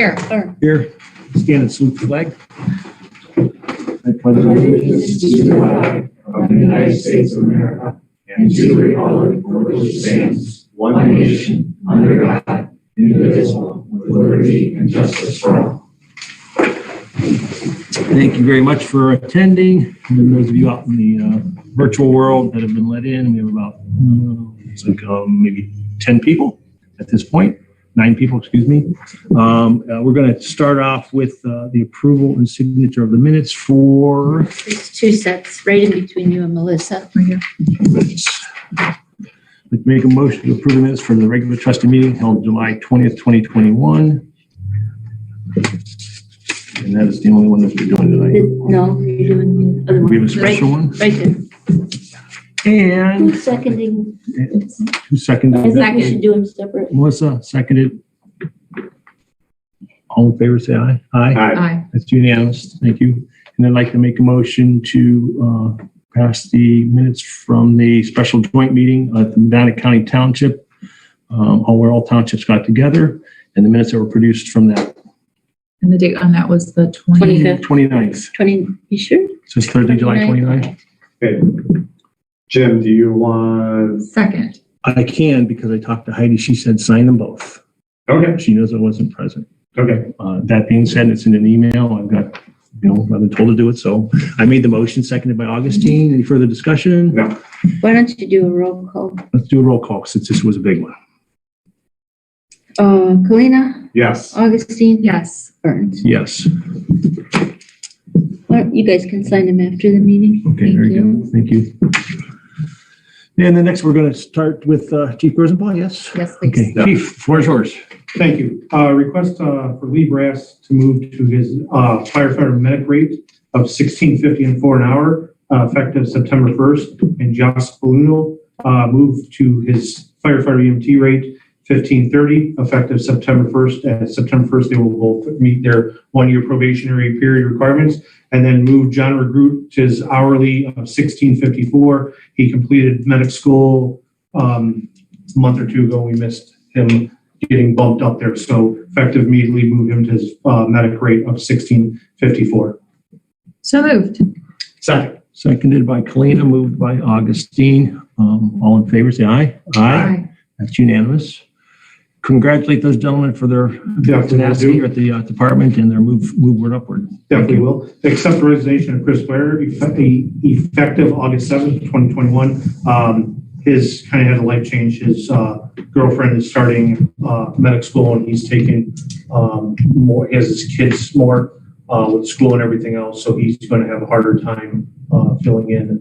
Here. Here. Stand and salute the flag. I pledge allegiance to the flag of the United States of America and to the republic for which it stands, one nation, under God, indivisible, with liberty and justice for all. Thank you very much for attending. And those of you out in the virtual world that have been let in, we have about maybe 10 people at this point. 9 people, excuse me. We're going to start off with the approval and signature of the minutes for... There's 2 sets right in between you and Melissa. Right here. Let's make a motion to approve the minutes for the regular trustee meeting held July 20th, 2021. And that is the only one that we're doing tonight. No, you're doing the other one. We have a special one? Right there. And... Who's seconding? Who seconded I it? think we should do them separate. Melissa seconded. All in favor, say aye. Aye. Aye. That's unanimous. Thank you. And I'd like to make a motion to pass the minutes from the special joint meeting at the Medina County Township, where all townships got together, and the minutes that were produced from that. And the date on that was the 25th. 29th. 20, you sure? So it's Thursday, July 29th. Okay. Jim, do you want? Second. I can, because I talked to Heidi. She said sign them both. Okay. She knows I wasn't present. Okay. That being said, it's in an email. I've got, I've been told to do it. So I made the motion, seconded by Augustine. Any further discussion? No. Why don't you do a roll call? Let's do a roll call since this was a big one. Kalina, Yes. Augustine, Yes. Burns. Yes. Well, you guys can sign them after the meeting. Okay, very good. Thank you. And then next, we're going to start with Chief Rosenbaum. Yes? Yes, please. Okay, Yeah. Chief, floor is yours. Thank you. Request for Lee Brass to move to his firefighter medic rate of $16.50 and $4 an hour, effective September 1st. And Josh Boluno move to his firefighter EMT rate $15.30, effective September 1st. At September 1st, they will both meet their 1-year probationary period requirements. And then move John Regroot to his hourly of $16.54. He completed medic school a month or 2 ago. We missed him getting bumped up there. So effective immediately move him to his medic rate of $16.54. So moved. Second. Seconded by Kalina, moved by Augustine. All in favor, say aye. Aye. That's unanimous. Congratulate those gentlemen for their tenacity here at the department and their move upward. Definitely will. Accept the resignation of Chris Blair, effective August 7th, 2021. His kind of had a life change. His girlfriend is starting medic school, and he's taking more. He has his kids more with school and everything else, so he's going to have a harder time filling in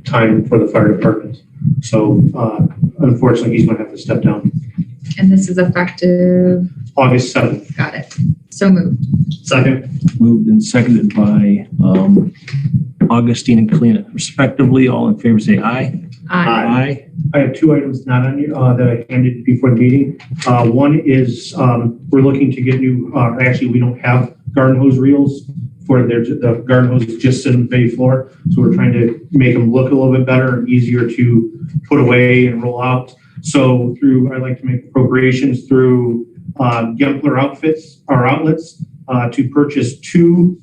time for the fire department. So unfortunately, he's going to have to step down. And this is effective August 7th. Got it. So moved. Second. Moved and seconded by Augustine and Kalina, respectively. All in favor, say aye. Aye. I have 2 items not on you that I handed before the meeting. One is we're looking to get new. Actually, we don't have garden hose reels for the garden hose just sit on the bay floor, so we're trying to make them look a little bit better and easier to put away and roll out. So I like to make appropriations through Gempler outlets to purchase 2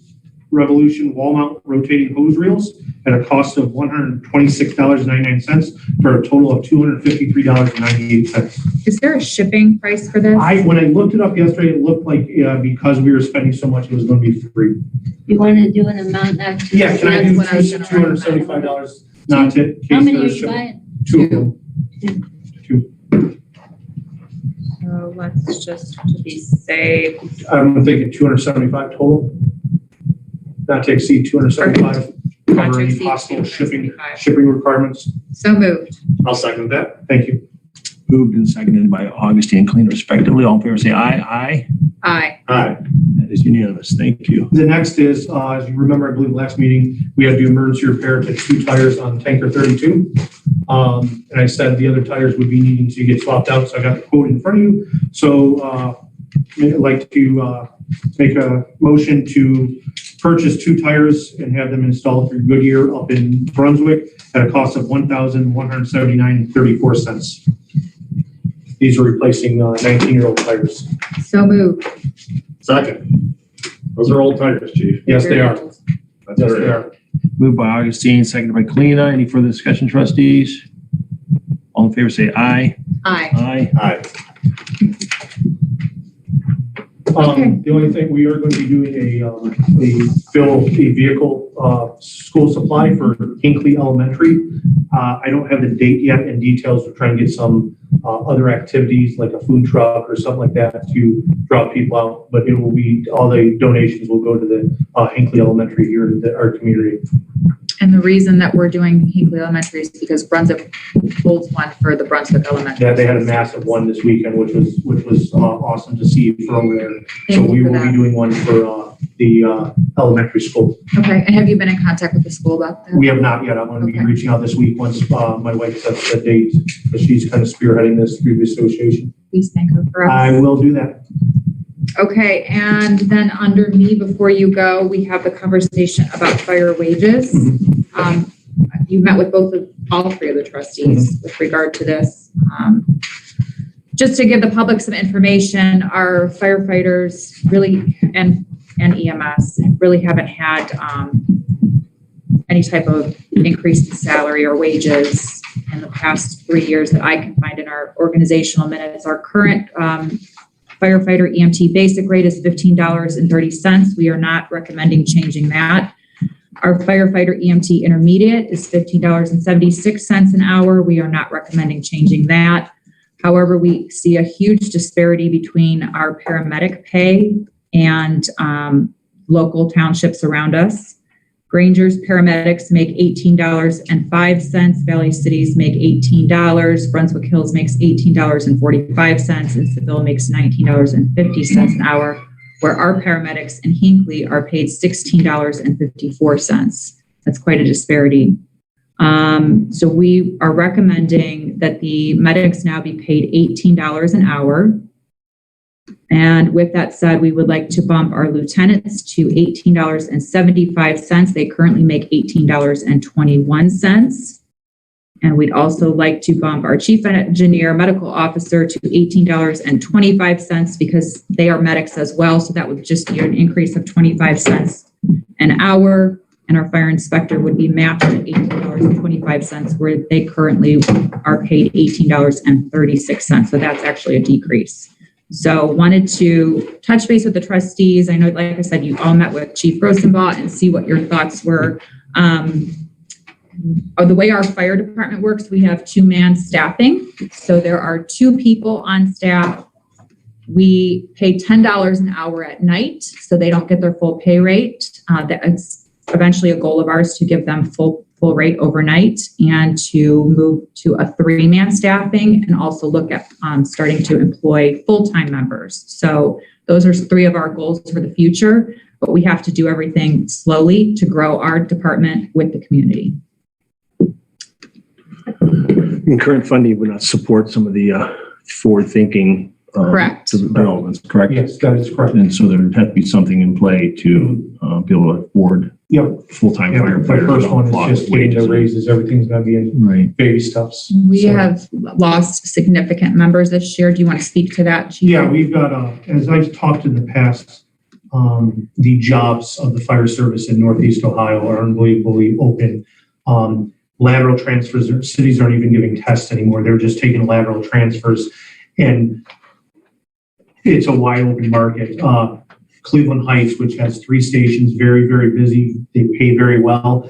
Revolution wall mount rotating hose reels at a cost of $126.99 for a total of $253.98. Is there a shipping price for this? When I looked it up yesterday, it looked like because we were spending so much, it was going to be free. You want to do an amount not to? Yeah, can I do That's what I was gonna $275 not to? How many are you buying? 2 of them. 2. So let's just to be safe. I'm thinking 275 total. Not to exceed 275. Not to Cover any exceed possible 275. shipping requirements. So moved. I'll second that. Thank you. Moved and seconded by Augustine and Kalina, respectively. All in favor, say aye. Aye. Aye. Aye. That is unanimous. Thank you. The next is, as you remember, I believe last meeting, we had to do emergency repair to 2 tires on tanker 32. And I said the other tires would be needing to get swapped out. So I got the quote in front of you. So I'd like to make a motion to purchase 2 tires and have them installed through Goodyear up in Brunswick at a cost of $1,179.34. These are replacing 19-year-old tires. So moved. Second. Those are old tires, chief. Yes, they are. That's Yes, great. they are. Moved by Augustine, seconded by Kalina. Any further discussion, trustees? All in favor, say aye. Aye. Aye. Aye. Okay. The only thing, we are going to be doing a vehicle, school supply for Hinckley Elementary. I don't have the date yet and details. We're trying to get some, other activities like a food truck or something like that to draw people out. But it will be, all the donations will go to the, Hinckley Elementary here in our community. And the reason that we're doing Hinckley Elementary is because Brunswick holds one for the Brunswick Elementary. Yeah, they had a massive one this weekend, which was awesome to see for over there. So Thank we you for will be that. doing one for the elementary school. Okay, and have you been in contact with the school about that? We have not yet. I'm going to be Okay. reaching out this week once my wife sets the date, because she's kind of spearheading this through the association. Please thank her for us. I will do that. Okay, and then under me, before you go, we have the conversation about fire wages. You met with all three of the trustees with regard to this. Just to give the public some information, our firefighters really, and EMS really haven't had any type of increase in salary or wages in the past 3 years that I can find in our organizational minutes. Our current firefighter EMT basic rate is $15.30. We are not recommending changing that. Our firefighter EMT intermediate is $15.76 an hour. We are not recommending changing that. However, we see a huge disparity between our paramedic pay and local townships around us. Granger's paramedics make $18.05. Valley Cities make $18. Brunswick Hills makes $18.45, and Seville makes $19.50 an hour, where our paramedics in Hinckley are paid $16.54. That's quite a disparity. So we are recommending that the medics now be paid $18 an hour. And with that said, we would like to bump our lieutenants to $18.75. They currently make $18.21. And we'd also like to bump our chief engineer medical officer to $18.25 because they are medics as well. So that would just be an increase of 25 cents an hour. And our fire inspector would be matched at $18.25, where they currently are paid $18.36. So that's actually a decrease. So wanted to touch base with the trustees. I know, like I said, you all met with Chief Rosenbaugh and see what your thoughts were. The way our fire department works, we have 2-man staffing. So there are 2 people on staff. We pay $10 an hour at night, so they don't get their full pay rate. That's eventually a goal of ours to give them full rate overnight, and to move to a 3-man staffing, and also look at starting to employ full-time members. So those are 3 of our goals for the future, but we have to do everything slowly to grow our department with the community. And current funding would not support some of the forward-thinking Correct. developments, correct? Yes, that is correct. And so there would have to be something in play to be able to afford Yep. full-time Yeah, firefighters. the first one on is just getting the wages. raises. Everything's going to be in Right. baby steps. We So- have lost significant members this year. Do you want to speak to that, Chief? Yeah, we've got, as I've talked in the past, the jobs of the fire service in Northeast Ohio are unbelievably open. Lateral transfers, cities aren't even giving tests anymore. They're just taking lateral transfers, and it's a wide open market. Cleveland Heights, which has 3 stations, very, very busy. They pay very well.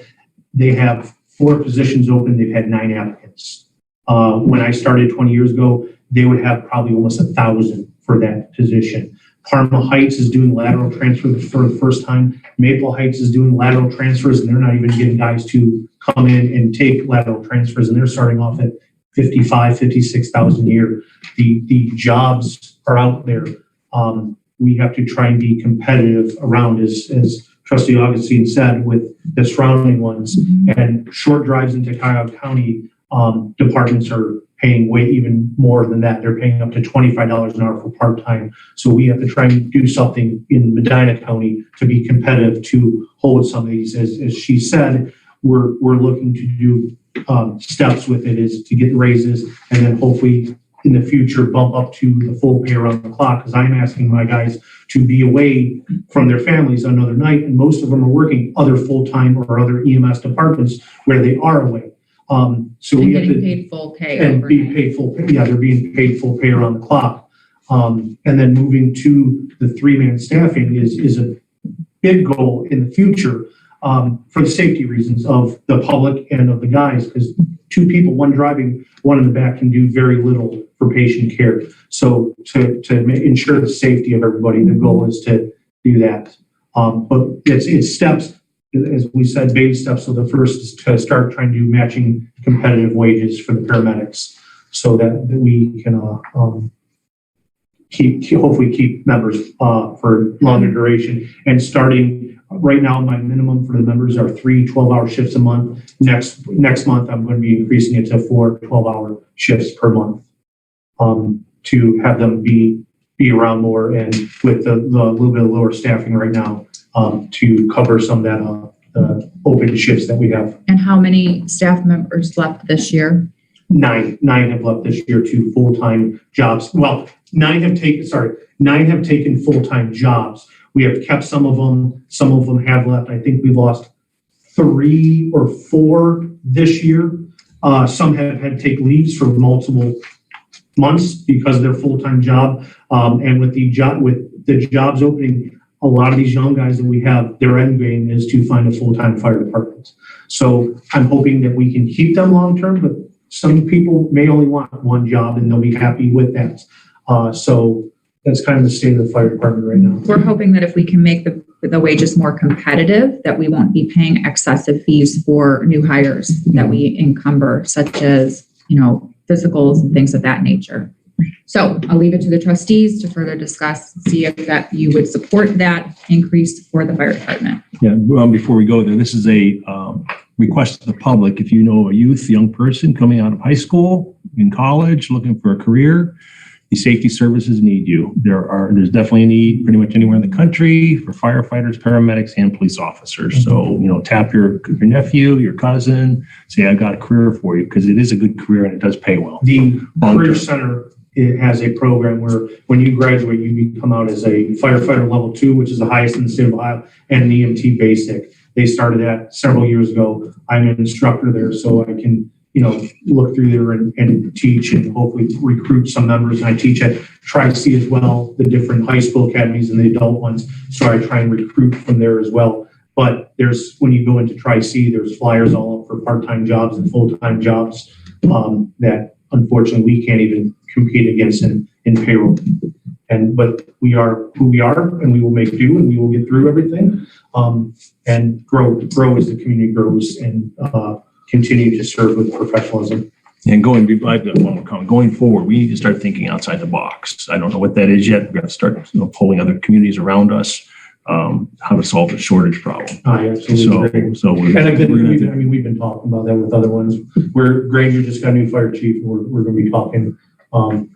They have 4 positions open. They've had 9 applicants. When I started 20 years ago, they would have probably almost 1,000 for that position. Parma Heights is doing lateral transfers for the first time. Maple Heights is doing lateral transfers, and they're not even getting guys to come in and take lateral transfers, and they're starting off at 55, 56,000 a year. The jobs are out there. We have to try and be competitive around, as Trustee Augustine said, with the surrounding ones. And short drives into Cuyahoga County departments are paying way even more than that. They're paying up to $25 an hour for part-time. So we have to try and do something in Medina County to be competitive to hold some of these. As she said, we're looking to do steps with it, is to get raises and then hopefully in the future bump up to the full pay around the clock, because I'm asking my guys to be away from their families another night, and most of them are working other full-time or other EMS departments where they are away. So And we have getting to paid full pay and be overnight. paid full pay. Yeah, they're being paid full pay around the clock. And then moving to the 3-man staffing is a big goal in the future, for the safety reasons of the public and of the guys, because 2 people, one driving, one in the back, can do very little for patient care. So to ensure the safety of everybody, the goal is to do that. But it's steps, as we said, baby steps. So the first is to start trying to do matching competitive wages for the paramedics, so that we can hopefully keep members for longer duration. And starting right now, my minimum for the members are 3 12-hour shifts a month. Next month, I'm going to be increasing it to 4 12-hour shifts per month, to have them be around more, and with the little bit of lower staffing right now, to cover some of that open shifts that we have. And how many staff members left this year? 9 have left this year to full-time jobs. Well, 9 have taken full-time jobs. We have kept some of them. Some of them have left. I think we lost 3 or 4 this year. Some have had to take leaves for multiple months because of their full-time job. And with the jobs opening, a lot of these young guys that we have, their end game is to find a full-time fire department. So I'm hoping that we can keep them long-term, but some people may only want one job and they'll be happy with that. So that's kind of the state of the fire department right now. We're hoping that if we can make the wages more competitive, that we won't be paying excessive fees for new hires that we encumber, such as, physicals and things of that nature. So I'll leave it to the trustees to further discuss, see if that you would support that increase for the fire department. Yeah, well, before we go there, this is a request to the public. If you know a young person coming out of high school, in college, looking for a career, the safety services need you. There's definitely a need pretty much anywhere in the country for firefighters, paramedics, and police officers. So, tap your nephew, your cousin, say, I've got a career for you, because it is a good career and it does pay well. The Career Center, it has a program where when you graduate, you come out as a firefighter level 2, which is the highest in the state of Ohio, and an EMT basic. They started that several years ago. I'm an instructor there, so I can, look through there and teach and hopefully recruit some members. And I teach at Trustee as well, the different high school academies and the adult ones. So I try and recruit from there as well. But when you go into Trustee, there's flyers all up for part-time jobs and full-time jobs that unfortunately we can't even compete against in payroll. But we are who we are, and we will make do, and we will get through everything, and grow as the community grows, and continue to serve with professionalism. And I've got one more comment. Going forward, we need to start thinking outside the box. I don't know what that is yet. We're going to start polling other communities around us, how to solve the shortage problem. I absolutely agree. We've been talking about that with other ones. Granger just got a new fire chief, and we're going to be talking.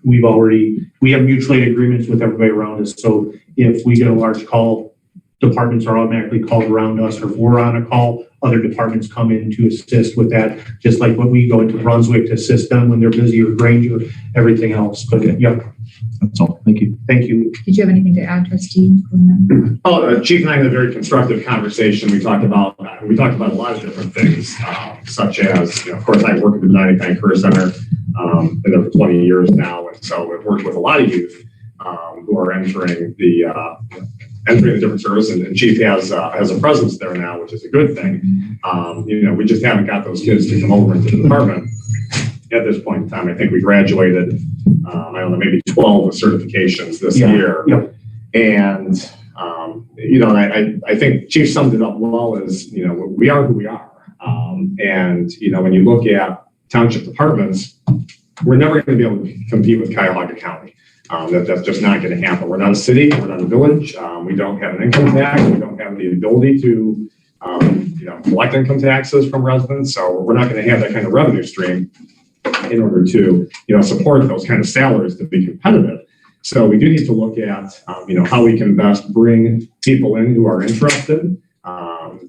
We have mutual aid agreements with everybody around us. So if we get a large call, departments are automatically called around us, or if we're on a call, other departments come in to assist with that, just like when we go into Brunswick to assist them when they're busy, or Granger, everything else. But yeah, that's all. Thank you. Thank you. Did you have anything to add, Trustee? Chief and I had a very constructive conversation. We talked about a lot of different things, such as, of course, I work at the United Kind Career Center, been there for 20 years now, and so I've worked with a lot of youth who are entering the different service, and Chief has a presence there now, which is a good thing. We just haven't got those kids to come over into the department at this point in time. I think we graduated, maybe 12 with certifications this year. Yep. And, I think Chief summed it up well as, we are who we are. And when you look at township departments, we're never going to be able to compete with Cuyahoga County. That's just not going to happen. We're not a city. We're not a village. We don't have an income tax. We don't have the ability to, collect income taxes from residents. So we're not going to have that kind of revenue stream in order to, support those kind of salaries to be competitive. So we do need to look at, how we can best bring people in who are interested,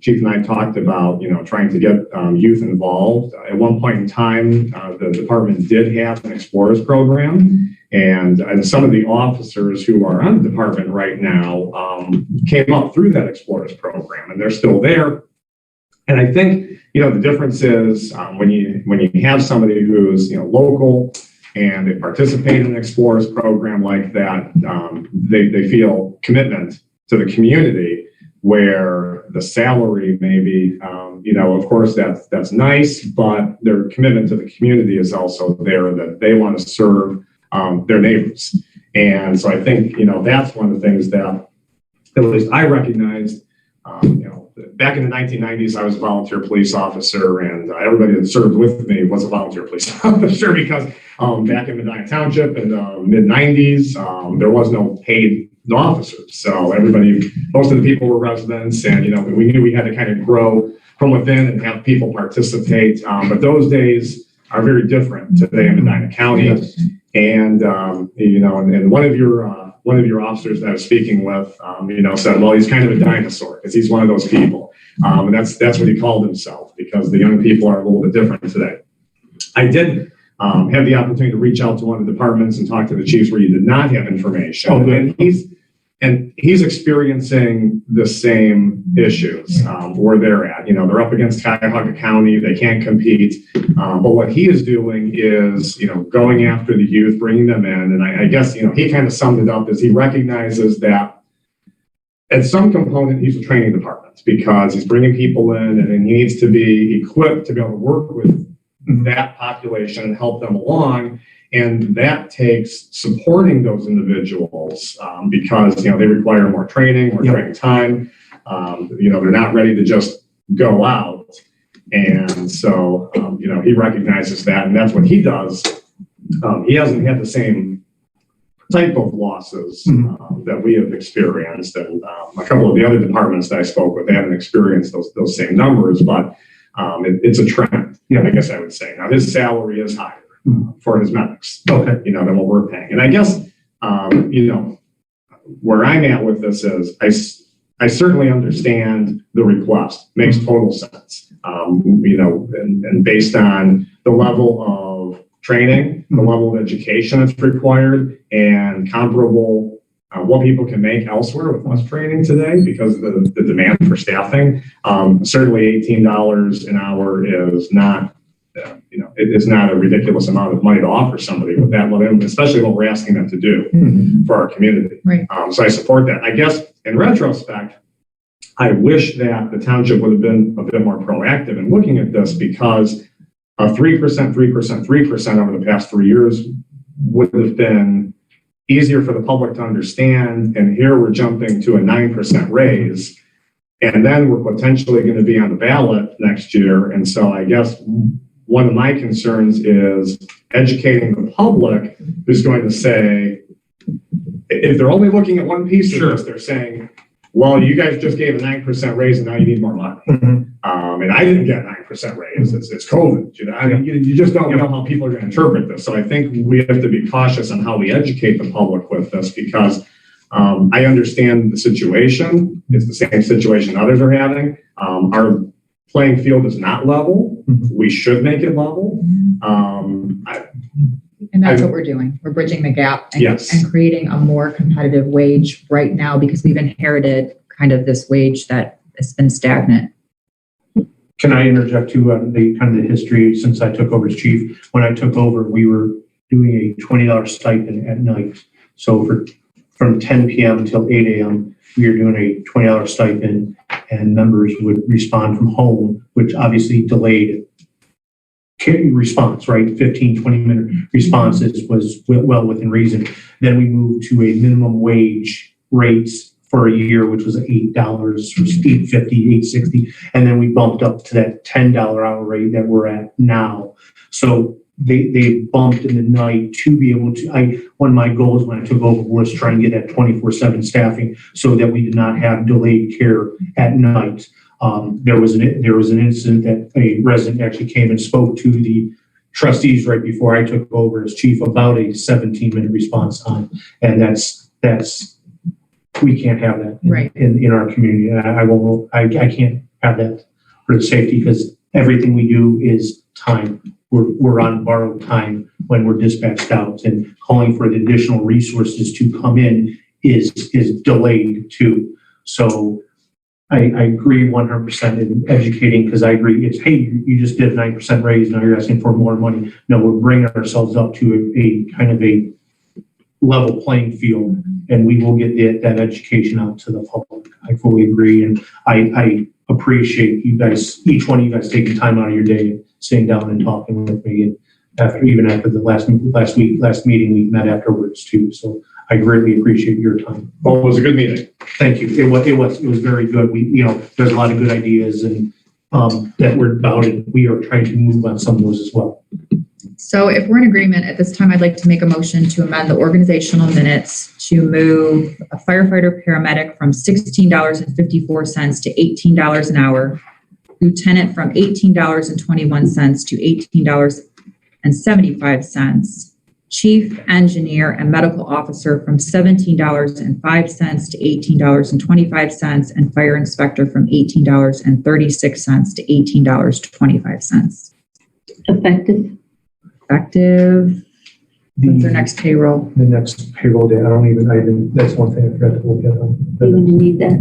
Chief and I talked about, trying to get youth involved. At one point in time, the department did have an Explorers program, and some of the officers who are on the department right now came up through that Explorers program, and they're still there. And I think, the difference is when you have somebody who's, local and they participate in an Explorers program like that, they feel commitment to the community, where the salary maybe, of course that's nice, but their commitment to the community is also there, that they want to serve their neighbors. And so I think, that's one of the things that at least I recognized. Back in the 1990s, I was a volunteer police officer, and everybody that served with me was a volunteer police officer, because back in Untitled Township in the mid-90s, there was no paid officers. So most of the people were residents, and we knew we had to kind of grow from within and have people participate. But those days are very different today in Medina County. Yes. And and one of your officers that I was speaking with, said, well, he's kind of a dinosaur, because he's one of those people. And that's what he called himself, because the young people are a little bit different today. I did have the opportunity to reach out to one of the departments and talk to the chiefs where you did not have information. Oh, good. And he's experiencing the same issues where they're at. They're up against Cuyahoga County. They can't compete. But what he is doing is, going after the youth, bringing them in. And I guess, he kind of summed it up as he recognizes that at some component, he's a training department, because he's bringing people in and he needs to be equipped to be able to work with that population and help them along. And that takes supporting those individuals because, they require more training, training time. They're not ready to just go out. And so, he recognizes that, and that's what he does. He hasn't had the same type of losses that we have experienced. And a couple of the other departments that I spoke with, they haven't experienced those same numbers, but it's a trend, I guess I would say. Now, his salary is higher for his medics, than what we're paying. And I guess, where I'm at with this is I certainly understand the request. Makes total sense. And based on the level of training, the level of education that's required, and comparable what people can make elsewhere with less training today, because of the demand for staffing. Certainly $18 an hour is not, it is not a ridiculous amount of money to offer somebody with that level, especially what we're asking them to do for our community. Right. So I support that. I guess in retrospect, I wish that the township would have been a bit more proactive in looking at this, because a 3%, 3%, 3% over the past 3 years would have been easier for the public to understand. And here we're jumping to a 9% raise, and then we're potentially going to be on the ballot next year. And so I guess one of my concerns is educating the public, who's going to say, if they're only looking at one piece of this, they're saying, well, you guys just gave a 9% raise and now you need more money. And I didn't get a 9% raise. It's COVID. You just don't know how people are going to interpret this. So I think we have to be cautious on how we educate the public with this, because I understand the situation. It's the same situation others are having. Our playing field is not level. We should make it level. And that's what we're doing. We're bridging the gap and, Yes. and creating a more competitive wage right now, because we've inherited kind of this wage that has been stagnant. Can I interject to the history since I took over as chief? When I took over, we were doing a $20 stipend at night. So from 10 p.m. until 8 a.m., we were doing a $20 stipend, and members would respond from home, which obviously delayed response, right? 15, 20-minute responses was well within reason. Then we moved to a minimum wage rates for a year, which was $8, $8.50, $8.60. And then we bumped up to that $10 hour rate that we're at now. So they bumped in the night to be able to, one of my goals when I took over was try and get that 24/7 staffing so that we did not have delayed care at night. There was an incident that a resident actually came and spoke to the trustees right before I took over as chief about a 17-minute response time. And that's we can't have that in our community. I have that for the safety, because everything we do is time. We're on borrowed time when we're dispatched out, and calling for the additional resources to come in is delayed too. So I agree 100% in educating, because I agree it's, hey, you just did a 9% raise, now you're asking for more money. No, we're bringing ourselves up to a kind of a level playing field, and we will get that education out to the public. I fully agree, and I appreciate you guys, each one of you guys taking time out of your day, sitting down and talking with me, and after the last meeting, we met afterwards too. So I greatly appreciate your time. Well, it was a good meeting. Thank you. It was very good. There's a lot of good ideas and that we're about, and we are trying to move on some of those as well. So if we're in agreement at this time, I'd like to make a motion to amend the organizational minutes to move a firefighter paramedic from $16.54 to $18 an hour, lieutenant from $18.21 to $18.75, chief engineer and medical officer from $17.05 to $18.25, and fire inspector from $18.36 to $18.25. Effective. What's their next payroll? The next payroll day, that's one thing I forgot to look at. You going to need that?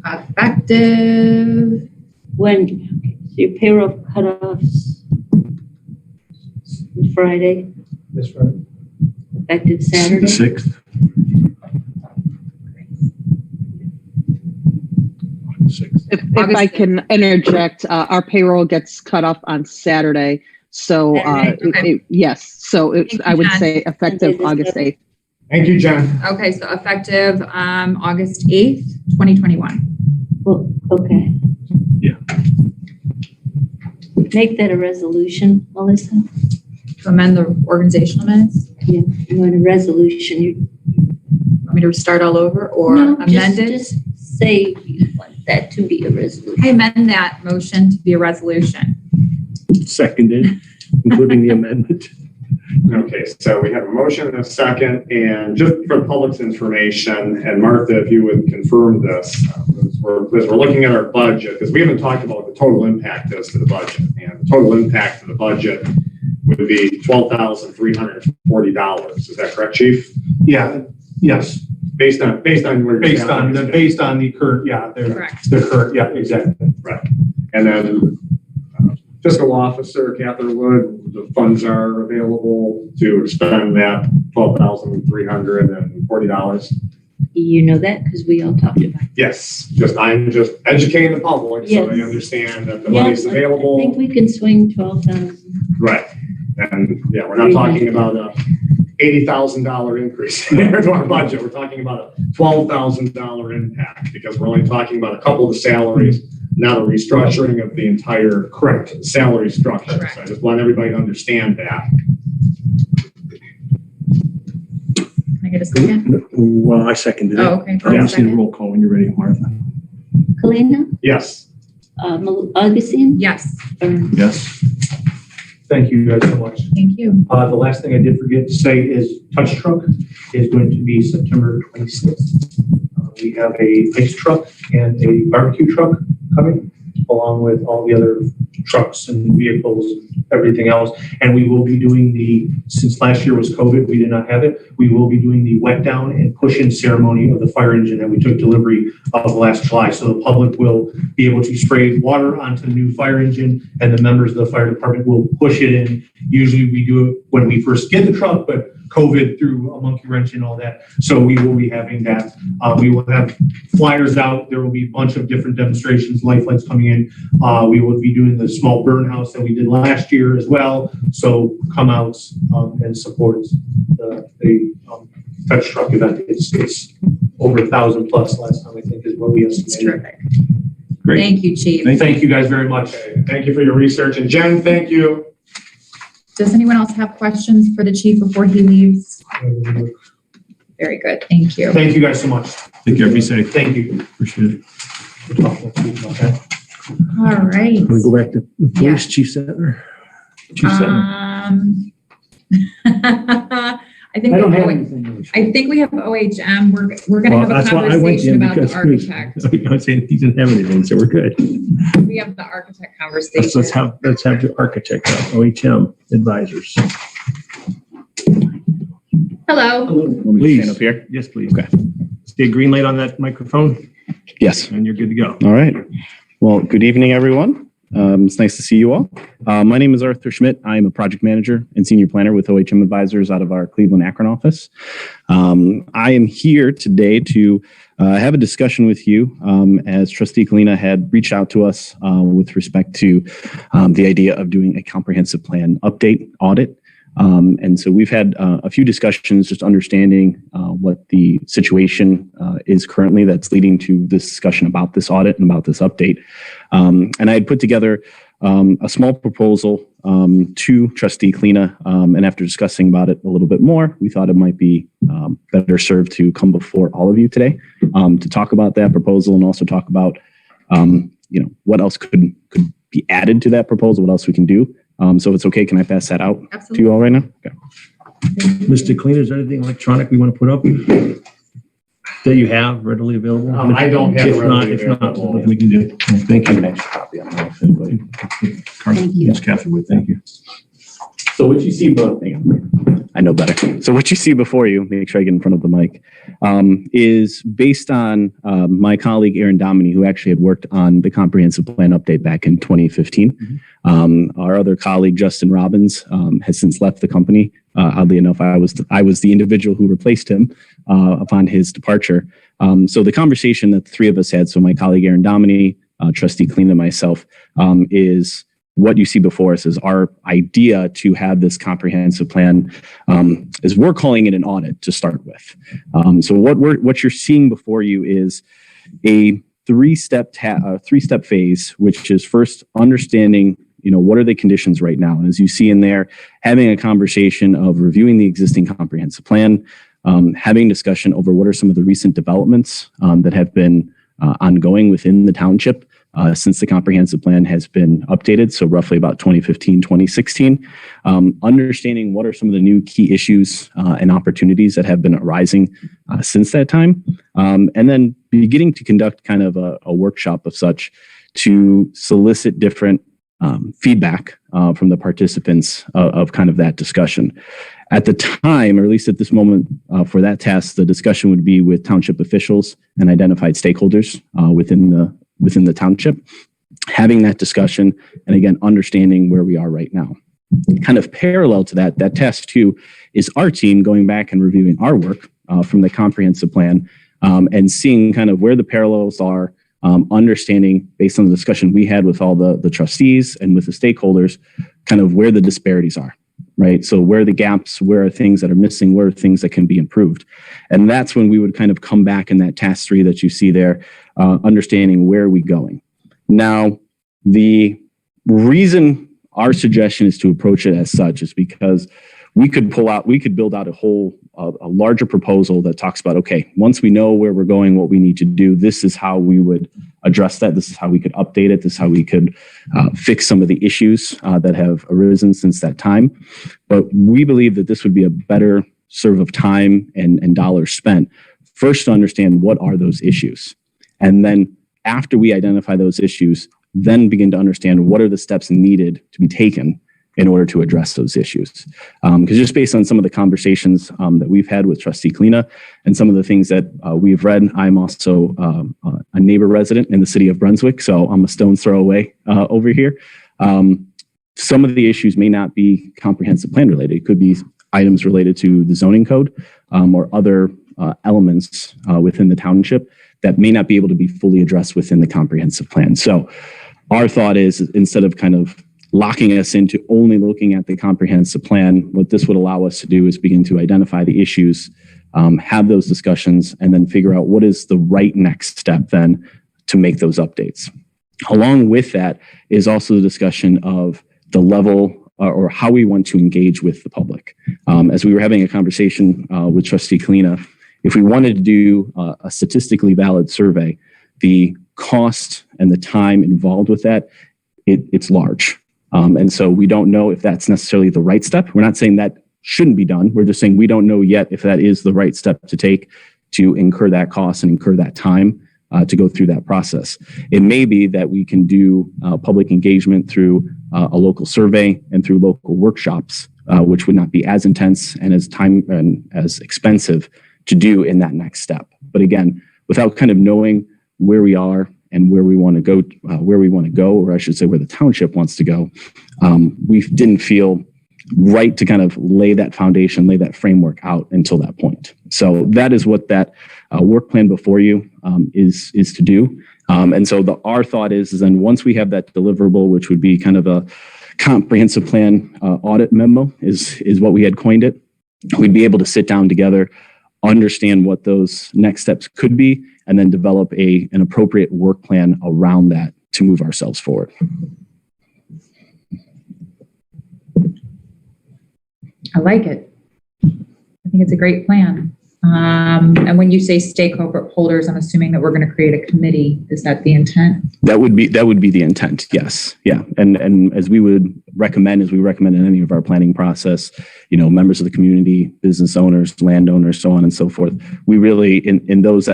Effective. When, so your payroll cutoffs Friday, This Friday. effective Saturday? 6th. 6th. If I can interject, our payroll gets cut off on Saturday. So, Saturday? Okay. yes, so Thank you, I would Jen. say effective August 8th. Thank you, Jen. Okay, so effective August 8th, 2021. Well, okay. Yeah. Make that a resolution, Melissa. To amend the organizational minutes. Yeah, you want a resolution, you. Want me to start all over or No, amend it? Just say you want that to be a resolution. I amend that motion to be a resolution. Seconded, including the amendment. Okay, so we have a motion and a second, and just for the public's information, and Martha, if you would confirm this, as we're looking at our budget, because we haven't talked about what the total impact is to the budget, and the total impact to the budget would be $12,340. Is that correct, Chief? Yeah, yes. Based on where your Based on salary the current, yeah, Correct. the current, yeah, exactly. is. Right. And then fiscal officer, Catherine Wood, the funds are available to expend that $12,340. You know that because we all talked about it. Yes, I'm just educating the public so they Yes. understand that the money's I available. think we can swing 12,000. Right. And yeah, we're not talking about a $80,000 increase to our budget. We're talking about a $12,000 impact because we're only talking about a couple of the salaries, not a restructuring of the entire correct salary structure. Correct. So I just want everybody to understand that. Can I get a second? Well, I seconded it. Oh, okay. I want to see the roll call when you're ready, Martha. Kalina, Yes. Augustine, Yes, Yes. Thank you guys so much. thank you. The last thing I did forget to say is Touch Truck is going to be September 26th. We have a ice truck and a barbecue truck coming, along with all the other trucks and vehicles, everything else. And we will be doing since last year was COVID, we did not have it. We will be doing the wet down and push in ceremony of the fire engine that we took delivery of last July. So the public will be able to spray water onto the new fire engine, and the members of the fire department will push it in. Usually we do it when we first get the truck, but COVID threw a monkey wrench and all that. So we will be having that. We will have flyers out. There will be a bunch of different demonstrations, lights coming in. We will be doing the small burn house that we did last year as well. So come out and support the Touch Truck event. It's over 1,000 plus last time, I think, is what we It's estimated. terrific. Great. Thank you, Chief. Thank you guys very much. Okay. Thank you for your research. And Jen, thank you. Does anyone else have questions for the chief before he leaves? Very good, thank you. Thank you guys so much. Take care. Be safe. Thank you. Appreciate it. We'll talk next week about that. All right. I'm going to go back to the Yeah. police chief Settler. Chief Settler. I think I don't we're have going, anything. I think we have OHM. We're going to have a That's why I went conversation in about the because architect. I was saying he didn't have anything, so we're good. We have the architect conversation. Let's have the architect, OHM advisors. Hello. Please. Stand up here? Yes, please. Okay. Stay green light on that microphone Yes. and you're good to go. All right. Well, good evening, everyone. It's nice to see you all. My name is Arthur Schmidt. I'm a project manager and senior planner with OHM Advisors out of our Cleveland Akron office. I am here today to have a discussion with you as Trustee Kalina had reached out to us with respect to the idea of doing a comprehensive plan update audit. And so we've had a few discussions just understanding what the situation is currently that's leading to this discussion about this audit and about this update. And I had put together a small proposal to Trustee Kalina. And after discussing about it a little bit more, we thought it might be better served to come before all of you today to talk about that proposal and also talk about what else could be added to that proposal, what else we can do. So if it's okay, can I pass that out to you all right now? Okay. Mr. Cleaner, is there anything electronic we want to put up that you have readily available? I don't have it readily If not, available. what we can do. Thank I have an you. extra copy. I don't know if anybody. Thank you. Ms. Catherwood, thank you. So what you see, I know better. So what you see before you, make sure I get in front of the mic, is based on my colleague, Aaron Dominy, who actually had worked on the comprehensive plan update back in 2015. Our other colleague, Justin Robbins, has since left the company. Oddly enough, I was the individual who replaced him upon his departure. So the conversation that the three of us had, so my colleague, Aaron Dominy, Trustee Kalina, and myself, is what you see before us is our idea to have this comprehensive plan, is we're calling it an audit to start with. So what you're seeing before you is a three-step phase, which is first understanding, what are the conditions right now? And as you see in there, having a conversation of reviewing the existing comprehensive plan, having discussion over what are some of the recent developments that have been ongoing within the township since the comprehensive plan has been updated, so roughly about 2015, 2016, understanding what are some of the new key issues and opportunities that have been arising since that time, and then beginning to conduct kind of a workshop of such to solicit different feedback from the participants of kind of that discussion. At the time, or at least at this moment for that task, the discussion would be with township officials and identified stakeholders within the township, having that discussion, and again, understanding where we are right now. Kind of parallel to that task too is our team going back and reviewing our work from the comprehensive plan and seeing kind of where the parallels are, understanding based on the discussion we had with all the trustees and with the stakeholders, kind of where the disparities are, right? So where are the gaps, where are things that are missing, where are things that can be improved? And that's when we would kind of come back in that task 3 that you see there, understanding where are we going. Now, the reason our suggestion is to approach it as such is because we could build out a larger proposal that talks about, okay, once we know where we're going, what we need to do, this is how we would address that. This is how we could update it. This is how we could fix some of the issues that have arisen since that time. But we believe that this would be a better serve of time and dollars spent. First, to understand what are those issues. And then after we identify those issues, then begin to understand what are the steps needed to be taken in order to address those issues. Because just based on some of the conversations that we've had with Trustee Kalina and some of the things that we've read, I'm also a neighbor resident in the city of Brunswick, so I'm a stone's throw away over here. Some of the issues may not be comprehensive plan related. It could be items related to the zoning code or other elements within the township that may not be able to be fully addressed within the comprehensive plan. So our thought is, instead of kind of locking us into only looking at the comprehensive plan, what this would allow us to do is begin to identify the issues, have those discussions, and then figure out what is the right next step then to make those updates. Along with that is also the discussion of the level or how we want to engage with the public. As we were having a conversation with Trustee Kalina, if we wanted to do a statistically valid survey, the cost and the time involved with that, it's large. And so we don't know if that's necessarily the right step. We're not saying that shouldn't be done. We're just saying we don't know yet if that is the right step to take to incur that cost and incur that time to go through that process. It may be that we can do public engagement through a local survey and through local workshops, which would not be as intense and as time and as expensive to do in that next step. But again, without kind of knowing where we are and where we want to go, or I should say where the township wants to go, we didn't feel right to kind of lay that foundation, lay that framework out until that point. So that is what that work plan before you is to do. And so our thought is then once we have that deliverable, which would be kind of a comprehensive plan audit memo is what we had coined it, we'd be able to sit down together, understand what those next steps could be, and then develop an appropriate work plan around that to move ourselves forward. I like it. I think it's a great plan. And when you say stakeholders, I'm assuming that we're going to create a committee. Is that the intent? That would be the intent. Yes. Yeah. And as we recommend in any of our planning process, members of the community, business owners, landowners, so on and so forth, we really, in those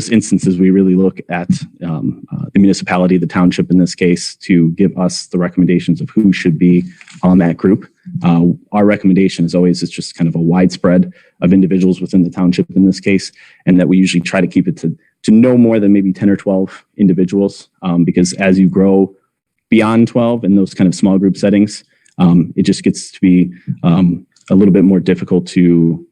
instances, we really look at the municipality, the township in this case, to give us the recommendations of who should be on that group. Our recommendation is always, it's just kind of a widespread of individuals within the township in this case, and that we usually try to keep it to no more than maybe 10 or 12 individuals, because as you grow beyond 12 in those kind of small group settings, it just gets to be a little bit more difficult to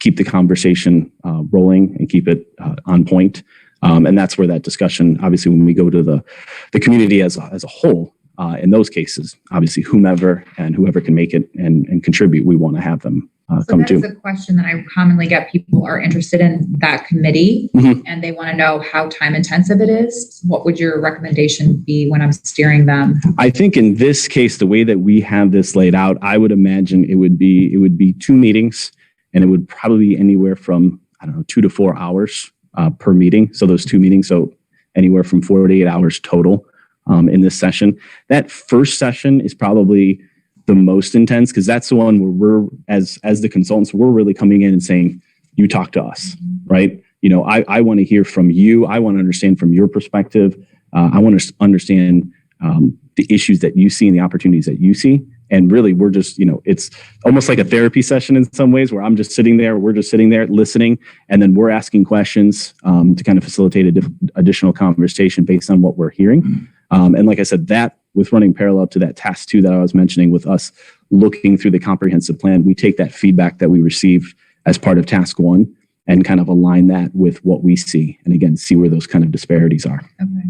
keep the conversation rolling and keep it on point. And that's where that discussion, obviously, when we go to the community as a whole, in those cases, obviously, whomever can make it and contribute, we want to have them come to. That's a question that I commonly get. People are interested in that committee, and they want to know how time intensive it is. What would your recommendation be when I'm steering them? I think in this case, the way that we have this laid out, I would imagine it would be 2 meetings, and it would probably be anywhere from 2 to 4 hours per meeting. So those 2 meetings, so anywhere from 4 to 8 hours total in this session. That first session is probably the most intense, because that's the one where we're, as the consultants, we're really coming in and saying, you talk to us, right? I want to hear from you. I want to understand from your perspective. I want to understand the issues that you see and the opportunities that you see. And really, we're just, it's almost like a therapy session in some ways, where we're just sitting there listening, and then we're asking questions to kind of facilitate additional conversation based on what we're hearing. And like I said, that with running parallel to that task 2 that I was mentioning, with us looking through the comprehensive plan, we take that feedback that we receive as part of task 1 and kind of align that with what we see, and again, see where those kind of disparities are. Okay.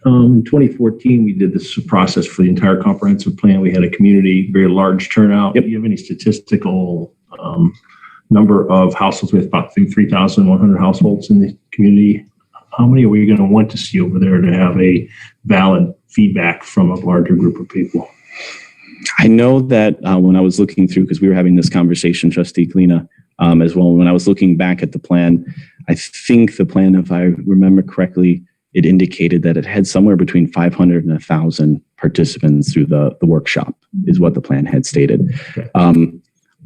In 2014, we did this process for the entire comprehensive plan. We had a community, very large turnout. Yep. Do you have any statistical number of households? We have about 3,100 households in the community. How many are we going to want to see over there to have a valid feedback from a larger group of people? I know that when I was looking through, because we were having this conversation, Trustee Kalina, as well, when I was looking back at the plan, I think the plan, if I remember correctly, it indicated that it had somewhere between 500 and 1,000 participants through the workshop, is what the plan had stated. Okay.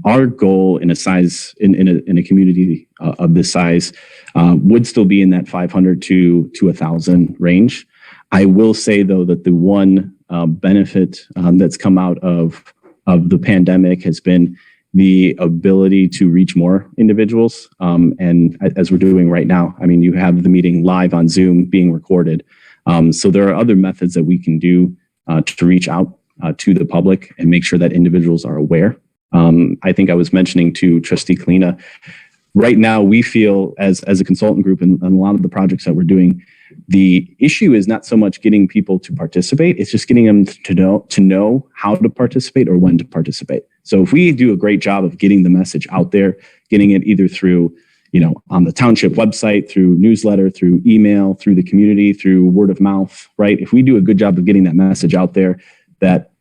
Our goal in a community of this size would still be in that 500 to 1,000 range. I will say, though, that the one benefit that's come out of the pandemic has been the ability to reach more individuals. And as we're doing right now, you have the meeting live on Zoom being recorded. So there are other methods that we can do to reach out to the public and make sure that individuals are aware. I think I was mentioning to Trustee Kalina, right now we feel as a consultant group and a lot of the projects that we're doing, the issue is not so much getting people to participate, it's just getting them to know how to participate or when to participate. So if we do a great job of getting the message out there, getting it either through, on the township website, through newsletter, through email, through the community, through word of mouth, right? If we do a good job of getting that message out there, that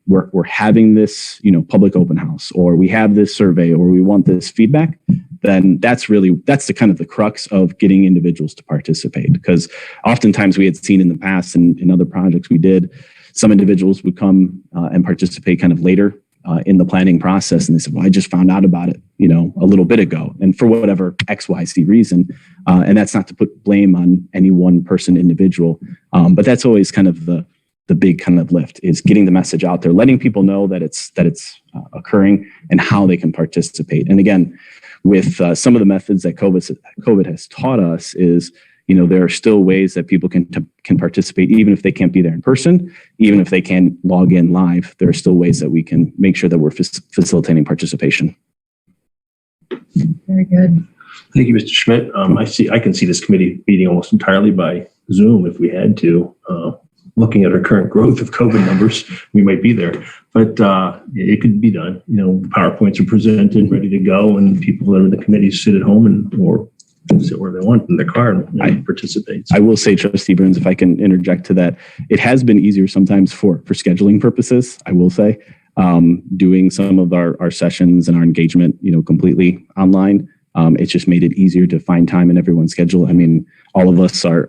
we're having this, public open house, or we have this survey, or we want this feedback, then that's the kind of the crux of getting individuals to participate. Because oftentimes we had seen in the past and in other projects we did, some individuals would come and participate kind of later in the planning process, and they said, well, I just found out about it, a little bit ago, and for whatever XYZ reason. And that's not to put blame on any one person, individual, but that's always kind of the big kind of lift, is getting the message out there, letting people know that it's occurring and how they can participate. And again, with some of the methods that COVID has taught us is, there are still ways that people can participate, even if they can't be there in person, even if they can log in live. There are still ways that we can make sure that we're facilitating participation. Very good. Thank you, Mr. Schmidt. I can see this committee meeting almost entirely by Zoom if we had to. Looking at our current growth of COVID numbers, we might be there, but it could be done. PowerPoints are presented, ready to go, and people that are in the committee sit at home or sit where they want in their car and participate. I will say, Trustee Burns, if I can interject to that, it has been easier sometimes for scheduling purposes. I will say, doing some of our sessions and our engagement, completely online. It's just made it easier to find time in everyone's schedule. I mean, all of us are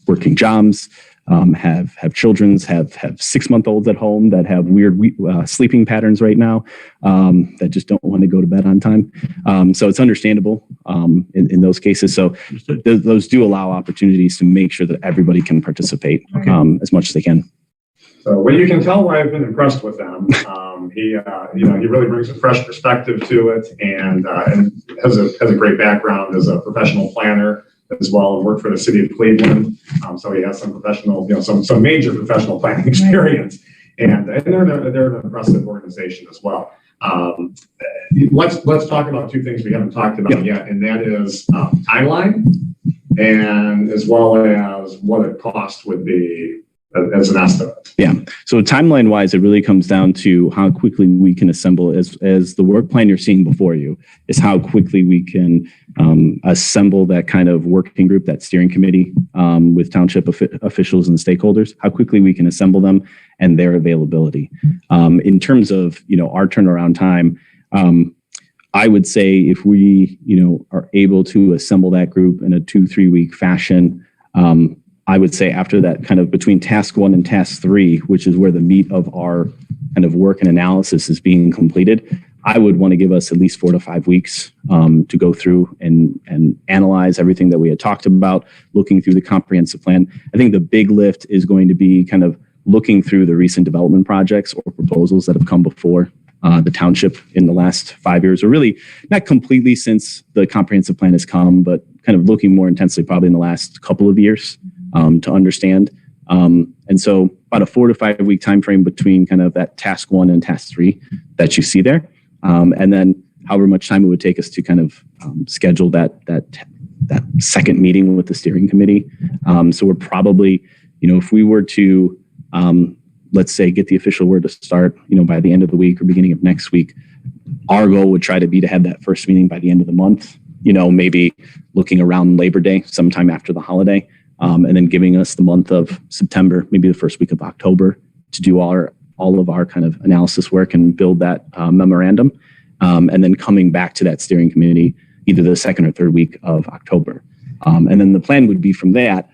working jobs, have children, have 6-month-olds at home that have weird sleeping patterns right now, that just don't want to go to bed on time. So it's understandable in those cases. So those do allow opportunities to make sure that everybody can participate as much as they can. So well, you can tell why I've been impressed with them. He really brings a fresh perspective to it, and has a great background as a professional planner as well, and worked for the city of Cleveland. So he has some professional, some major professional planning experience, and they're an impressive organization as well. Let's talk about two things we haven't talked about yet, and that is timeline, and as well as what a cost would be as an estimate. Yeah. So timeline wise, it really comes down to how quickly we can assemble, as the work plan you're seeing before you, is how quickly we can assemble that kind of working group, that steering committee with township officials and stakeholders, how quickly we can assemble them and their availability. In terms of, our turnaround time, I would say if we, are able to assemble that group in a 2-3 week fashion, I would say after that, kind of between task 1 and task 3, which is where the meat of our kind of work and analysis is being completed, I would want to give us at least 4 to 5 weeks to go through and analyze everything that we had talked about, looking through the comprehensive plan. I think the big lift is going to be kind of looking through the recent development projects or proposals that have come before the township in the last 5 years, or really not completely since the comprehensive plan has come, but kind of looking more intensely probably in the last couple of years. To understand. And so about a 4 to 5 week time frame between kind of that task 1 and task 3 that you see there. And then however much time it would take us to kind of schedule that second meeting with the steering committee. So we're probably, if we were to, let's say, get the official word to start, by the end of the week or beginning of next week, our goal would try to be to have that first meeting by the end of the month, maybe looking around Labor Day, sometime after the holiday. And then giving us the month of September, maybe the first week of October, to do all of our kind of analysis work and build that memorandum. And then coming back to that steering committee, either the second or third week of October. And then the plan would be from that,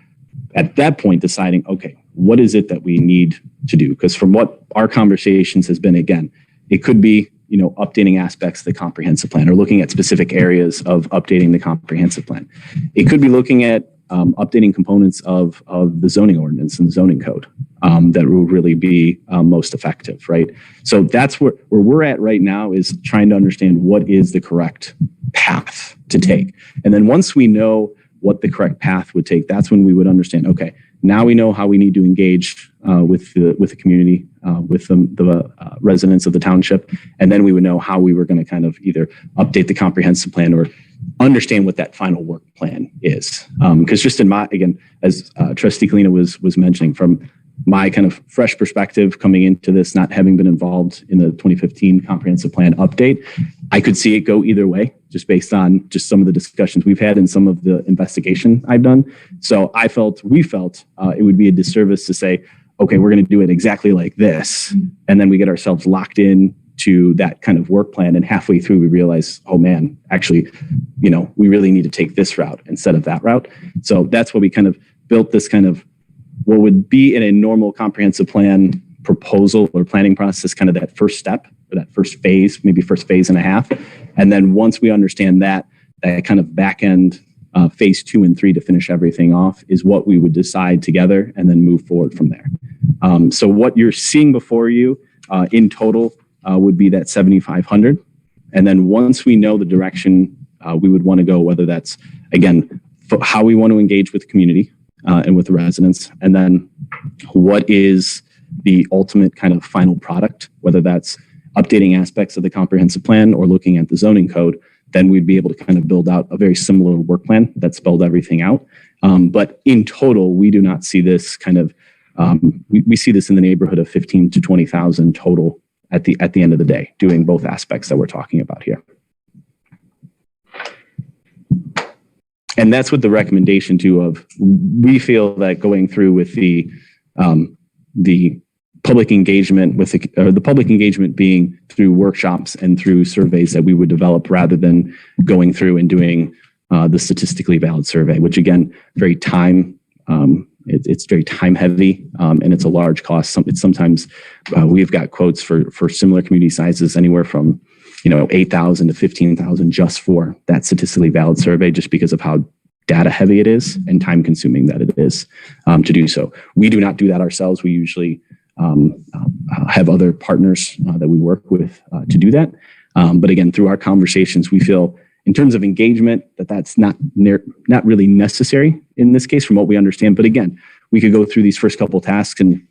at that point, deciding, okay, what is it that we need to do? Because from what our conversations has been, again, it could be, updating aspects of the comprehensive plan or looking at specific areas of updating the comprehensive plan. It could be looking at updating components of the zoning ordinance and the zoning code that will really be most effective, right? So that's where we're at right now, is trying to understand what is the correct path to take. And then once we know what the correct path would take, that's when we would understand, okay, now we know how we need to engage with the community, with the residents of the township, and then we would know how we were going to kind of either update the comprehensive plan or understand what that final work plan is. Because just in my, again, as Trustee Kalina was mentioning, from my kind of fresh perspective coming into this, not having been involved in the 2015 comprehensive plan update, I could see it go either way, just based on just some of the discussions we've had and some of the investigation I've done. So we felt it would be a disservice to say, okay, we're going to do it exactly like this. And then we get ourselves locked in to that kind of work plan. And halfway through, we realize, oh man, actually, we really need to take this route instead of that route. So that's why we kind of built this kind of what would be in a normal comprehensive plan proposal or planning process, kind of that first step or that first phase, maybe first phase and a half. And then once we understand that kind of back end phase 2 and 3 to finish everything off is what we would decide together and then move forward from there. So what you're seeing before you in total would be that 7,500. And then once we know the direction we would want to go, whether that's, again, how we want to engage with the community and with the residents, and then what is the ultimate kind of final product, whether that's updating aspects of the comprehensive plan or looking at the zoning code, then we'd be able to kind of build out a very similar work plan that spelled everything out. But in total, we do not see this kind of, we see this in the neighborhood of 15 to 20,000 total at the end of the day, doing both aspects that we're talking about here. And that's what the recommendation too of, we feel that going through with the public engagement with the public engagement being through workshops and through surveys that we would develop rather than going through and doing the statistically valid survey, which again, very time, it's very time heavy and it's a large cost. Sometimes we've got quotes for similar community sizes anywhere from 8,000 to 15,000 just for that statistically valid survey, just because of how data heavy it is and time consuming that it is to do so. We do not do that ourselves. We usually have other partners that we work with to do that. But again, through our conversations, we feel in terms of engagement that's not really necessary in this case from what we understand. But again, we could go through these first couple tasks and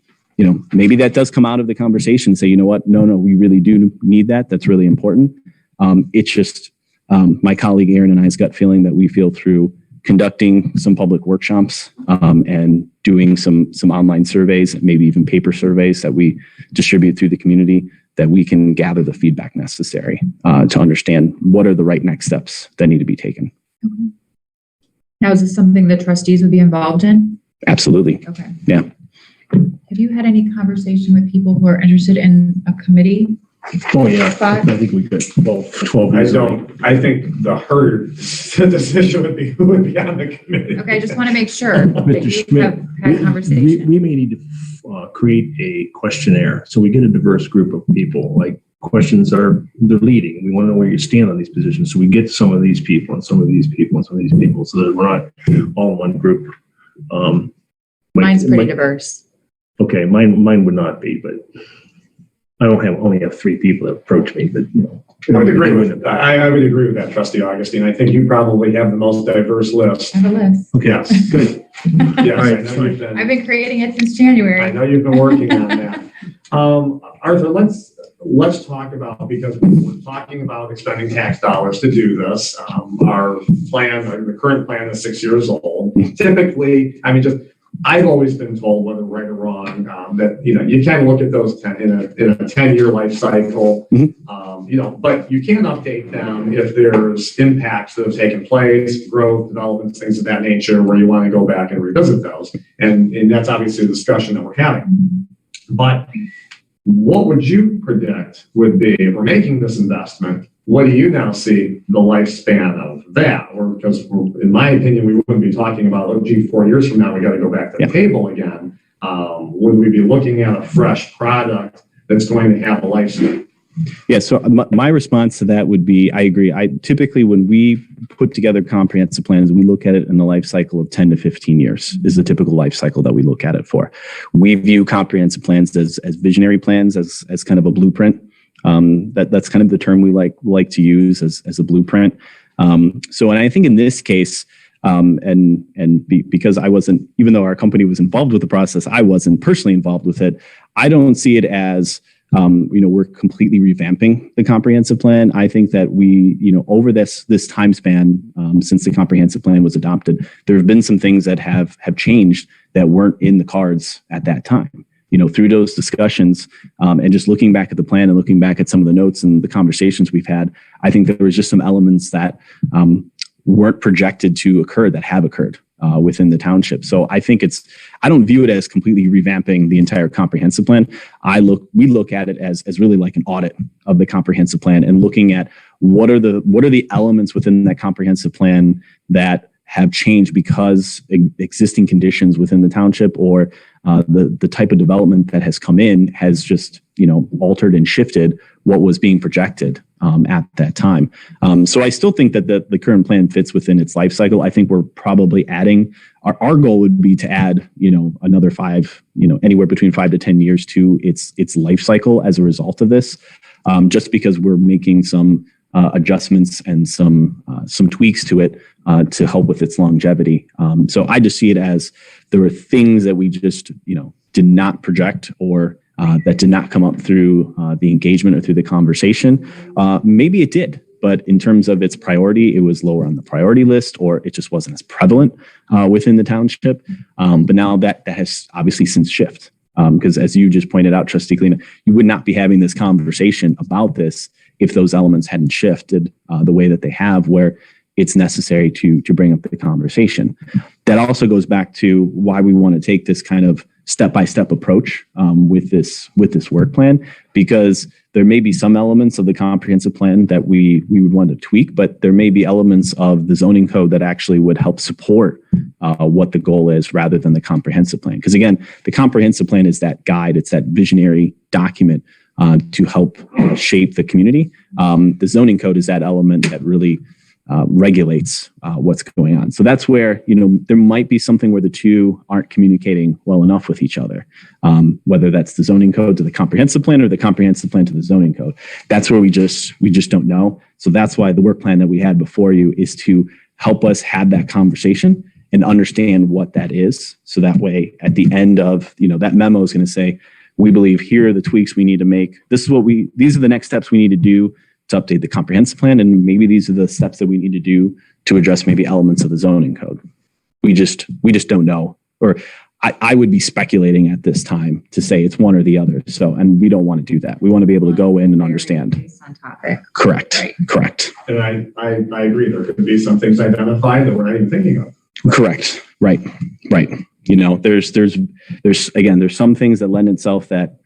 maybe that does come out of the conversation, say, you know what, no, we really do need that. That's really important. It's just my colleague Aaron and I's gut feeling that we feel through conducting some public workshops and doing some online surveys, maybe even paper surveys that we distribute through the community, that we can gather the feedback necessary to understand what are the right next steps that need to be taken. Okay. Now, is this something the trustees would be involved in? Absolutely. Okay. Yeah. Have you had any conversation with people who are interested in a committee? Oh, yeah. I think we could. Well, 12 years ago. I think the herd decision would be who would be on the committee. Okay, I just want to make sure that Mr. you Schmidt, have had conversation. we may need to create a questionnaire so we get a diverse group of people. Like questions are, they're leading. We want to know where you stand on these positions. So we get some of these people and some of these people and some of these people so that we're not all in one group. Mine's pretty diverse. Okay, mine would not be, but I only have 3 people that approach me, but I would agree with that, Trustee Augustine. I think you probably have the most diverse list. I have a list. Okay, Yes. good. Yes, All right, I know fine. you've been. I've been creating it since I January. know you've been working on that. Arthur, let's talk about, because we're talking about expending tax dollars to do this. Our plan, the current plan is 6 years old. Typically, I've always been told, whether right or wrong, that you can look at those in a 10-year life cycle, but you can update them if there's impacts that have taken place, growth, developments, things of that nature, where you want to go back and revisit those. And that's obviously the discussion that we're having. But what would you predict would be, if we're making this investment, what do you now see the lifespan of that? Or because in my opinion, we wouldn't be talking about, 4 years from now, we got to go back to the table again. Would we be looking at a fresh product that's going to have a lifespan? Yeah, so my response to that would be, I agree. Typically, when we put together comprehensive plans, we look at it in the life cycle of 10 to 15 years is the typical life cycle that we look at it for. We view comprehensive plans as visionary plans, as kind of a blueprint. That's kind of the term we like to use as a blueprint. And I think in this case, because I wasn't, even though our company was involved with the process, I wasn't personally involved with it. I don't see it as we're completely revamping the comprehensive plan. I think that we, over this time span, since the comprehensive plan was adopted, there have been some things that have changed that weren't in the cards at that time. Through those discussions and just looking back at the plan and looking back at some of the notes and the conversations we've had, I think there was just some elements that weren't projected to occur that have occurred within the township. So I think I don't view it as completely revamping the entire comprehensive plan. We look at it as really like an audit of the comprehensive plan and looking at what are the elements within that comprehensive plan that have changed because existing conditions within the township or the type of development that has come in has just altered and shifted what was being projected at that time. So I still think that the current plan fits within its life cycle. I think we're probably adding, our goal would be to add, another 5, anywhere between 5 to 10 years to its life cycle as a result of this, just because we're making some adjustments and some tweaks to it to help with its longevity. So I just see it as there were things that we just, did not project or that did not come up through the engagement or through the conversation. Maybe it did, but in terms of its priority, it was lower on the priority list, or it just wasn't as prevalent within the township. But now that has obviously since shifted. Because as you just pointed out, Trustee Kalina, you would not be having this conversation about this if those elements hadn't shifted the way that they have, where it's necessary to bring up the conversation. That also goes back to why we want to take this kind of step-by-step approach with this work plan, because there may be some elements of the comprehensive plan that we would want to tweak, but there may be elements of the zoning code that actually would help support what the goal is rather than the comprehensive plan. Because again, the comprehensive plan is that guide, it's that visionary document to help shape the community. The zoning code is that element that really regulates what's going on. So that's where, there might be something where the two aren't communicating well enough with each other, whether that's the zoning code to the comprehensive plan or the comprehensive plan to the zoning code. That's where we just don't know. So that's why the work plan that we had before you is to help us have that conversation and understand what that is. So that way, at the end of, that memo is going to say, we believe here are the tweaks we need to make. These are the next steps we need to do to update the comprehensive plan, and maybe these are the steps that we need to do to address maybe elements of the zoning code. We just don't know, or I would be speculating at this time to say it's one or the other. So, and we don't want to do that. We want to be able to go in and understand. Based on topic. Correct. Right. Correct. And I agree. There could be some things identified that we're not even thinking of. Correct. Right. There's some things that lend itself that,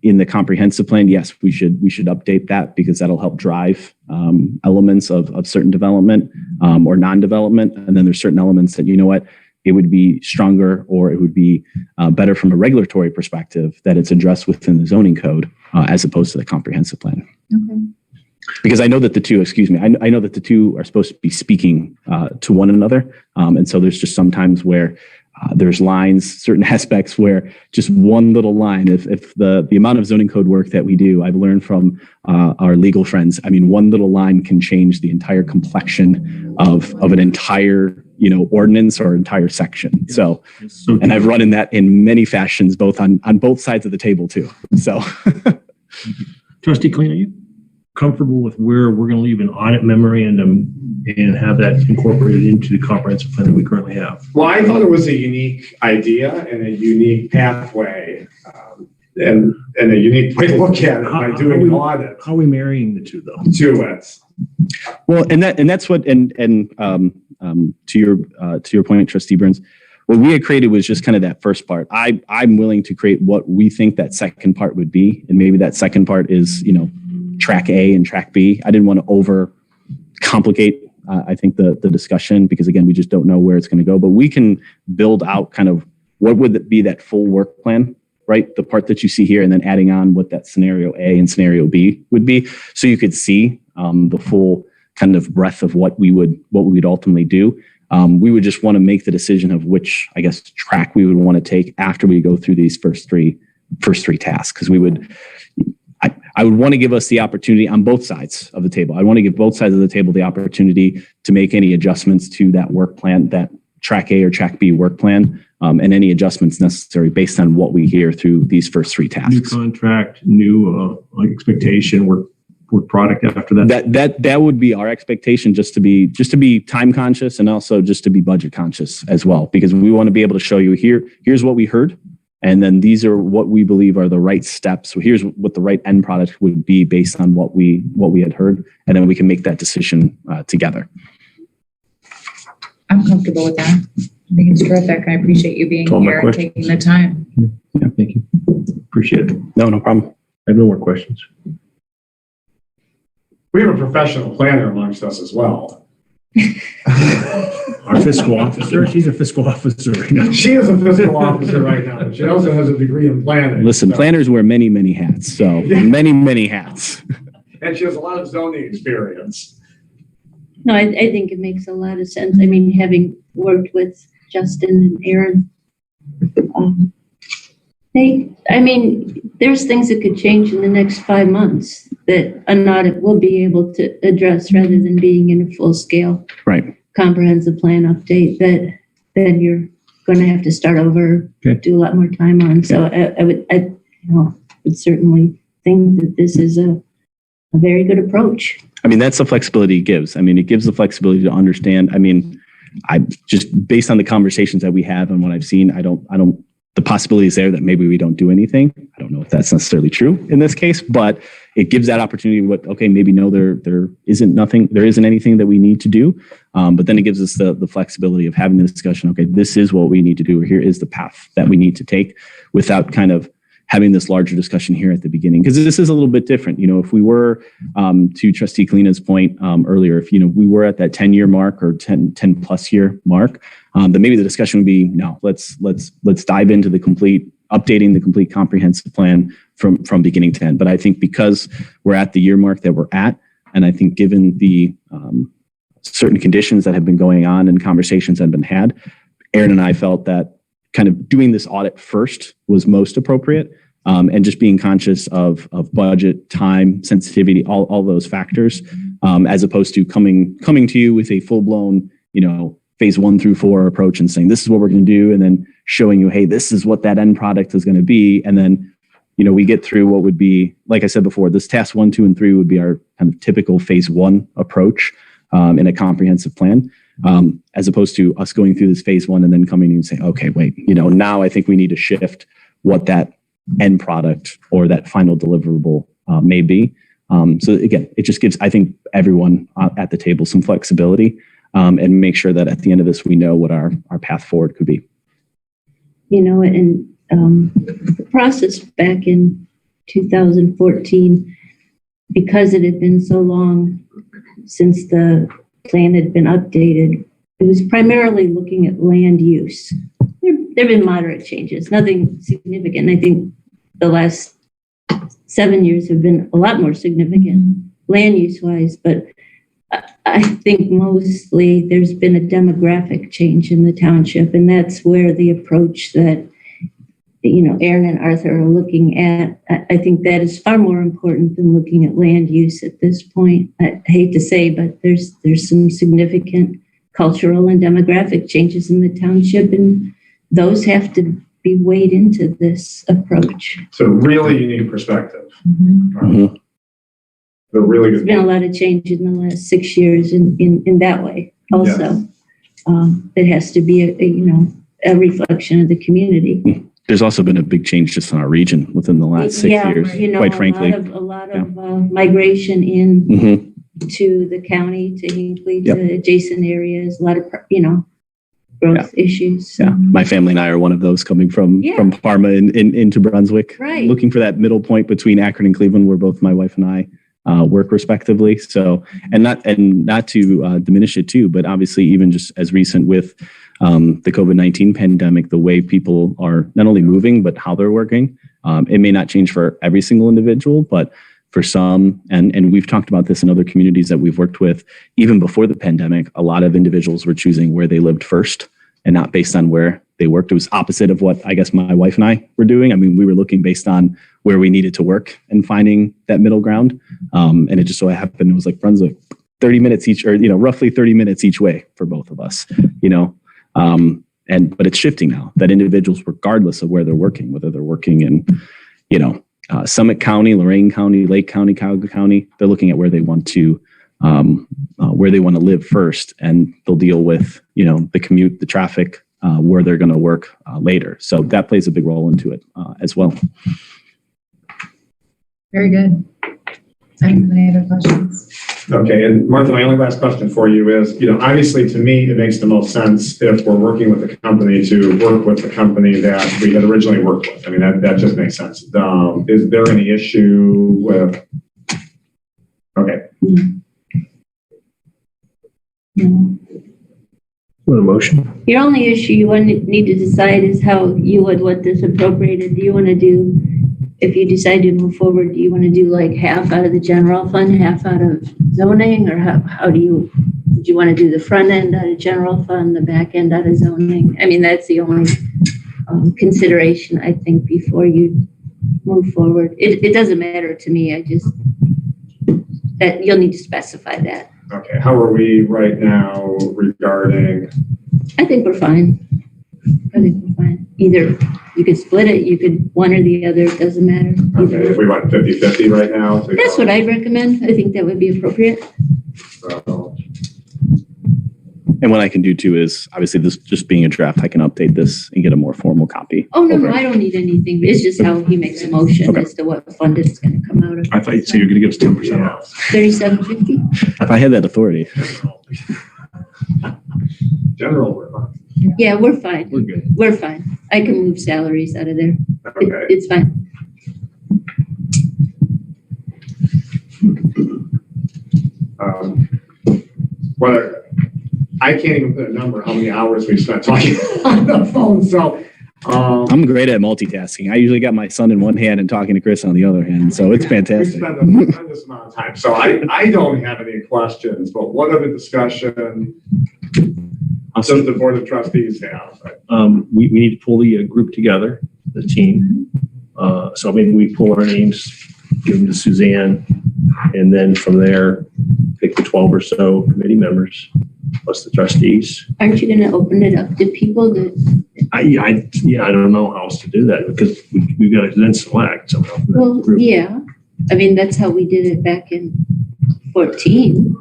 in the comprehensive plan, yes, we should update that because that'll help drive elements of certain development or non-development. And then there's certain elements that, it would be stronger or it would be better from a regulatory perspective that it's addressed within the zoning code as opposed to the comprehensive plan. Okay. Because I know that the two are supposed to be speaking to one another. And so there's just sometimes where there's lines, certain aspects where just one little line, if the amount of zoning code work that we do, I've learned from our legal friends, one little line can change the entire complexion of an entire, ordinance or entire section. So, and I've run in that in many fashions, both on both sides of the table too. So. Trustee Kalina, are you comfortable with where we're going to leave an audit memorandum and have that incorporated into the comprehensive plan that we currently have? Well, I thought it was a unique idea and a unique pathway and a unique way to look at it by doing an audit. How are we marrying the two, though? To it. Well, that's what, to your point, Trustee Burns, what we had created was just kind of that first part. I'm willing to create what we think that second part would be, and maybe that second part is, track A and track B. I didn't want to over complicate, I think, the discussion, because again, we just don't know where it's going to go, but we can build out kind of what would be that full work plan, right? The part that you see here, and then adding on what that scenario A and scenario B would be. So you could see the full kind of breadth of what we would ultimately do. We would just want to make the decision of which, I guess, track we would want to take after we go through these first three tasks. Because I would want to give us the opportunity on both sides of the table. I want to give both sides of the table the opportunity to make any adjustments to that work plan, that track A or track B work plan, and any adjustments necessary based on what we hear through these first three tasks. New contract, new expectation, work product after that. That would be our expectation, just to be time conscious and also just to be budget conscious as well, because we want to be able to show you here's what we heard. And then these are what we believe are the right steps. So here's what the right end product would be based on what we had heard. And then we can make that decision together. I'm comfortable with that. I think it's terrific. I appreciate you being here and taking the time. Yeah, thank you. Appreciate it. No problem. I have no more questions. We have a professional planner amongst us as well. Our fiscal officer, she's a fiscal officer right now. She is a fiscal officer right now, but she also has a degree in planning. Listen, so- planners wear many, many hats. So many hats. And she has a lot of zoning experience. No, I think it makes a lot of sense. I mean, having worked with Justin and Aaron, there's things that could change in the next 5 months that an audit will be able to address rather than being in a full-scale Right. comprehensive plan update that then you're going to have to start over, Okay. do a lot more time on. So I would certainly think that this is a very good approach. I mean, that's the flexibility it gives. I mean, it gives the flexibility to understand. I mean, I just based on the conversations that we have and what I've seen, I don't, the possibility is there that maybe we don't do anything. I don't know if that's necessarily true in this case, but it gives that opportunity. Maybe no, there isn't anything that we need to do. But then it gives us the flexibility of having the discussion. Okay, this is what we need to do. Or here is the path that we need to take without kind of having this larger discussion here at the beginning, because this is a little bit different. You know, if we were, to Trustee Kalina's point earlier, if, we were at that 10-year mark or 10 plus year mark, then maybe the discussion would be, no, let's dive into updating the complete comprehensive plan from beginning to end. But I think because we're at the year mark that we're at, and I think given the certain conditions that have been going on and conversations that have been had, Aaron and I felt that kind of doing this audit first was most appropriate. And just being conscious of budget, time, sensitivity, all those factors, as opposed to coming to you with a full-blown, phase 1 through 4 approach and saying, this is what we're going to do. And then showing you, hey, this is what that end product is going to be. And then, we get through what would be, like I said before, this task 1, 2, and 3 would be our kind of typical phase 1 approach in a comprehensive plan. As opposed to us going through this phase 1 and then coming in and saying, okay, wait, now I think we need to shift what that end product or that final deliverable may be. So again, it just gives, I think, everyone at the table some flexibility and make sure that at the end of this, we know what our path forward could be. The process back in 2014, because it had been so long since the plan had been updated, it was primarily looking at land use. There have been moderate changes, nothing significant. I think the last 7 years have been a lot more significant land use wise, but I think mostly there's been a demographic change in the township, and that's where the approach that Aaron and Arthur are looking at, I think that is far more important than looking at land use at this point. I hate to say, but there's some significant cultural and demographic changes in the township, and those have to be weighed into this approach. So really unique perspective. Mhm. The really There's good. been a lot of change in the last 6 years in that way also. It has to be a reflection of the community. There's also been a big change just in our region within the last 6 years, quite frankly. A lot of migration in Mhm. to the county, to Hinckley, Yep. to adjacent areas, a lot of, growth issues. Yeah, my family and I are one of those coming from Parma into Brunswick, Right. looking for that middle point between Akron and Cleveland, where both my wife and I work respectively. So, and not to diminish it too, but obviously even just as recent with the COVID-19 pandemic, the way people are not only moving, but how they're working. It may not change for every single individual, but for some, and we've talked about this in other communities that we've worked with, even before the pandemic, a lot of individuals were choosing where they lived first and not based on where they worked. It was opposite of what I guess my wife and I were doing. I mean, we were looking based on where we needed to work and finding that middle ground. And it just so happened, it was like Brunswick, 30 minutes each, or, roughly 30 minutes each way for both of us, but it's shifting now that individuals, regardless of where they're working, whether they're working in, Summit County, Lorain County, Lake County, Cuyahoga County, they're looking at where they want to live first, and they'll deal with, the commute, the traffic, where they're going to work later. So that plays a big role into it as well. Very good. Any other questions? Okay, and Martha, my only last question for you is, obviously to me, it makes the most sense if we're working with a company to work with the company that we had originally worked with. I mean, that just makes sense. Is there any issue with, okay. No. Want a motion? Your only issue you need to decide is how you would want this appropriated. Do you want to do, if you decide to move forward, do you want to do like half out of the general fund, half out of zoning, or how do you want to do the front end out of general fund, the back end out of zoning? I mean, that's the only consideration, I think, before you move forward. It doesn't matter to me. That you'll need to specify that. Okay, how are we right now regarding, I think we're fine. Either you could split it, you could one or the other, it doesn't matter. okay, if we went 50-50 right now? That's what I'd recommend. I think that would be appropriate. So, And what I can do too is, obviously, this just being a draft, I can update this and get a more formal copy. Oh, no, I don't need anything. It's just how he makes a motion Okay. as to what fund it's going to come out of. I thought you'd say you're going to give us 10% off. $37.50? If I had that authority. general, we're fine. Yeah, we're fine. We're good. We're fine. I can move salaries out of there. Okay. It's fine. I can't even put a number how many hours we spent talking on the phone, so. I'm great at multitasking. I usually got my son in one hand and talking to Chris on the other hand, so it's We fantastic. spend a tremendous amount of time, so I don't have any questions, but what other discussion does the Board of Trustees have? We need to pull the group together, the team. So maybe we pull our names, give them to Suzanne, and then from there, pick the 12 or so committee members, plus the trustees. Aren't you going to open it up to people that, I don't know how else to do that because we've got to then select someone from that well, group. yeah. I mean, that's how we did it back in 14.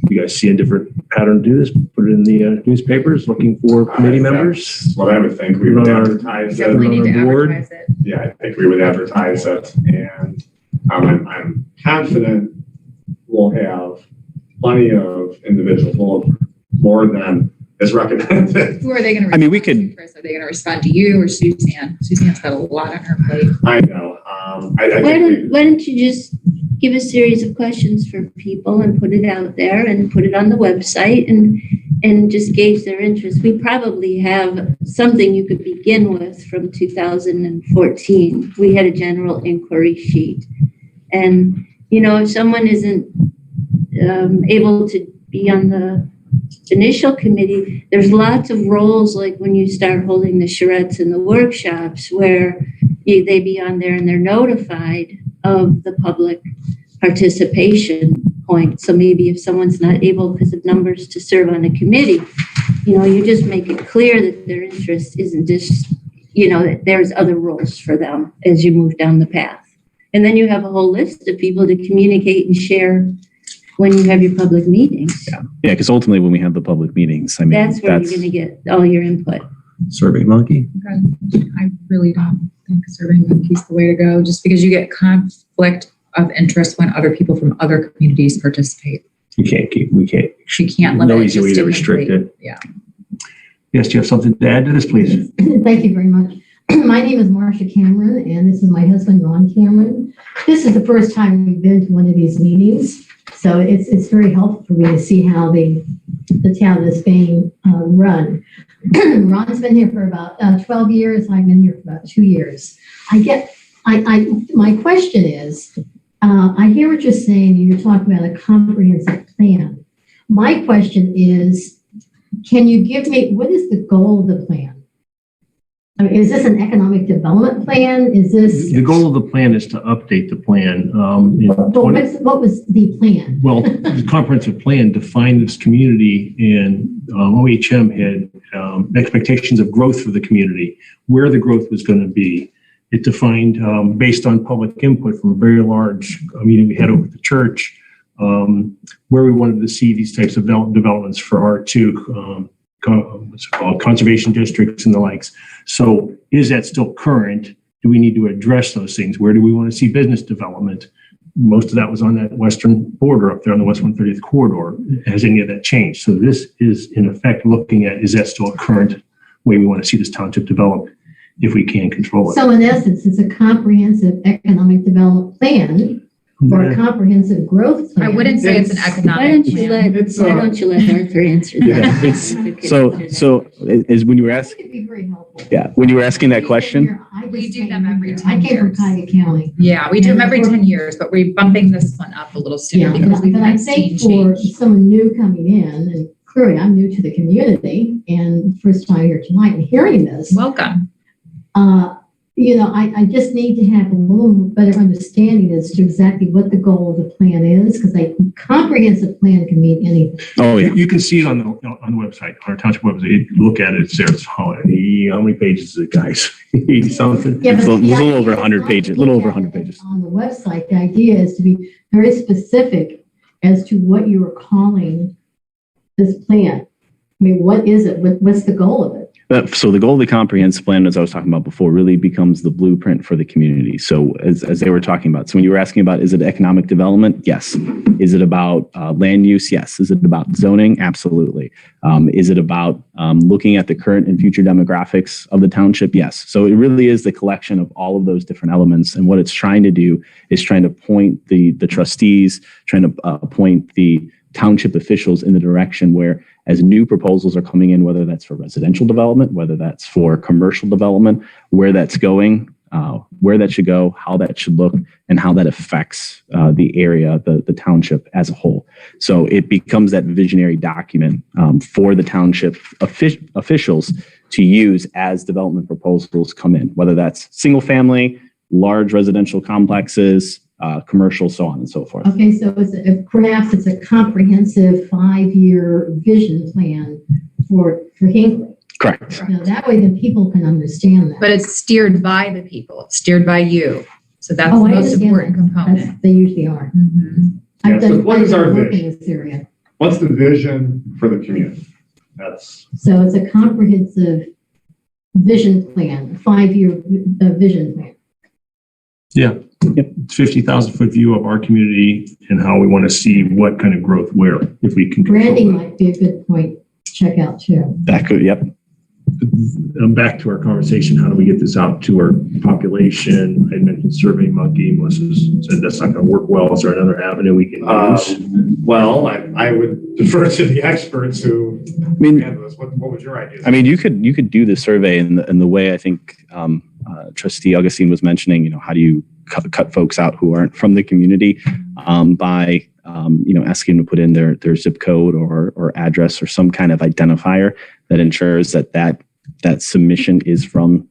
You guys see a different pattern to do this? Put it in the newspapers, looking for committee members. That's what I would think. We would advertise it. Definitely need to on board. advertise it. Yeah, I think we would advertise it, and I'm confident we'll have plenty of individuals, well, more than is recommended. Who are they going to? I mean, we could- Chris, are they going to respond to you or Suzanne? Suzanne's got a lot on her plate. I know. I Why think why don't you just give a series of questions for people and put it out there and put it on the website and just gauge their interest. We probably have something you could begin with from 2014. We had a general inquiry sheet. And, if someone isn't able to be on the initial committee, there's lots of roles, like when you start holding the charrettes and the workshops, where they be on there and they're notified of the public participation point. So maybe if someone's not able because of numbers to serve on a committee, you just make it clear that their interest isn't just, that there's other roles for them as you move down the path. And then you have a whole list of people to communicate and share when you have your public meetings. Yeah, because ultimately when we have the public meetings, I mean, That's where you're going to get all your input. Survey Monkey. I really don't think Survey Monkey's the way to go, just because you get conflict of interest when other people from other communities participate. We can't. She can't limit No it easy just way to to restrict Hinckley. it. Yeah. Yes, do you have something to add to this, please? Thank you very much. My name is Marcia Cameron, and this is my husband, Ron Cameron. This is the first time we've been to one of these meetings, so it's very helpful for me to see how the town is being run. Ron's been here for about 12 years. I've been here for about 2 years. My question is, I hear what you're saying, and you're talking about a comprehensive plan. My question is, can you give me, what is the goal of the plan? I mean, is this an economic development plan? Is this, The goal of the plan is to update the plan. In but 20 what was the plan? Well, the comprehensive plan defined this community, and OHM had expectations of growth for the community, where the growth was going to be. It defined, based on public input from a very large meeting we had over at the church, where we wanted to see these types of developments for R2, what's it called, conservation districts and the likes. So is that still current? Do we need to address those things? Where do we want to see business development? Most of that was on that western border up there on the West 130th corridor. Has any of that changed? So this is in effect looking at, is that still a current way we want to see this township develop if we can control it? So in essence, it's a comprehensive economic development plan or a comprehensive growth plan. I wouldn't say it's an Why economic don't you plan. let Arthur answer Yeah, that? it's, so is when you were I asking, think it'd be very helpful. yeah, when you were asking that question, We do them every I 10 came from years. Cuyahoga County. Yeah, we do them every 10 years, but we're bumping this one up a little sooner Yeah, because we've but I had think scene for change. someone new coming in, and clearly I'm new to the community and first time here tonight and hearing this, Welcome. I just need to have a little better understanding as to exactly what the goal of the plan is, because a comprehensive plan can mean anything. oh yeah, You can see it on the website, our township website. Look at it, it's there. It's how many pages is it, guys? 80 something? Yeah, It's a but the little idea over is 100 not pages, to little look over at 100 it pages. On the website, the idea is to be very specific as to what you are calling this plan. I mean, what is it? What's the goal of it? So the goal of the comprehensive plan, as I was talking about before, really becomes the blueprint for the community. So as they were talking about, so when you were asking about, is it economic development? Yes. Is it about land use? Yes. Is it about zoning? Absolutely. Is it about looking at the current and future demographics of the township? Yes. So it really is the collection of all of those different elements. And what it's trying to do is trying to point the trustees, trying to point the township officials in the direction where, as new proposals are coming in, whether that's for residential development, whether that's for commercial development, where that's going, where that should go, how that should look, and how that affects the area, the township as a whole. So it becomes that visionary document for the township officials to use as development proposals come in, whether that's single family, large residential complexes, commercial, so on and so forth. Okay, so perhaps it's a comprehensive 5-year vision plan for Hinckley. Correct. That way then people can understand that. But it's steered by the people, it's steered by you. So that's Oh, the I most understand important that. component. They usually are. Mhm. I've Yeah, so done what is our work vision? in this area. What's the vision for the community? That's, So it's a comprehensive vision plan, 5-year vision plan. Yeah. 50,000 foot view of our community and how we want to see what kind of growth where, if we can. control Branding that. might be a good point to check out too. That could, yep. Back to our conversation, how do we get this out to our population? I mentioned Survey Monkey. Melissa said that's not going to work well. Is there another avenue we can use? well, I would defer to the experts who I mean, handle this. What was your idea? I mean, you could do the survey in the way I think Trustee Augustine was mentioning. How do you cut folks out who aren't from the community by asking them to put in their zip code or address or some kind of identifier that ensures that submission is from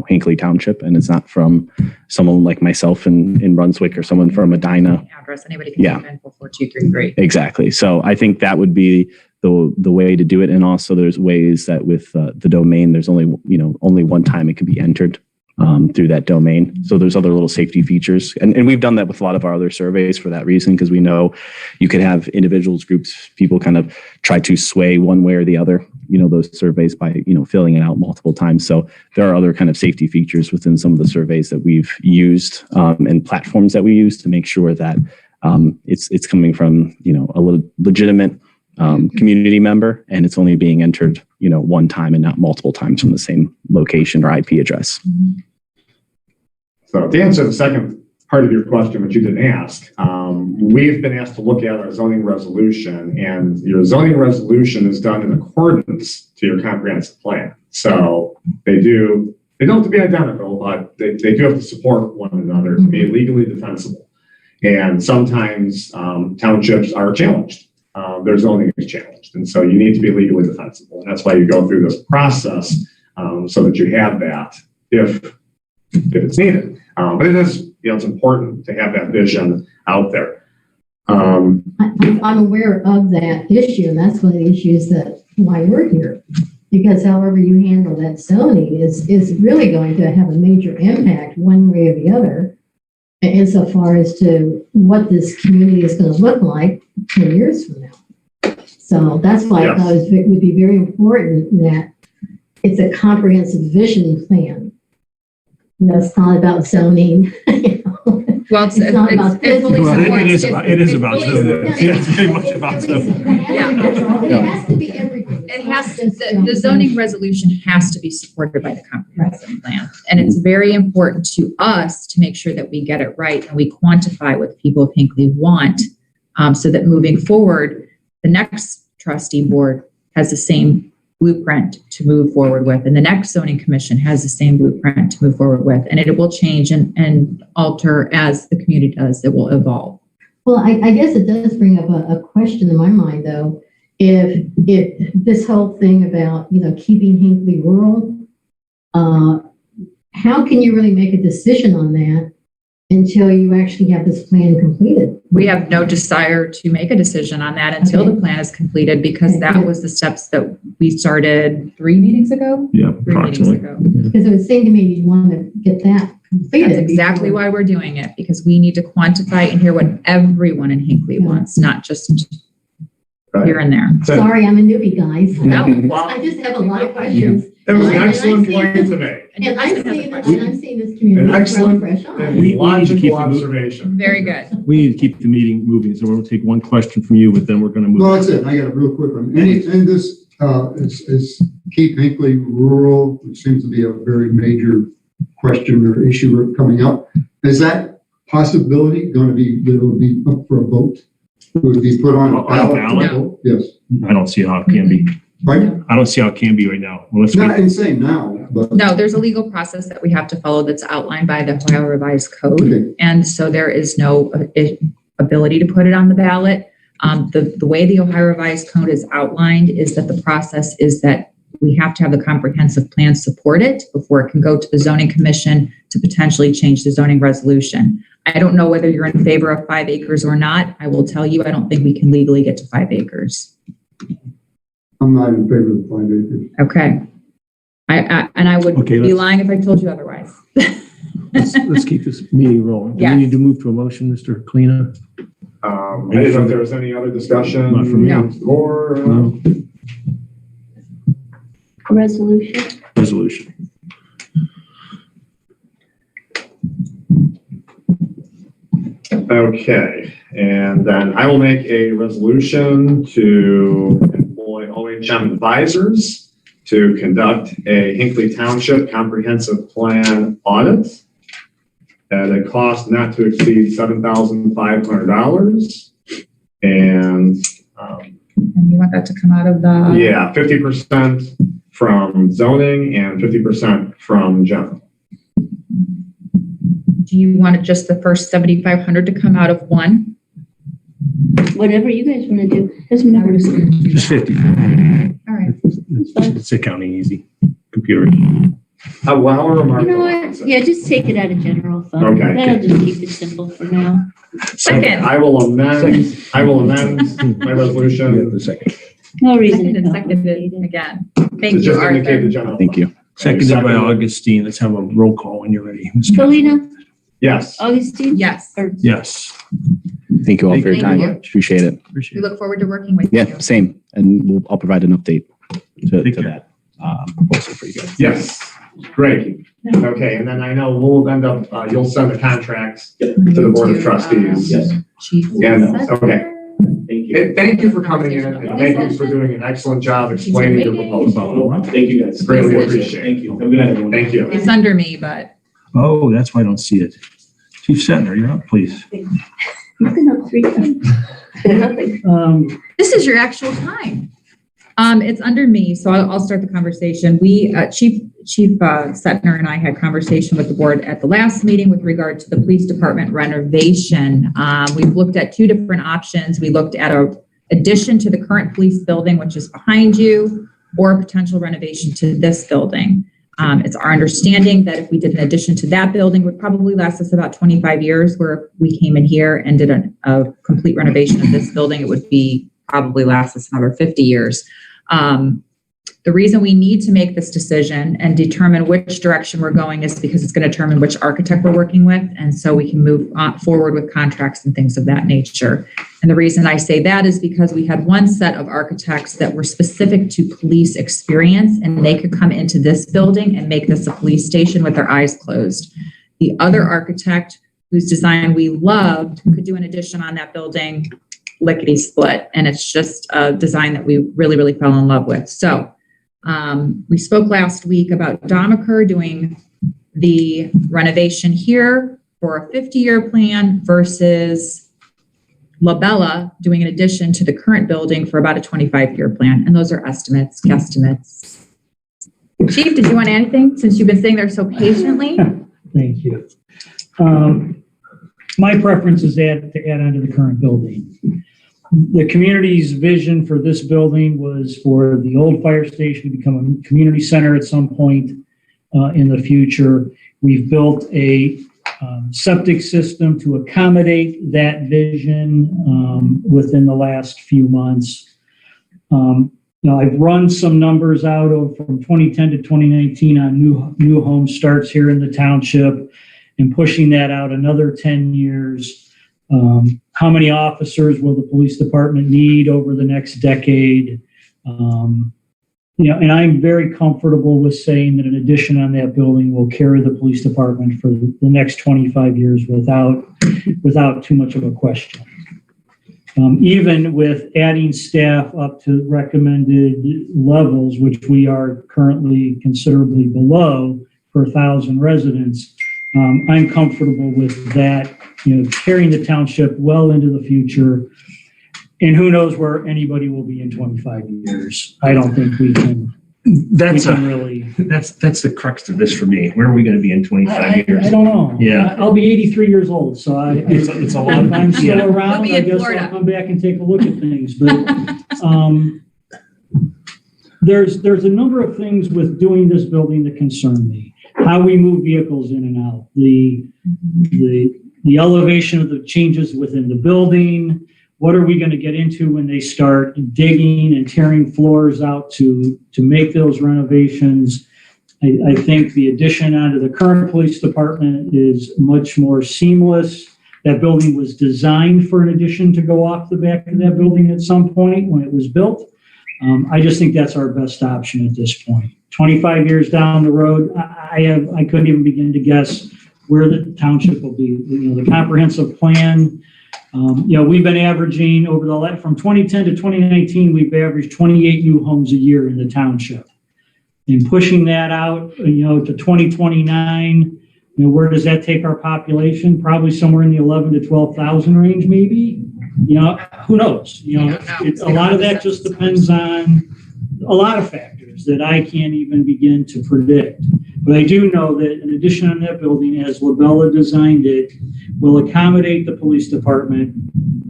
Hinckley Township and it's not from someone like myself in Brunswick or someone from Edina. Address, anybody can Yeah. type in 44233. Exactly. So I think that would be the way to do it. And also there's ways that with the domain, there's only one time it can be entered through that domain. So there's other little safety features. And we've done that with a lot of our other surveys for that reason, because we know you could have individuals, groups, people kind of try to sway one way or the other, those surveys by, filling it out multiple times. So there are other kind of safety features within some of the surveys that we've used and platforms that we use to make sure that it's coming from, a legitimate community member, and it's only being entered, one time and not multiple times from the same location or IP address. So to answer the second part of your question, which you didn't ask, we've been asked to look at our zoning resolution, and your zoning resolution is done in accordance to your comprehensive plan. So they don't have to be identical, but they do have to support one another to be legally defensible. And sometimes townships are challenged. Their zoning is challenged. And so you need to be legally defensible. And that's why you go through this process so that you have that if it's needed. But it is, it's important to have that vision out there. I'm aware of that issue, and that's one of the issues that why we're here. Because however you handle that zoning is really going to have a major impact one way or the other, insofar as to what this community is going to look like 10 years from now. So that's why I thought it would be very important that it's a comprehensive vision plan. It's not about zoning. Well, It's not about it fully Well, supports. it is about fully zoning. supports- Yeah, it's very much about zoning. It has to be everything. It has, the zoning resolution has to be supported by the comprehensive plan. And it's very important to us to make sure that we get it right and we quantify what the people of Hinckley want, so that moving forward, the next trustee board has the same blueprint to move forward with, and the next zoning commission has the same blueprint to move forward with, and it will change and alter as the community does. It will evolve. Well, I guess it does bring up a question in my mind, though. If this whole thing about, keeping Hinckley rural, how can you really make a decision on that until you actually have this plan completed? We have no desire to make a decision on that until the plan is completed, because that was the steps that we started 3 meetings ago. Yeah, 3 meetings approximately. ago. Because it would seem to me you want to get that completed. That's exactly before- why we're doing it, because we need to quantify and hear what everyone in Hinckley wants, not just here and there. Sorry, I'm a newbie, guys. No, I just have a lot of questions. That was an And I excellent see point this- to make. And I'm seeing this community An excellent fresh eyes. and We need to keep logical the observation. Very good. We need to keep the meeting moving, so we'll take one question from you, but then we're going to move. No, that's it. I got a real quick one. And this is keep Hinckley rural, which seems to be a very major question or issue coming up. Is that possibility going to be, that it will be up for a vote? Will it be put on a On a ballot? ballot? vote? Yes. I don't see how it can be. Right? I don't see how it can be right now. Well, let's Not wait. insane now, but. No, there's a legal process that we have to follow that's outlined by the Ohio Revised Code. Okay. And so there is no ability to put it on the ballot. The way the Ohio Revised Code is outlined is that the process is that we have to have the comprehensive plan support it before it can go to the zoning commission to potentially change the zoning resolution. I don't know whether you're in favor of 5 acres or not. I will tell you, I don't think we can legally get to 5 acres. I'm not in favor of 5 acres. Okay. I would Okay, be let's- lying if I told you otherwise. Let's keep this meeting rolling. Do Yes. we need to move to a motion, Mr. Kleena? I didn't know if there was any other discussion. Not from me. Or, No. Resolution. Resolution. okay, and then I will make a resolution to employ OHM advisors to conduct a Hinckley Township comprehensive plan audit at a cost not to exceed $7,500. And, And you want that to come out of the? yeah, 50% from zoning and 50% from general. Do you want just the first 7,500 to come out of one? Whatever you guys want to do. Doesn't matter to me. Just 50. All right. It's accounting easy. Computer. How are You know what? Yeah, just take it out of general fund. Okay. That'll just keep it simple for now. Second. I will amend my resolution The second. No reason to Seconded, seconded complicate it. again. to Thank you, just indicate the Arthur. general. Thank you. Seconded by Augustine. Let's have a roll call when you're ready. Kalina, Yes. Augustine? Yes, Or Yes. Thank you all for your Thank time. you. Appreciate it. we Appreciate it. look forward to working with you. Yeah, same. And I'll provide an update to Take care. that proposal for you guys. Yes. Great. Okay, and then I know we'll end up, you'll send the contracts to the Board of Trustees. Yes. Chief. And, okay. Thank Thank you for coming in and thank you for doing an excellent job explaining your proposal. Thank you guys. Greatly appreciate it. Thank you. Have a good night, everyone. Thank you. It's under me, but Oh, that's why I don't see it. Chief Setner, you're up, please. You've been up 3 times. this is your actual time. It's under me, so I'll start the conversation. We, Chief Setner and I had conversation with the board at the last meeting with regard to the police department renovation. We've looked at 2 different options. We looked at a addition to the current police building, which is behind you, or a potential renovation to this building. It's our understanding that if we did an addition to that building, it would probably last us about 25 years, where if we came in here and did a complete renovation of this building, it would be probably last us another 50 years. The reason we need to make this decision and determine which direction we're going is because it's going to determine which architect we're working with. And so we can move forward with contracts and things of that nature. And the reason I say that is because we had one set of architects that were specific to police experience, and they could come into this building and make this a police station with their eyes closed. The other architect whose design we loved, could do an addition on that building, lickety split. And it's just a design that we really, really fell in love with. So we spoke last week about Damaker doing the renovation here for a 50-year plan versus La Bella doing an addition to the current building for about a 25-year plan. And those are estimates, guesstimates. Chief, did you want anything since you've been sitting there so patiently? Thank you. My preference is to add on to the current building. The community's vision for this building was for the old fire station to become a community center at some point in the future. We've built a septic system to accommodate that vision within the last few months. I've run some numbers out from 2010 to 2019 on new home starts here in the township and pushing that out another 10 years. How many officers will the police department need over the next decade? And I'm very comfortable with saying that an addition on that building will carry the police department for the next 25 years without too much of a question. Even with adding staff up to recommended levels, which we are currently considerably below per 1,000 residents, I'm comfortable with that, carrying the township well into the future. And who knows where anybody will be in 25 years. I don't think we can. That's really. That's the crux of this for me. Where are we going to be in 25 years? I don't know. Yeah. I'll be 83 years old, so It's a lot. I'm still Yeah. around. We'll be I in guess Florida. I'll come back and take a look at things. But there's a number of things with doing this building that concern me. How we move vehicles in and out, the elevation of the changes within the building. What are we going to get into when they start digging and tearing floors out to make those renovations? I think the addition onto the current police department is much more seamless. That building was designed for an addition to go off the back of that building at some point when it was built. I just think that's our best option at this point. 25 years down the road, I couldn't even begin to guess where the township will be. The comprehensive plan. We've been averaging from 2010 to 2019, we've averaged 28 new homes a year in the township. And pushing that out, to 2029, where does that take our population? Probably somewhere in the 11 to 12,000 range, maybe. Who knows? A lot of that just depends on a lot of factors that I can't even begin to predict. But I do know that an addition on that building, as Labella designed it, will accommodate the police department,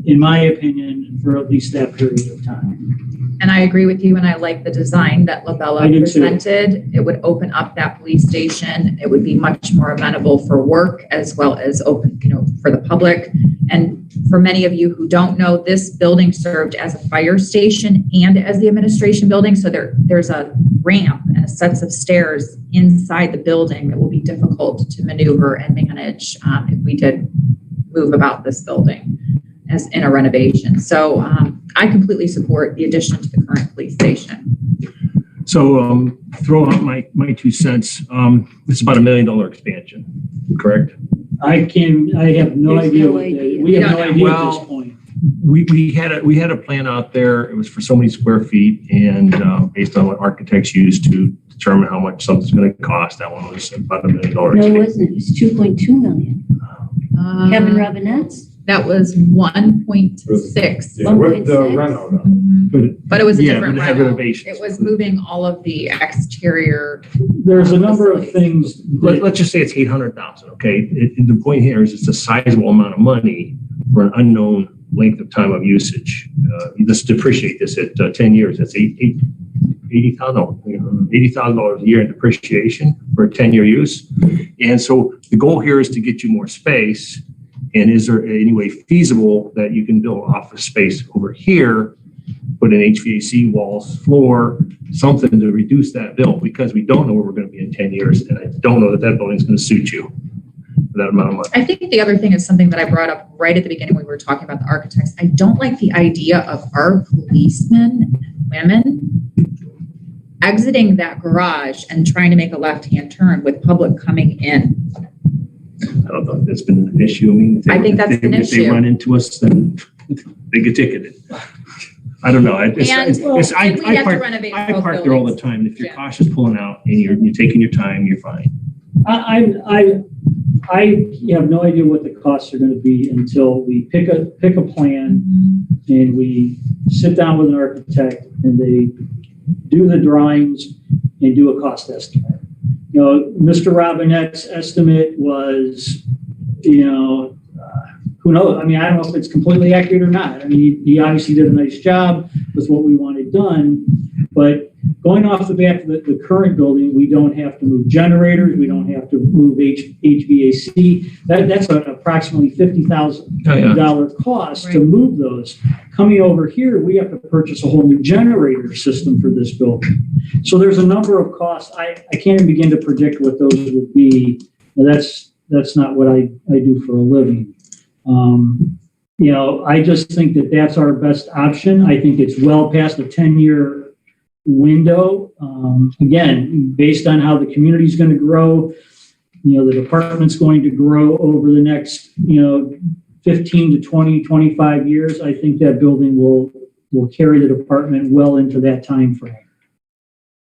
in my opinion, for at least that period of time. And I agree with you, and I like the design that Labella presented. It would open up that police station. It would be much more amenable for work as well as open, for the public. And for many of you who don't know, this building served as a fire station and as the administration building. So there's a ramp and a sets of stairs inside the building that will be difficult to maneuver and manage if we did move about this building as in a renovation. So I completely support the addition to the current police station. So throw out my 2 cents. It's about $1 million expansion, correct? I have no There's idea. no idea. We have no idea at Well, this point. We had a plan out there. It was for so many square feet, and based on what architects used to determine how much something's going to cost, that one was about $1 million. No, it wasn't. It was 2.2 million. Kevin Robinette's? That was 1.6. With the 1.6? reno, though. But it was a Yeah, different but it had reno. renovations. It was moving all of the exterior. There's a number of things. Let's just say it's 800,000. Okay, the point here is it's a sizable amount of money for an unknown length of time of usage. Let's depreciate this at 10 years. That's $80,000 a year in depreciation for a 10-year use. And so the goal here is to get you more space. And is there any way feasible that you can build office space over here, put in HVAC walls, floor, something to reduce that bill, because we don't know where we're going to be in 10 years. And I don't know that building's going to suit you for that amount of money. I think the other thing is something that I brought up right at the beginning when we were talking about the architects. I don't like the idea of our policemen, women, exiting that garage and trying to make a left-hand turn with public coming in. I don't know if that's been an issue. I mean, if they- I think that's if they- an If they issue. run into us, then they get ticketed. I don't know. And we have to renovate I both park there all the buildings. time. If you're Yeah. cautious pulling out and you're taking your time, you're fine. I have no idea what the costs are gonna be until we pick a plan and we sit down with an architect and they do the drawings and do a cost estimate. You know, Mr. Robinette's estimate was, who knows? I mean, I don't know if it's completely accurate or not. I mean, he obviously did a nice job with what we wanted done, but going off the back of the current building, we don't have to move generators, we don't have to move HVAC. That's an approximately $50,000 cost to Right. move those. Coming over here, we have to purchase a whole new generator system for this building. So there's a number of costs. I can't even begin to predict what those would be. That's not what I do for a living. I just think that that's our best option. I think it's well past the 10-year window. Again, based on how the community is going to grow, the department's going to grow over the next, 15 to 20, 25 years. I think that building will carry the department well into that time frame.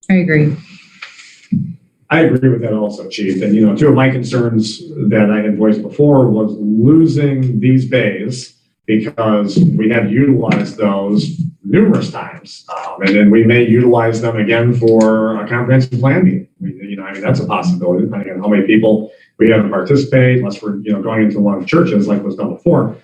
I agree. I agree with that also, Chief. And, two of my concerns that I had voiced before was losing these bays because we had utilized those numerous times. And then we may utilize them again for a comprehensive plan meeting. That's a possibility, depending on how many people we have to participate, unless we're, going into one of the churches like was done before.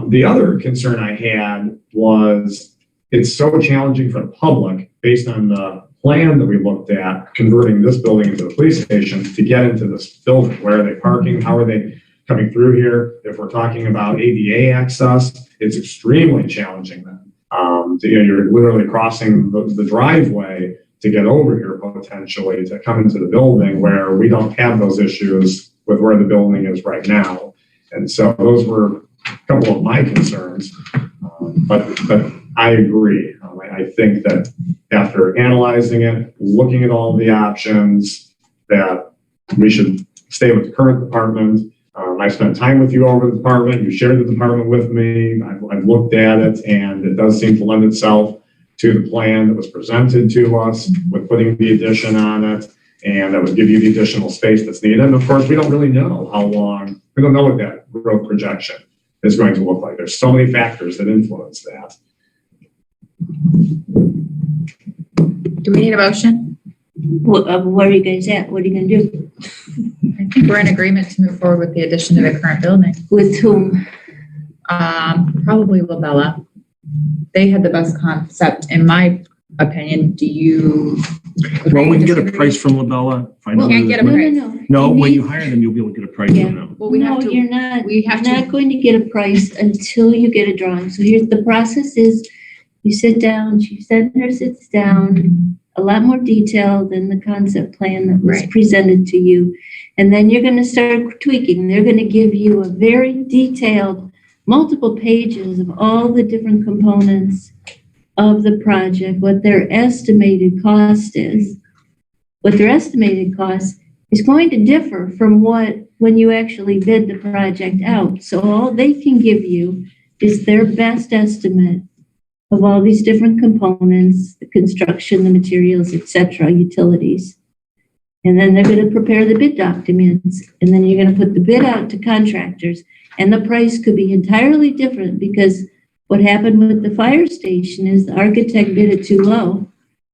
The other concern I had was it's so challenging for the public based on the plan that we looked at, converting this building into the police station to get into this building. Where are they parking? How are they coming through here? If we're talking about ADA access, it's extremely challenging then. You're literally crossing the driveway to get over here potentially to come into the building where we don't have those issues with where the building is right now. And so those were a couple of my concerns. But I agree. I think that after analyzing it, looking at all the options, that we should stay with the current department. I spent time with you over the department. You shared the department with me. I've looked at it, and it does seem to lend itself to the plan that was presented to us with putting the addition on it, and that would give you the additional space that's needed. And of course, we don't really know how long, we don't know what that growth projection is going to look like. There's so many factors that influence that. Do we need a motion? Where are you guys at? What are you going to do? I think we're in agreement to move forward with the addition to the current building. With whom? Probably Labella. They had the best concept, in my opinion. Do you? Well, we can get a price from Labella. Find We out can't who get the- a price. No, when need- you hire them, you'll be able to get a price Yeah. from them. Well, we have No, to. you're not. we have You're to- not going to get a price until you get a drawing. So here's the process is you sit down, Chief Sentner sits down, a lot more detail than the concept plan that was Right. presented to you. And then you're going to start tweaking. They're going to give you a very detailed, multiple pages of all the different components of the project, what their estimated cost is. What their estimated cost is going to differ from when you actually bid the project out. So all they can give you is their best estimate of all these different components, the construction, the materials, et cetera, utilities. And then they're going to prepare the bid documents, and then you're going to put the bid out to contractors. And the price could be entirely different because what happened with the fire station is the architect bid it too low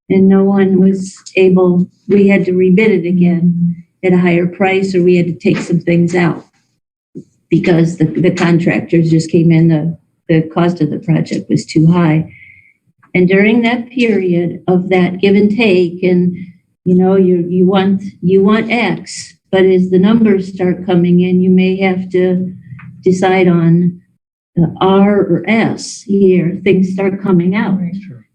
and no one was able, we had to rebid it again at a higher price, or we had to take some things out because the contractors just came in, the cost of the project was too high. And during that period of that give and take, and you want X, but as the numbers start coming in, you may have to decide on R or S here. Things start coming out.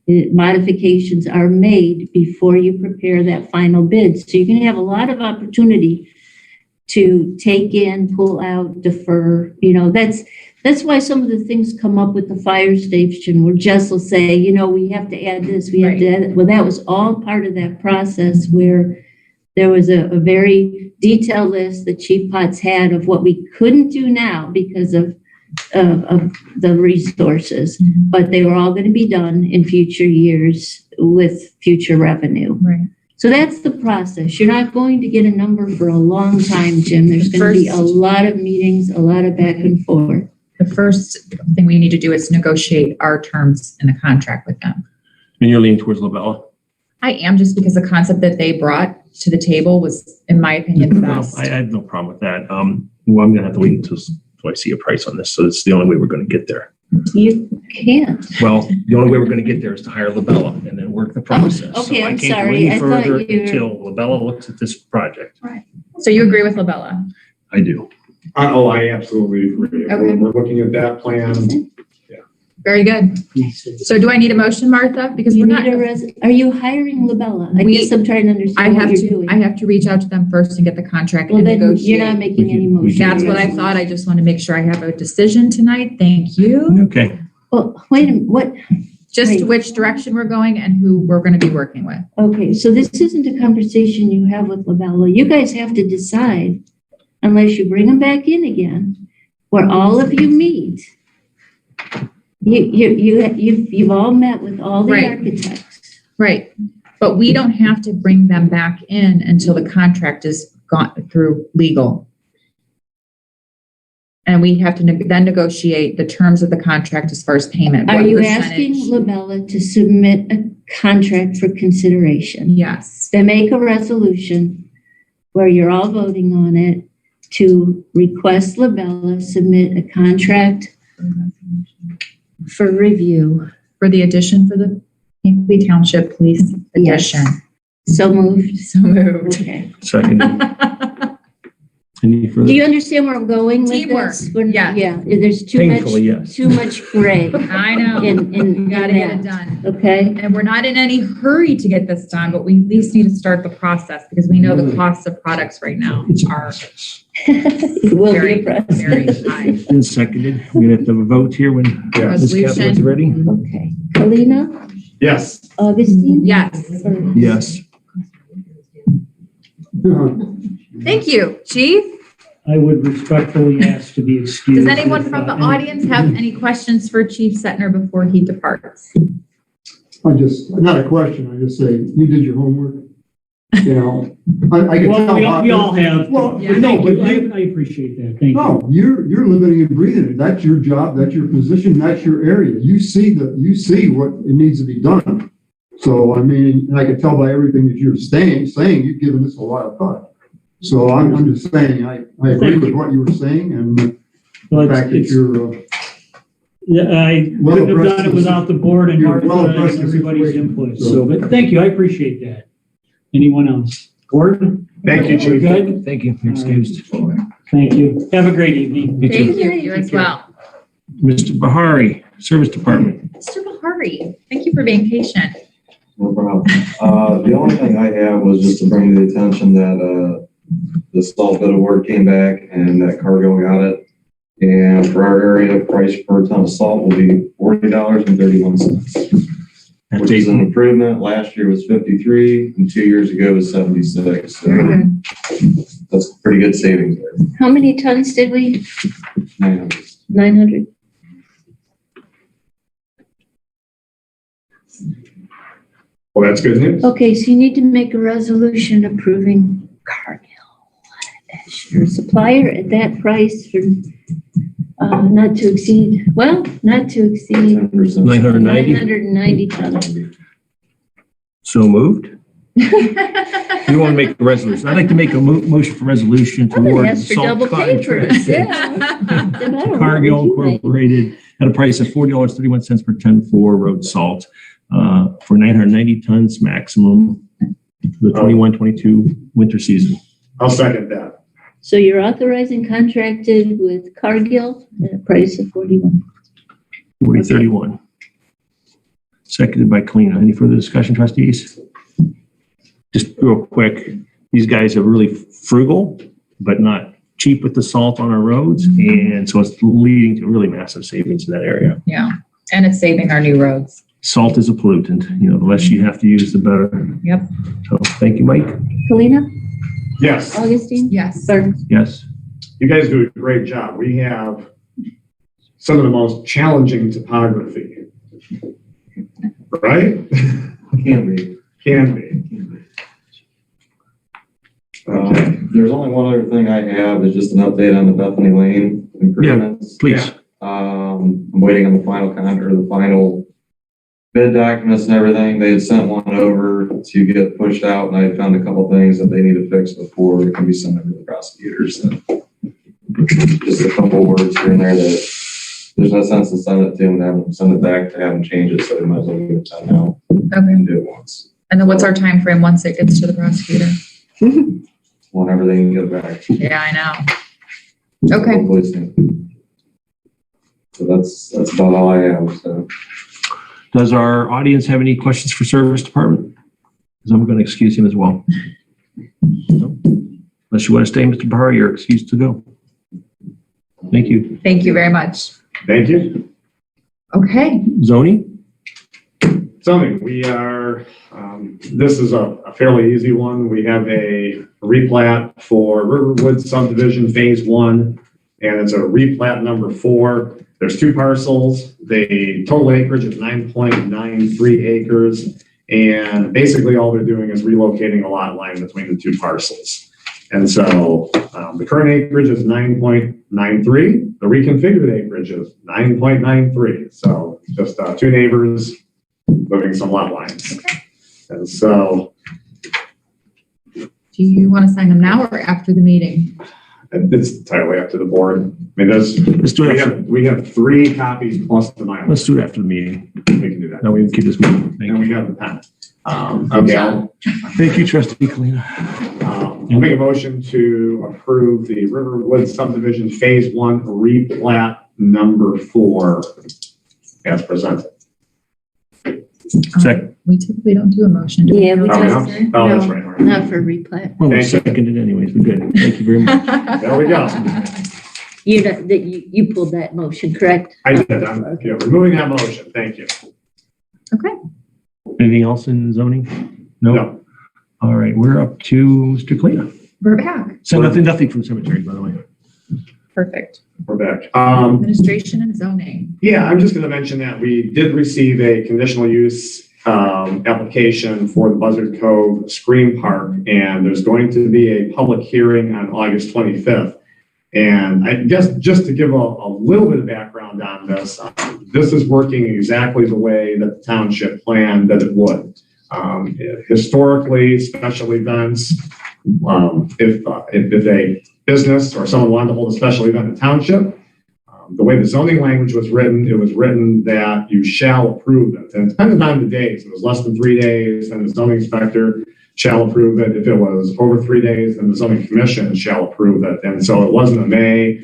Modifications are made before you prepare that final bid. So you're going to have a lot of opportunity to take in, pull out, defer. That's why some of the things come up with the fire station where Jess will say, we have to add this, we have to add it. Well, that was all part of that process where There was a very detailed list that Chief Potts had of what we couldn't do now because of the resources, but they were all going to be done in future years with future revenue. Right. So that's the process. You're not going to get a number for a long time, Jim. There's going to be a lot of meetings, a lot of back and forth. The first thing we need to do is negotiate our terms in the contract with them. And you're leaning towards Labella? I am, just because the concept that they brought to the table was, in my opinion, the Well, best. I have no problem with that. Well, I'm gonna have to wait until I see a price on this. So it's the only way we're gonna get there. You can't. Well, the only way we're gonna get there is to hire Labella and then work the process. okay, So I I'm can't go sorry. any I thought further you were- until Labella looks at this project. So you agree with Labella? I do. Oh, I absolutely agree. Okay. We're looking at that plan. Very good. So do I need a motion, Martha? Because You we're not, need are you hiring Labella? I We- guess I'm trying to I understand have what you're doing. to reach out to them first and get the contract Well, and then negotiate. you're not making any We motion. can- That's what I thought. I just want to make sure I have a decision tonight. Thank you. Okay. Well, wait a minute, what? Just Right. which direction we're going and who we're going to be working with. Okay, so this isn't a conversation you have with Labella. You guys have to decide, unless you bring them back in again, where all of you meet. You've all met with all the Right. architects. Right. But we don't have to bring them back in until the contract is gone through legal. And we have to then negotiate the terms of the contract as far as payment. Are what you percentage. asking Labella to submit a contract for consideration? Yes. Then make a resolution where you're all voting on it to request Labella submit a contract for review. For the addition for the Hinckley Township Police Yes. addition. So moved. So moved. Okay. Second. Any further? Do you understand where I'm going with Teamwork, this? When- yes. Yeah, there's Painfully, yes. too much gray I know. in We gotta get it that. done. Okay? And we're not in any hurry to get this done, but we at least need to start the process because we know the costs of products right now It's a are process. It will be very, a process. very high. Been seconded. We're gonna have to vote here when Ms. Catherine's Resolution. ready. Okay. Kalina, Yes. Augustine? Yes. Or- Yes. Thank you, Chief. I would respectfully ask to be excused. Does anyone if, from the any- audience have any questions for Chief Setner before he departs? Not a question, I just say, you did your homework. You know, I can Well, tell. we all have. Well, Yeah. Thank no, you. but you, I appreciate that. Thank you. no, you're living and breathing it. That's your job, that's your position, that's your area. You see what it needs to be done. So, I mean, and I can tell by everything that you're saying, you've given this a lot of thought. So I'm just saying, I agree with what you were saying and the Well, fact that it's- you're, Yeah, I Well couldn't have abreast done it of without the board and you're Martha well abreast and of the everybody's situation, input. so- So, but thank you. I appreciate that. Anyone else? Gordon? Thank you, We're Chief. good? Thank you. You're excused. Thank you. Have a great evening. You too. Thank you, you as well. Mr. Bahari, Service Department. Mr. Bahari, thank you for being patient. No problem. The only thing I have was just to bring to the attention that, the salt bid award came back and that Cargill got it. And for our area, price per ton of salt will be $40.31, That's which is an improvement. Last year was 53 and 2 years ago was 76. So Very good. that's pretty good savings there. How many tons did we? 900. 900? Well, that's good news. Okay, so you need to make a resolution approving Cargill as your supplier at that price for not to exceed 10%. 990. 990 tons. So moved. You want to make a resolution? I'd like to make a motion for resolution to I'm gonna award ask for salt double pay for contract it. to Then I don't know Cargill what you make. Incorporated at a price of $40.31 per ton for road salt for 990 tons maximum for the 21-22 winter season. I'll second that. So you're authorizing contracted with Cargill at a price of 40.31. Seconded by Kalina. Any further discussion, trustees? Just real quick, these guys are really frugal, but not cheap with the salt on our roads. And so it's leading to really massive savings in that area. Yeah, and it's saving our new roads. Salt is a pollutant, the less you have to use, the better. Yep. So thank you, Mike. Kalina? Yes, Augustine? Yes. Burke? Yes. you guys do a great job. We have some of the most challenging topography. Right? Can be. Can be. Okay. There's only one other thing I have, is just an update on the Bethany Lane improvements. Please. I'm waiting on the final the final bid documents and everything. They had sent one over to get pushed out, and I found a couple things that they need to fix before it can be sent over to the prosecutors. So just a couple words here and there that there's no sense in sending it to them and have them send it back to have them change it, so they might as well get it done now Okay. and do it once. And then what's our time frame once it gets to the prosecutor? Whenever they can get it back. Yeah, I know. Okay. Hopefully soon. So that's about all I have, so. Does our audience have any questions for Service Department? Because I'm going to excuse him as well. No? Unless you want to stay, Mr. Bahar, you're excused to go. Thank you. Thank you very much. Thank you. Okay. Zoning? Zoning, we are, this is a fairly easy one. We have a replat for Riverwood subdivision phase 1, and it's a replat number 4. There's 2 parcels. The total acreage is 9.93 acres. And basically all they're doing is relocating a lot line between the 2 parcels. And so the current acreage is 9.93. The reconfigured acreage is 9.93. So just 2 neighbors moving some lot lines. And so Do you want to sign them now or after the meeting? it's entirely up to the board. I mean, Let's do it after, we have 3 copies plus the Mylar. let's do it after the meeting. We can do that. Now we can keep this moving. Thank And you. we have the pen. Okay. Thank you, Trustee Kalina. I'll make a motion to approve the Riverwood subdivision phase 1 replat number 4 as presented. Second. We typically don't do a motion. do Yeah, we Oh, just, no? Oh, that's right. All right. not for replat. Well, we'll Thank you. second it anyways. We're good. Thank you very much. There we go. You know, that you pulled that motion, correct? I did. I'm removing that motion. Thank you. Okay. Anything else in zoning? No. All right, we're up to Mr. Kalina. We're back. So nothing from cemetery, by the way. Perfect. We're back. Administration and zoning. Yeah, I'm just going to mention that we did receive a conditional use application for the Buzzard Cove Scream Park, and there's going to be a public hearing on August 25th. And I guess just to give a little bit of background on this, this is working exactly the way that the township planned that it would. Historically, special events, if a business or someone wanted to hold a special event in the township, the way the zoning language was written, it was written that you shall approve it. And it depended on the days. If it was less than 3 days, then the zoning inspector shall approve it. If it was over 3 days, then the zoning commission shall approve it. And so it wasn't a may.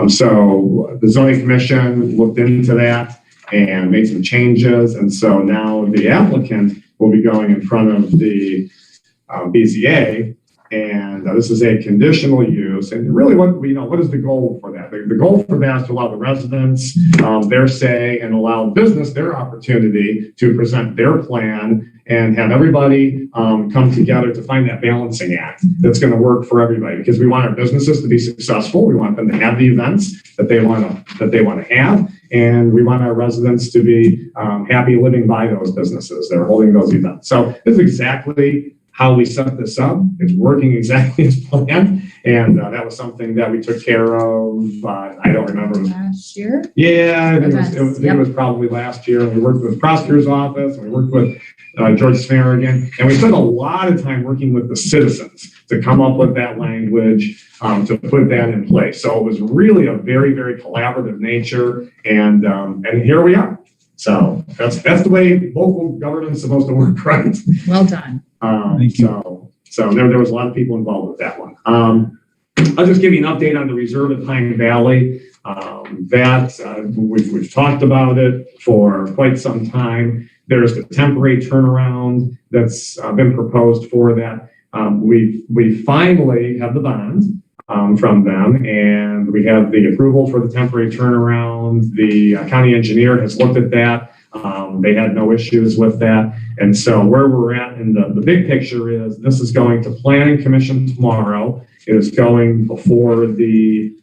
So the zoning commission looked into that and made some changes. And so now the applicant will be going in front of the BZA. And this is a conditional use. And really what is the goal for that? The goal for that is to allow the residents their say and allow business their opportunity to present their plan and have everybody come together to find that balancing act that's going to work for everybody, because we want our businesses to be successful. We want them to have the events that they want to have. And we want our residents to be happy living by those businesses that are holding those events. So this is exactly how we set this up. It's working exactly as planned. And that was something that we took care of. I don't remember. Last year? Yeah, I think it was probably last year. We worked with the prosecutor's office. We worked with George Snarigan. And we spent a lot of time working with the citizens to come up with that language, to put that in place. So it was really a very, very collaborative nature. And here we are. So that's the way local governance is supposed to work, right? Well done. Thank you. So there was a lot of people involved with that one. I'll just give you an update on the reserve at Pine Valley. We've talked about it for quite some time. There's the temporary turnaround that's been proposed for that. We finally have the bond from them, and we have the approval for the temporary turnaround. The county engineer has looked at that. They had no issues with that. And so where we're at in the big picture is this is going to Planning Commission tomorrow. It is going before the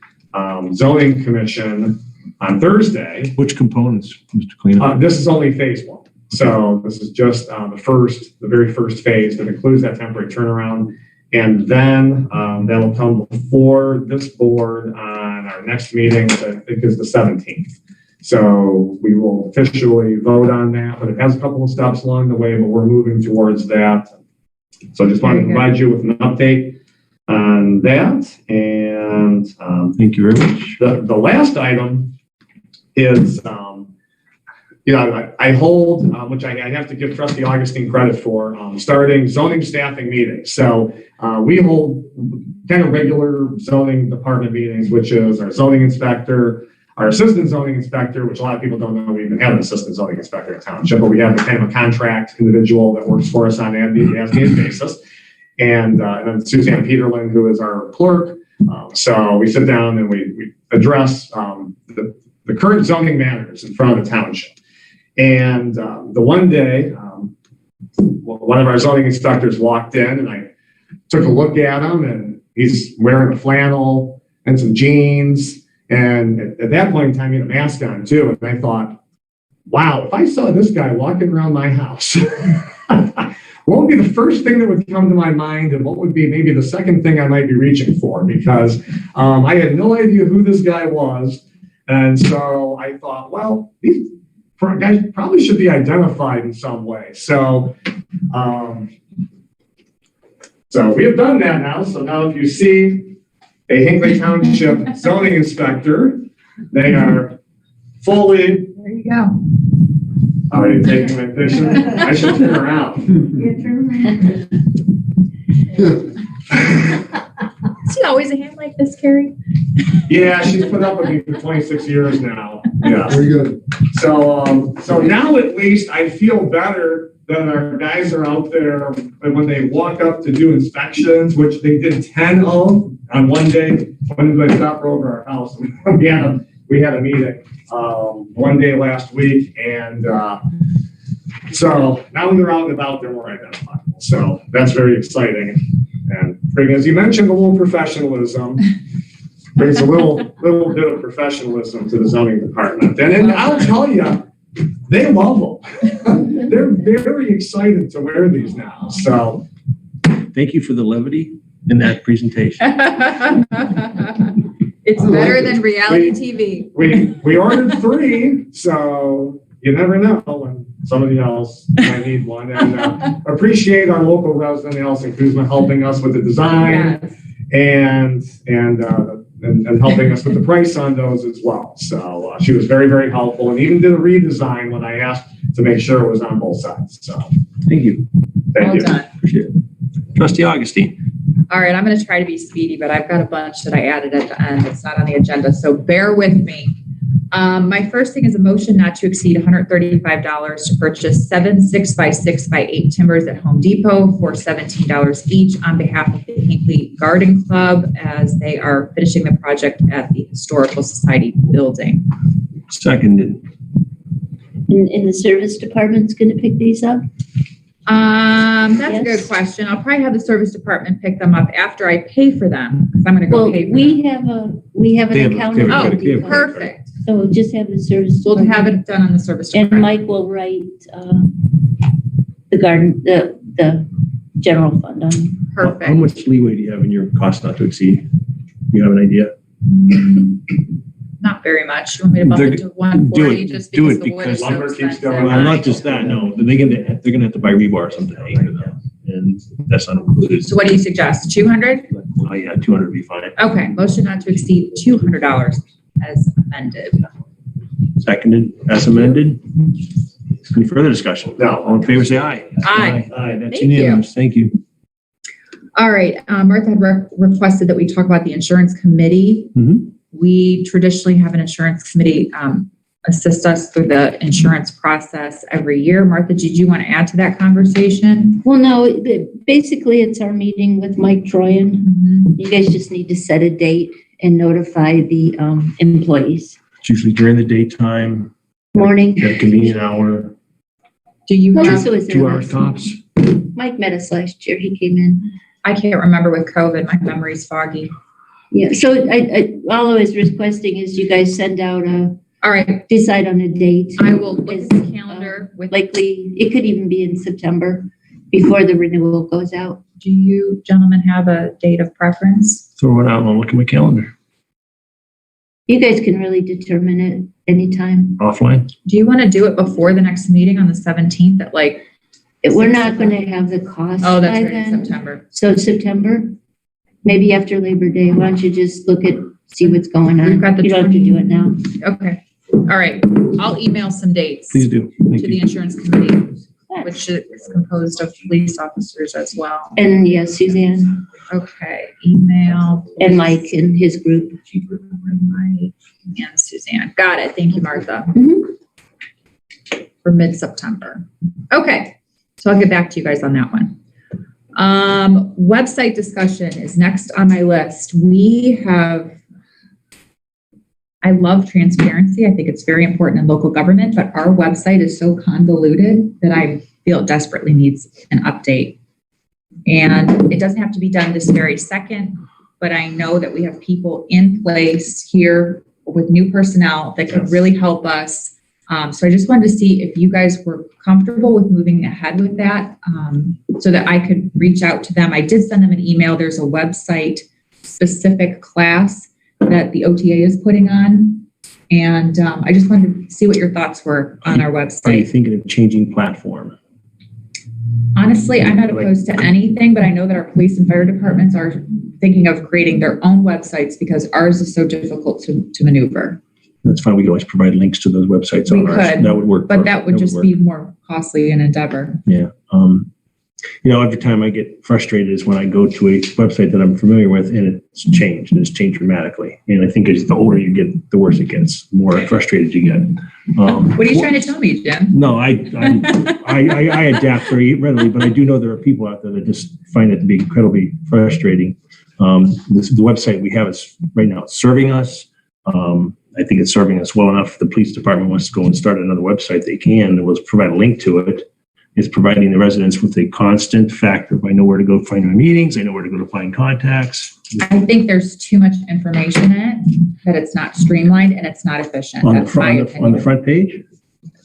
Zoning Commission on Thursday. Which components, Mr. Cleanup? This is only phase one. So this is just the very first phase that includes that temporary turnaround. And then that'll come before this board on our next meeting, which I think is the 17th. So we will officially vote on that, but it has a couple of steps along the way, but we're moving towards that. So I just wanted to provide you with an update on that. And Thank you very much. the last item is, I hold, which I have to give Trustee Augustine credit for, starting zoning staffing meetings. So we hold kind of regular zoning department meetings, which is our zoning inspector, our assistant zoning inspector, which a lot of people don't know we even have an assistant zoning inspector in township, but we have kind of a contract individual that works for us on an as-needed basis. And then Suzanne Peterlin, who is our clerk. So we sit down and we address the current zoning matters in front of the township. And the one day, one of our zoning inspectors walked in and I took a look at him and he's wearing a flannel and some jeans. And at that point in time, he had a mask on too. And I thought, wow, if I saw this guy walking around my house, what would be the first thing that would come to my mind? And what would be maybe the second thing I might be reaching for? Because I had no idea who this guy was. And so I thought, well, these guys probably should be identified in some way. So, so we have done that now. So now if you see a Hinckley Township zoning inspector, they are fully. There you go. Are you taking my picture? I should turn around. Is he always a hand like this, Carrie? Yeah, she's put up with me for 26 years now. Yeah. Very good. So, so now at least I feel better that our guys are out there and when they walk up to do inspections, which they did 10 of on one day. When did I stop over our house? We had a meeting one day last week, and so now when they're out and about, they're more identifiable. So that's very exciting. And as you mentioned, a little professionalism brings a little bit of professionalism to the zoning department. And I'll tell you, they love them. They're very excited to wear these now. So Thank you for the levity in that presentation. It's better than reality TV. we ordered 3, so you never know when somebody else might need one. And appreciate our local resident, Allison Kuzma, helping us with the design Yes. and helping us with the price on those as well. So she was very, very helpful and even did a redesign when I asked to make sure it was on both sides. So Thank you. thank Well you. done. Appreciate it. Trustee Augustine. All right, I'm going to try to be speedy, but I've got a bunch that I added at the end. It's not on the agenda, so bear with me. My first thing is a motion not to exceed $135 to purchase 7 6x6x8 timbers at Home Depot for $17 each on behalf of the Hinckley Garden Club as they are finishing the project at the Historical Society building. Seconded. And the service department's gonna pick these up? That's a good Yes. question. I'll probably have the service department pick them up after I pay for them because I'm going to go Well, pay for we them. have an They have account. a at Oh, Home Depot. perfect. So we'll just have the service. We'll department. have it done on the service And department. Mike will write, the garden, the general fund on. How Perfect. much leeway do you have in your cost not to exceed? Do you have an idea? Not very much. You want me to bump They're- it to 140 do it- just do because it the wood is because so lumber keeps expensive? going Well, not just that, no. They're gonna have to buy rebar or something to anchor them, and that's not included. So what do you suggest? 200? Oh, yeah, 200 would be fine. Okay, motion not to exceed $200 as amended. Seconded, as amended. Any further discussion? No. All in favor, say aye. Aye. Aye, that's Thank you. unanimous. Thank you. All right, Martha had requested that we talk about the insurance committee. Mhm. We traditionally have an insurance committee assist us through the insurance process every year. Martha, did you want to add to that conversation? Well, no, basically it's our meeting with Mike Troyan. You guys just need to set a date and notify the employees. It's usually during the daytime. Morning. At a convenient hour, Do you have, Melissa was there 2 hours last year. tops. Mike met us last year. He came in. I can't remember with COVID, my memory's foggy. Yeah, so all I was requesting is you guys send out All right, decide on a date. I will look at the calendar with, Likely, it could even be in September before the renewal goes out. do you gentlemen have a date of preference? Throw it out and I'll look at my calendar. You guys can really determine it anytime. Offline. Do you want to do it before the next meeting on the 17th at like, We're not going to have the cost oh, that's by right, in then. September. So September, maybe after Labor Day, why don't you just see what's going on? We've got the You don't have to do it now. Okay, all right. I'll email some dates Please do. Thank to the you. insurance committee, which is composed of police officers as well. And yes, Suzanne Okay, email. and Mike and his group. Mike and Suzanne. Got it. Thank you, Martha. Mhm. For mid-September. Okay, so I'll get back to you guys on that one. Website discussion is next on my list. I love transparency. I think it's very important in local government, but our website is so convoluted that I feel it desperately needs an update. And it doesn't have to be done this very second, but I know that we have people in place here with new personnel that can really help us. So I just wanted to see if you guys were comfortable with moving ahead with that, so that I could reach out to them. I did send them an email. There's a website specific class that the OTA is putting on. And I just wanted to see what your thoughts were on our Are you website. thinking of changing platform? Honestly, I'm not opposed to anything, but I know that our police and fire departments are thinking of creating their own websites because ours is so difficult to maneuver. That's fine. We can always provide links to those websites We on ours. could, That would work. But that would just work. be more costly an endeavor. Yeah. Every time I get frustrated is when I go to a website that I'm familiar with and it's changed. It's changed dramatically. And I think as the older you get, the worse it gets, the more frustrated you get. What are you trying to tell me, Jim? No, I adapt very readily, but I do know there are people out there that just find it to be incredibly frustrating. The website we have is right now it's serving us. I think it's serving us well enough. If the police department wants to go and start another website, they can. And we'll provide a link to it. It's providing the residents with a constant factor of I know where to go find my meetings. I know where to go to find contacts. I think there's too much information in it, that it's not streamlined and it's not efficient. On the That's my front, on opinion. the front page,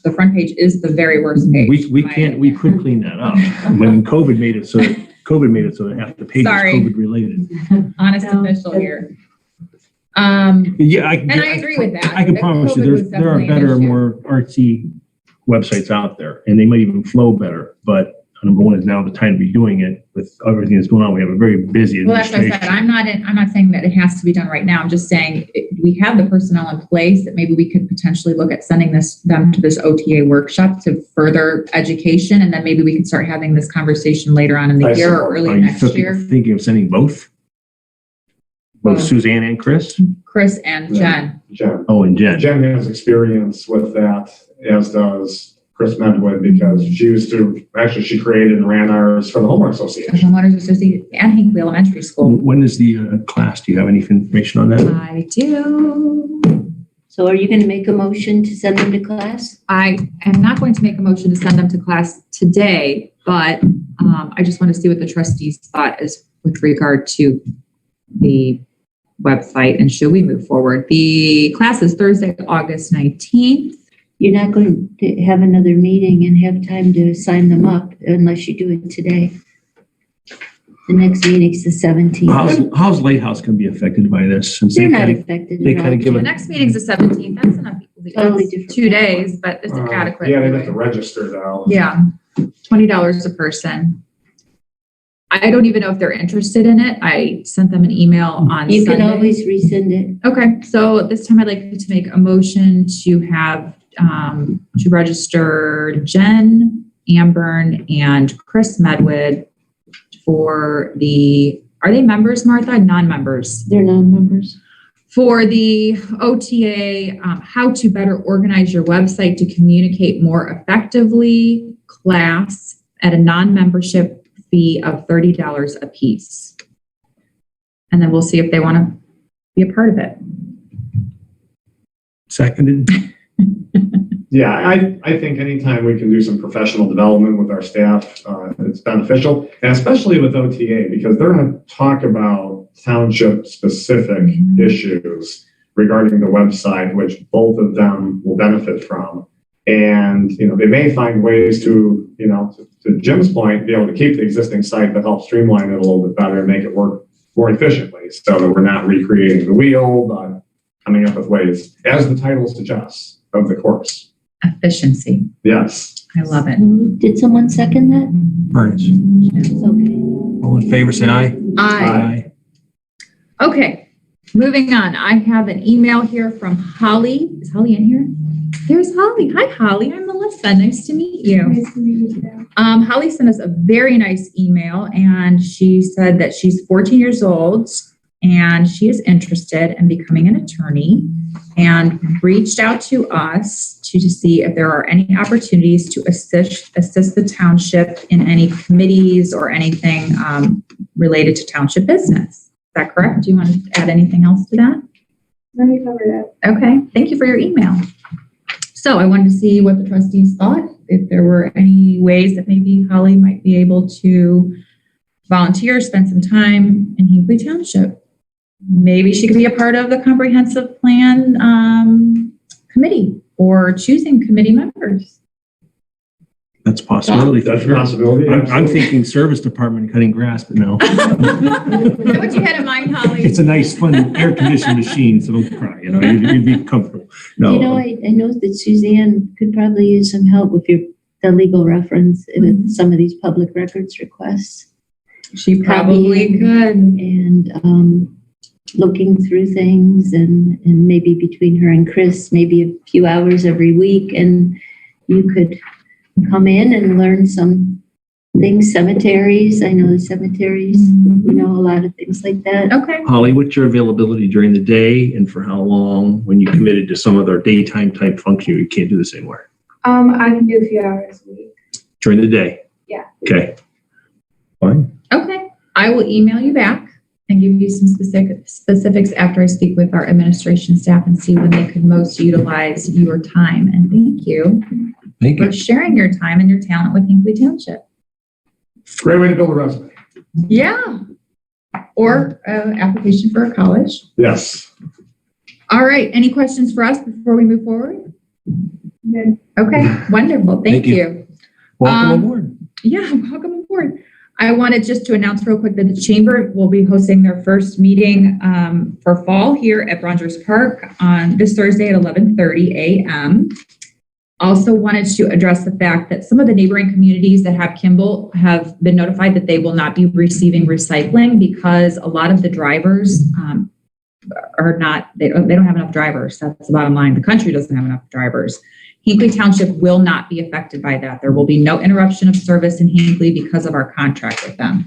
The front page is the very worst page. we in my can't. We opinion. could clean that up. When COVID made it so half the page is Sorry. COVID related. Honest No, official here. Yeah, And I agree with that. I can That promise you, COVID was there are definitely an better, issue. more artsy websites out there, and they might even flow better. But number one is now the time to be doing it with everything that's going on. We have a very busy Well, that's what I administration. said. I'm not saying that it has to be done right now. I'm just saying we have the personnel in place that maybe we could potentially look at sending them to this OTA workshop to further education. And then maybe we can start having this conversation later on in the I year or support. early Are you next year. thinking of sending both? Both Well- Suzanne and Chris? Chris and Jen. Jen. Oh, and Jen. Jen has experience with that, as does Chris Medwood, because she created and ran ours for the homeowner The association. Homeowners Association and Hinckley Elementary School. When is the class? Do you have any information on that? I do. So are you going to make a motion to send them to class? I am not going to make a motion to send them to class today, but I just want to see what the trustees thought is with regard to the website and should we move forward. The class is Thursday, August 19th. You're not going to have another meeting and have time to sign them up unless you do it today. The next meeting's the 17th. How's Lighthouse going to be affected by this? Since They're not kinda- affected they at kinda all. give The it- next meeting's the 17th. That's enough. Totally That's different. 2 days, but it's adequate. Yeah, they have to register though. Yeah, $20 a person. I don't even know if they're interested in it. I sent them an email on You can Sunday. always rescind it. Okay, so this time I'd like to make a motion to have, to register Jen Amburn and Chris Medwood for are they members, Martha? Non-members? They're non-members. For the OTA, how to better organize your website to communicate more effectively class at a non-membership fee of $30 a piece. And then we'll see if they want to be a part of it. Seconded. Yeah, I think anytime we can do some professional development with our staff, it's beneficial, and especially with OTA, because they're going to talk about township-specific issues regarding the website, which both of them will benefit from. And, they may find ways to, to Jim's point, be able to keep the existing site, but help streamline it a little bit better and make it work more efficiently so that we're not recreating the wheel, but coming up with ways, as the title suggests, of the course. Efficiency. Yes. I love it. Did someone second that? Burns. Okay. All in favor, say aye. Aye. Okay, moving on. I have an email here from Holly. Is Holly in here? There's Holly. Hi, Holly. I'm Melissa. Nice to meet you. Nice to meet you too. Holly sent us a very nice email, and she said that she's 14 years old and she is interested in becoming an attorney and reached out to us to see if there are any opportunities to assist the township in any committees or anything related to township business. Is that correct? Do you want to add anything else to that? Let me cover that. Okay, thank you for your email. So I wanted to see what the trustees thought, if there were any ways that maybe Holly might be able to volunteer, spend some time in Hinckley Township. Maybe she could be a part of the comprehensive plan committee or choosing committee members. That's a possibility. That's a possibility. I'm thinking service department cutting grass, but no. Is that what you had in mind, Holly? It's a nice, fun, air-conditioned machine, so don't cry, you'd be comfortable. No. I know that Suzanne could probably use some help with the legal reference with some of these public records requests. She probably could. And looking through things and maybe between her and Chris, maybe a few hours every week, and you could come in and learn some things, cemeteries. I know the cemeteries, a lot of things like that. Okay. Holly, what's your availability during the day and for how long when you committed to some of our daytime type function? You can't do this anymore. I can do a few hours a week. During the day? Yeah. Okay. Fine. Okay. I will email you back and give you some specifics after I speak with our administration staff and see when they could most utilize your time. And thank you for sharing your time and your talent with Hinckley Township. Great way to build a resume. Yeah. Or application for a college. Yes. All right. Any questions for us before we move forward? Good. Okay. Wonderful. Thank you. Welcome aboard. Yeah. Welcome aboard. I wanted just to announce real quick that the Chamber will be hosting their first meeting for fall here at Rogers Park on this Thursday at 11:30 a.m. Also wanted to address the fact that some of the neighboring communities that have Kimball have been notified that they will not be receiving recycling because a lot of the drivers are not, they don't have enough drivers. That's the bottom line. The country doesn't have enough drivers. Hinckley Township will not be affected by that. There will be no interruption of service in Hinckley because of our contract with them.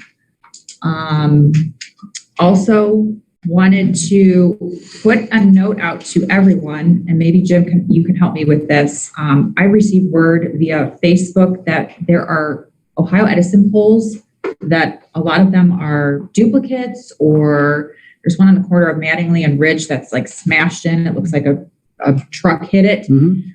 Also wanted to put a note out to everyone, and maybe Jim, you can help me with this. I received word via Facebook that there are Ohio Edison poles that a lot of them are duplicates, or there's one on the corner of Mattingly and Ridge that's like smashed in. It looks like a truck hit it.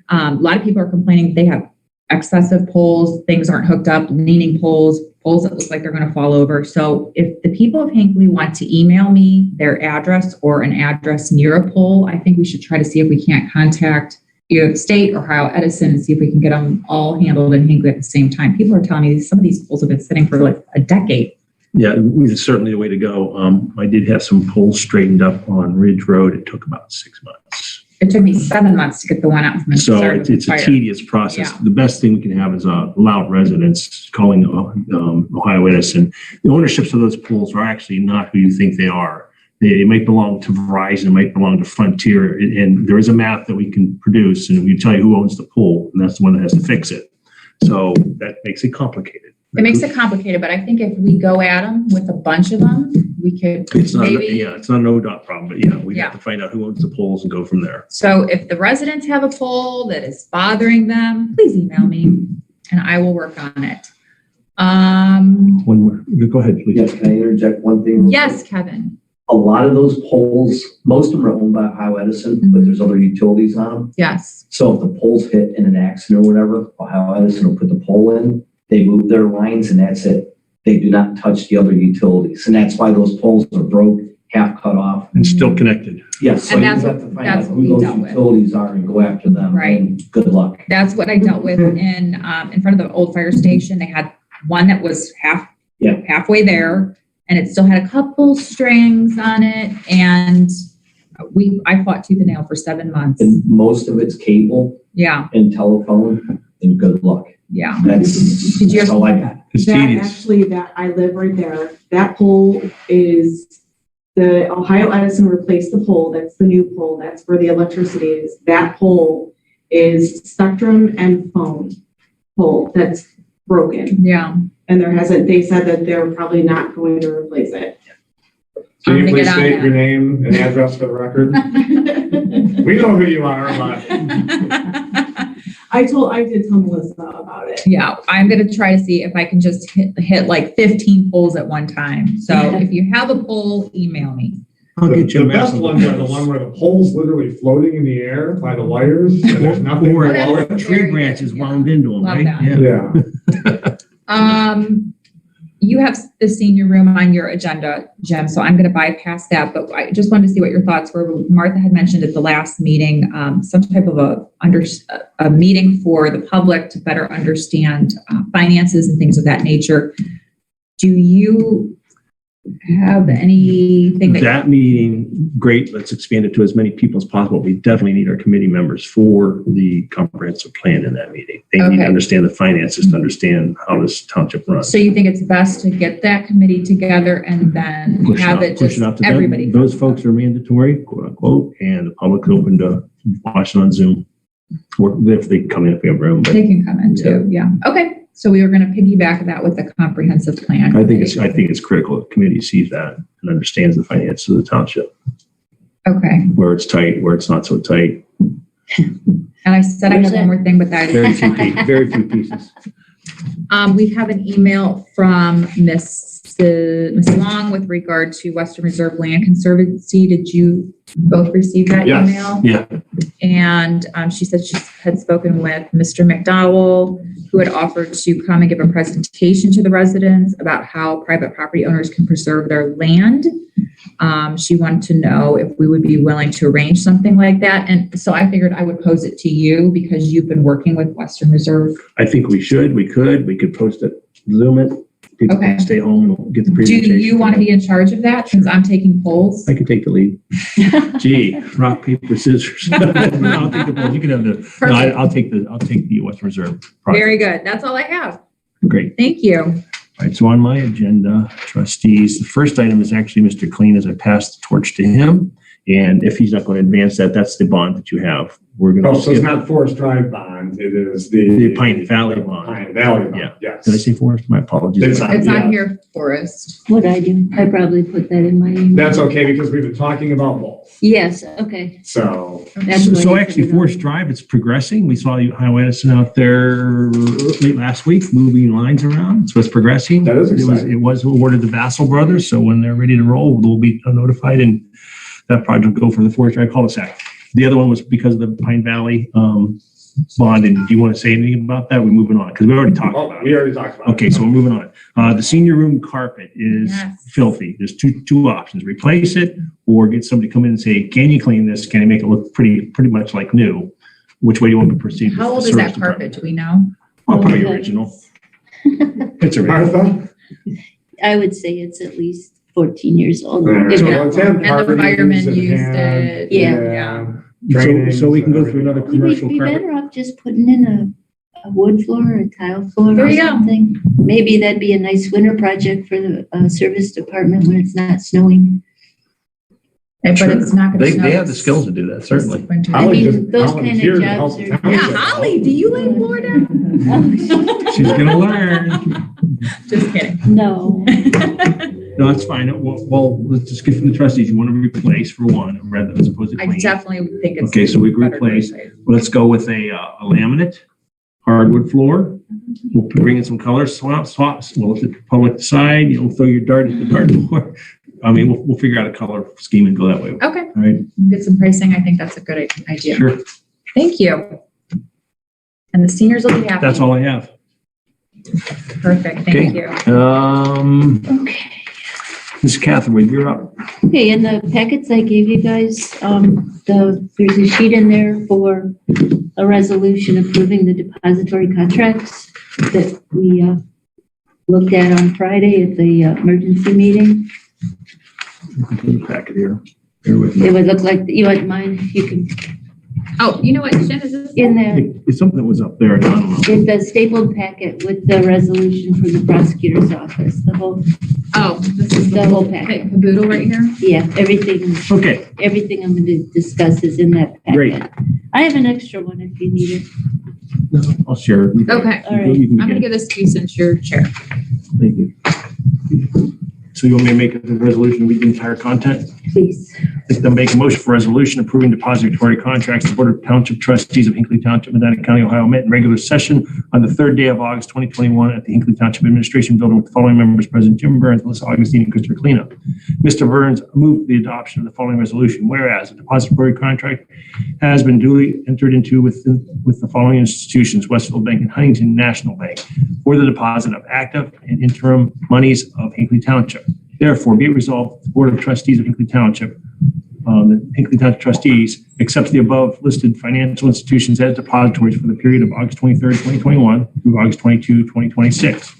A lot of people are complaining they have excessive poles, things aren't hooked up, leaning poles that look like they're going to fall over. So if the people of Hinckley want to email me their address or an address near a pole, I think we should try to see if we can't contact either the state or Ohio Edison and see if we can get them all handled in Hinckley at the same time. People are telling me some of these poles have been sitting for like a decade. Yeah, it's certainly the way to go. I did have some poles straightened up on Ridge Road. It took about 6 months. It took me 7 months to get the one out from the So start it's a tedious process. Yeah. The best thing we can have is allow residents calling Ohio Edison. The ownerships of those poles are actually not who you think they are. They might belong to Verizon, might belong to Frontier, and there is a map that we can produce, and we tell you who owns the pole, and that's the one that has to fix it. So that makes it complicated. It makes it complicated, but I think if we go at them with a bunch of them, we could It's not, maybe. it's not an ODOT problem, but yeah, we Yeah. have to find out who owns the poles and go from there. So if the residents have a pole that is bothering them, please email me and I will work on it. One more, go ahead, please. Yes, can I interject one thing? Yes, Kevin. A lot of those poles, most of them are owned by Ohio Edison, but there's other utilities on them. Yes. So if the poles hit in an accident or whatever, Ohio Edison will put the pole in, they move their lines and that's it. They do not touch the other utilities. And that's why those poles are broke, half cut off. And still connected. Yes. So And you that's have what- to find that's out what who we those dealt with. utilities are and go after them. Right. And good luck. That's what I dealt with in front of the old fire station. They had one that was halfway there, and it still had a couple strings on it. And I fought tooth and nail for 7 months. And most of it's cable Yeah, and telephone and good luck. yeah. That's all I got. It's That tedious. actually, that I live right there. That pole is, the Ohio Edison replaced the pole. That's the new pole. That's where the electricity is. That pole is Spectrum and phone pole that's broken. Yeah. And they said that they're probably not going to replace it. Can I'm you gonna please get on state that. your name and address for the record? We know who you are, but I did tell Melissa about it. Yeah, I'm gonna try to see if I can just hit like 15 poles at one time. So if you have a pole, email me. I'll the get you a map best of ones are the one where the pole's literally floating in the air by the wires and there's nothing Or below it. a tree branch is wound into them, Love right? that. Yeah. You have the senior room on your agenda, Jim, so I'm gonna bypass that, but I just wanted to see what your thoughts were. Martha had mentioned at the last meeting, some type of a meeting for the public to better understand finances and things of that nature. Do you have anything That meeting, great, let's expand it to as many people as possible. We definitely need our committee members for the comprehensive plan in that meeting. They need Okay. to understand the finances, to understand how this township runs. So you think it's best to get that committee together and then have it Push just it out to them. everybody? Those folks are mandatory, quote unquote, and the public's open to watch it on Zoom. Or if they come in, if we have room. But They can come in too, yeah. Okay, so we were gonna piggyback that with the comprehensive plan. I think it's critical the committee sees that and understands the finances of the township, Okay, where it's tight, where it's not so tight. and I said I had one more thing, but that Very few pieces. we have an email from Miss Long with regard to Western Reserve Land Conservancy. Did you both receive that Yes. email? Yeah. And she said she had spoken with Mr. McDowell, who had offered to come and give a presentation to the residents about how private property owners can preserve their land. She wanted to know if we would be willing to arrange something like that. And so I figured I would pose it to you because you've been working with Western Reserve. I think we could post it, Zoom it. People Okay. can stay home and get the Do presentation. you want to be in charge of that since I'm taking polls? I could take the lead. Gee, rock, paper, scissors. No, I'll take the ball. You can have the, no, I'll take the Western Reserve. project. Very good. That's all I have. Great. Thank you. All right, so on my agenda, trustees, the first item is actually Mr. Clean as I pass the torch to him. And if he's not going to advance that, that's the bond that you have. We're going Oh, to so it's skip not Forest Drive bond, it is the Pine Valley bond. Pine Valley bond, Yeah. yes. Did I say Forest? My apologies. It's on- It's Yeah. on here, Forrest. What I do, I probably put that in my email. That's okay, because we've been talking about both, Yes, okay. so. That's what So I actually, put it on. Forest Drive, it's progressing. We saw Ohio Edison out there late last week, moving lines around. So it's progressing. That is exciting. It was awarded to Vassal Brothers. So when they're ready to roll, they'll be notified and that project will go for the Forest Drive cul-de-sac. The other one was because of the Pine Valley bond. And do you want to say anything about that? We're moving on because we already talked Oh, about it. we already talked about it. Okay, so we're moving on. The senior room carpet is Yes. filthy. There's two options: replace it or get somebody to come in and say, "Can you clean this? Can you make it look pretty much like new?" Which way do you want to proceed? with How the old is service that carpet? department? Do we know? Oh, probably Oh, original. It's original. Martha? I would say it's at least 14 years old. There. If So not it's had longer. And the firemen parties, used had- it. Yeah. So we can go through another We would commercial be carpet. better off just putting in a wood floor or a tile floor There or you go. something. Maybe that'd be a nice winter project for the service department when it's not snowing. But Sure. it's not gonna snow. They have the skills to do that, certainly. this winter. I mean, just those kind of volunteered to help jobs the are. town. Yeah, Holly, do you live in Florida? She's gonna learn. Just kidding. No. No, that's fine. Well, let's just get from the trustees. You want to replace for one, rather as opposed to I clean. definitely think it's. Okay, so we better to replace. replace. Let's go with a laminate hardwood floor. We'll bring in some color swaps. We'll let the public decide. You'll throw your dart at the dartboard. I mean, we'll figure out a color scheme and go that way. Okay, All right, get some pricing. I think that's a good idea. sure. Thank you. And the seniors will be happy. That's all I have. Perfect, Okay. thank you. Okay. Ms. Catherine, you're up. Okay, in the packets I gave you guys, there's a sheet in there for a resolution approving the depository contracts that we looked at on Friday at the emergency meeting. Packet here. Bear with me. It would look like, you want mine, you can, Oh, you know what, Jen, is this? in there, It's something that was up there. I don't know. it's a stapled packet with the resolution from the prosecutor's office, the whole, Oh, this is the whole packet. caboodle right here? Yeah, everything Okay, I'm going to discuss is in that packet. Great. I have an extra one if you need it. I'll share it. Okay, All right. You can I'm gonna begin. give this to you since you're chair. Thank you. So you want me to make the resolution, read the entire content? Please. I'll make a motion for resolution approving depository contracts. The Board of Township Trustees of Hinckley Township, Medina County, Ohio met in regular session on the third day of August 2021 at the Hinckley Township Administration Building with the following members present: Jim Burns, Melissa Augustine, and Christopher Cleanup. Mr. Burns moved the adoption of the following resolution. Whereas a depository contract has been duly entered into with the following institutions: Westfield Bank and Huntington National Bank, for the deposit of active and interim monies of Hinckley Township. Therefore, be it resolved, the Board of Trustees of Hinckley Township, the Hinckley Township Trustees accepts the above listed financial institutions as depositories for the period of August 23rd, 2021 through August 22, 2026.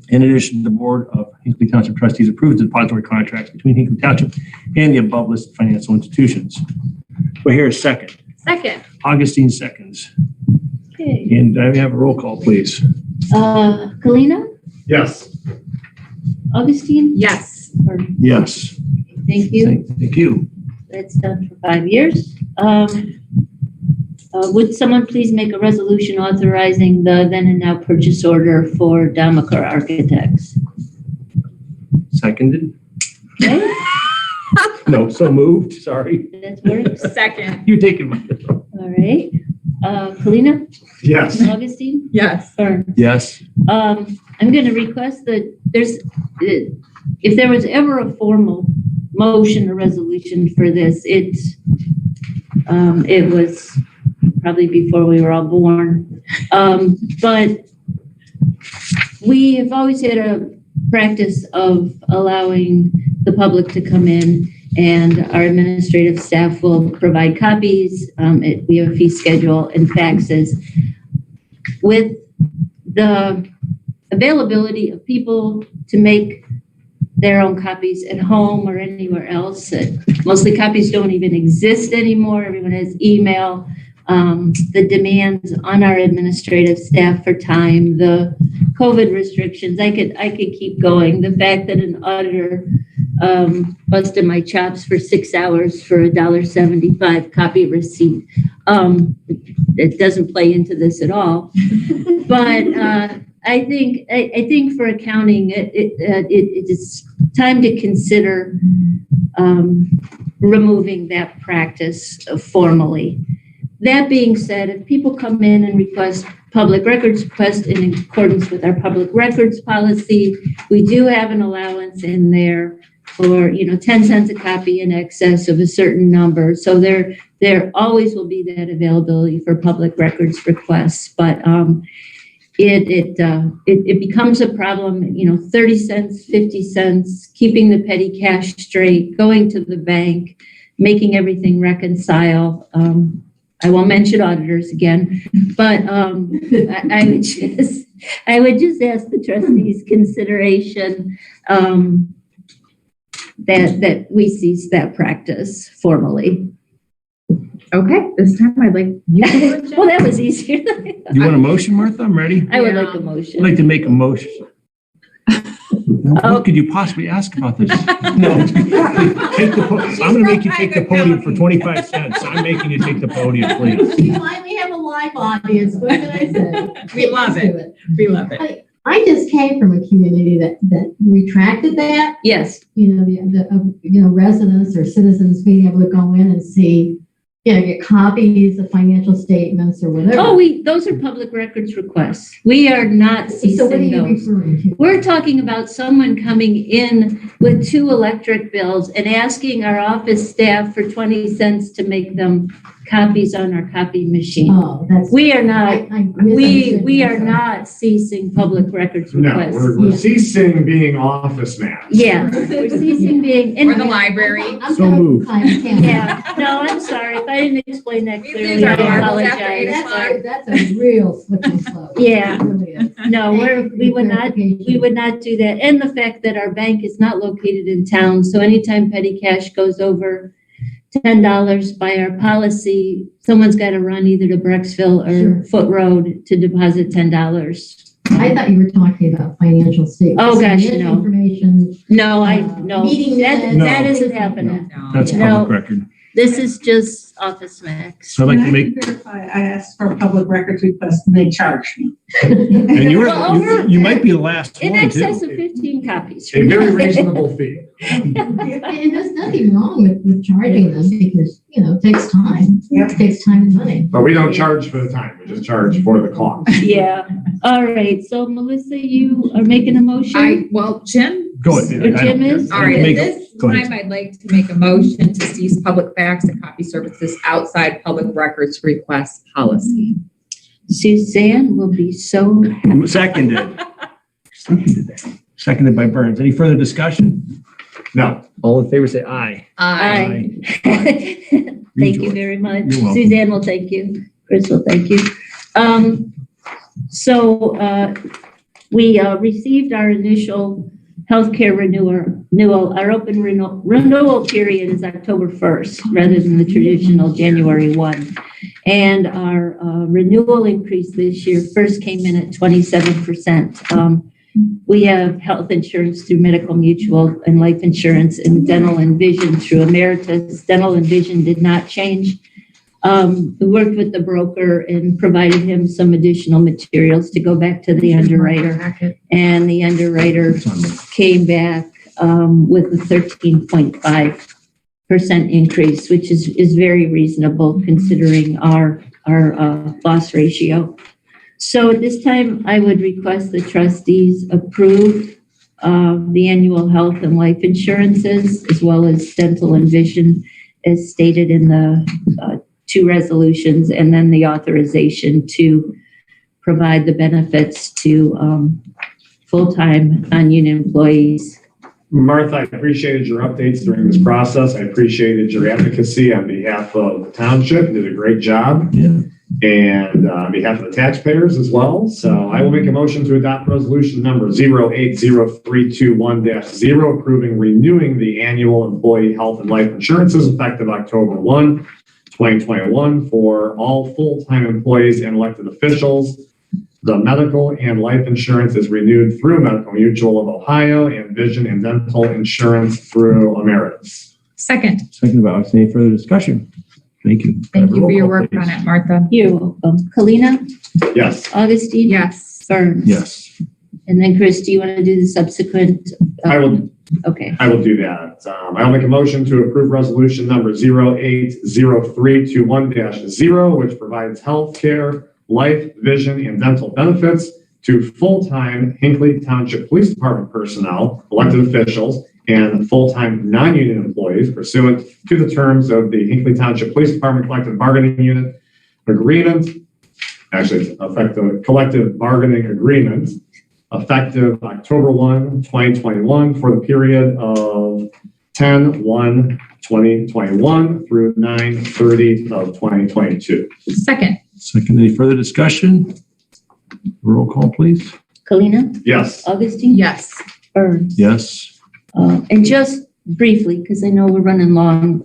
In addition, the Board of Hinckley Township Trustees approves the depository contracts between Hinckley Township and the above listed financial institutions. Do I hear a second? Second. Augustine seconds. Okay. And I have a roll call, please. Kalina, Yes. Augustine? Yes. Or- Yes. Thank you. Thank you. That's done for 5 years. Would someone please make a resolution authorizing the then and now purchase order for Damaker Architects? Seconded? Okay, No, so moved. Sorry. that works. Second. You taking my. All right. Kalina, Yes. Augustine, Yes. Burns. Yes. I'm going to request that if there was ever a formal motion or resolution for this, it was probably before we were all born. But we have always had a practice of allowing the public to come in, and our administrative staff will provide copies. We have a fee schedule and faxes. With the availability of people to make their own copies at home or anywhere else, mostly copies don't even exist anymore. Everyone has email. The demands on our administrative staff for time, the COVID restrictions, I could keep going. The fact that an auditor busted my chops for 6 hours for $1.75 copy receipt. It doesn't play into this at all. But I think for accounting, it is time to consider removing that practice formally. That being said, if people come in and request public records request in accordance with our public records policy, we do have an allowance in there for 10 cents a copy in excess of a certain number. So there always will be that availability for public records requests, but it becomes a problem. 30 cents, 50 cents, keeping the petty cash straight, going to the bank, making everything reconcile. I won't mention auditors again, but I would just ask the trustees' consideration that we cease that practice formally. Okay, this time I'd like you to do it, Jen. Well, that was easier. You want a motion, Martha? I'm ready. I would Yeah. like a I'd motion. like to make a motion. What could you possibly ask about this? No. I'm going to make you take the podium for 25 cents. I'm making you take the podium, please. We finally have a live audience. What can I say? We love Let's do it. We love it. I just came from a community that retracted that. Yes. The residents or citizens being able to go in and see get copies of financial statements or whatever. Oh, those are public records requests. We are not So what are ceasing you those. referring to? We're talking about someone coming in with 2 electric bills and asking our office staff for 20 cents to make them copies on our copy machine. Oh, that's. We are not, I we misunderstood. are not ceasing public records No, requests. we're ceasing being office maps. Yeah, we're ceasing being. Or the library. I'm So moved. Yeah, no, I'm sorry. If I didn't explain that We clearly, lose our I marbles after 8 apologize. That's a real slippery slope. Yeah. It really is. No, Thank you for we your would not, clarification. we would not do that. And the fact that our bank is not located in town, so anytime petty cash goes over $10 by our policy, someone's got to run either to Brecksville or Sure. Foot Road to deposit $10. I thought you were talking about financial statements. Oh, gosh, Financial no. Information. No, no, Meeting that minutes. isn't happening. That's No. public record. This is just Office Max. So I'd like to make, Verify, I asked for a public records request and they charged me. and Well, you might be the last In one excess too. of 15 copies. A very reasonable fee. And there's nothing wrong with charging them because, it takes time. Yep. It takes time and money. But we don't charge for the time, we just charge for the cost. Yeah. All right. So Melissa, you are making a motion? Jim? Go ahead. Or Jim is? All right, at Make- this go ahead. time, I'd like to make a motion to cease public fax and copy services outside public records request policy. Suzanne will be so happy. Seconded. Seconded by Burns. Any further discussion? No. All in favor, say aye. Aye. Thank you very much. You're welcome. Suzanne will thank you. Chris will thank you. We received our initial healthcare renewal. Our open renewal period is October 1st rather than the traditional January 1. And our renewal increase this year first came in at 27%. We have health insurance through Medical Mutual and life insurance and dental and vision through Emeritus. Dental and vision did not change. We worked with the broker and provided him some additional materials to go back to the underwriter. And the underwriter came back with a 13.5% increase, which is very reasonable considering our loss ratio. So at this time, I would request the trustees approve the annual health and life insurances as well as dental and vision as stated in the 2 resolutions, and then the authorization to provide the benefits to full-time non-union employees. Martha, I appreciated your updates during this process. I appreciated your advocacy on behalf of the township. You did a great job. Yeah. And on behalf of the taxpayers as well. So I will make a motion to adopt resolution number 080321-0, approving renewing the annual employee health and life insurances effective October 1, 2021 for all full-time employees and elected officials. The medical and life insurance is renewed through Medical Mutual of Ohio and vision and dental insurance through Emeritus. Second. Seconded by Austin. Any further discussion? Thank you. Thank you for your Roll work call, on please. it, Martha. You're welcome. Kalina? Yes. Augustine? Yes. Burns? Yes. And then Chris, do you want to do the subsequent? I will Okay. I will do that. I'll make a motion to approve resolution number 080321-0, which provides health care, life, vision, and dental benefits to full-time Hinckley Township Police Department personnel, elected officials, and full-time non-union employees pursuant to the terms of the Hinckley Township Police Department Collective Bargaining Unit Agreement, actually, it's effective collective bargaining agreement, effective October 1, 2021 for the period of 10/1/2021 through 9/30 of 2022. Second. Second, any further discussion? Roll call, please. Kalina? Yes. Augustine? Yes. Burns? Yes. And just briefly, because I know we're running long,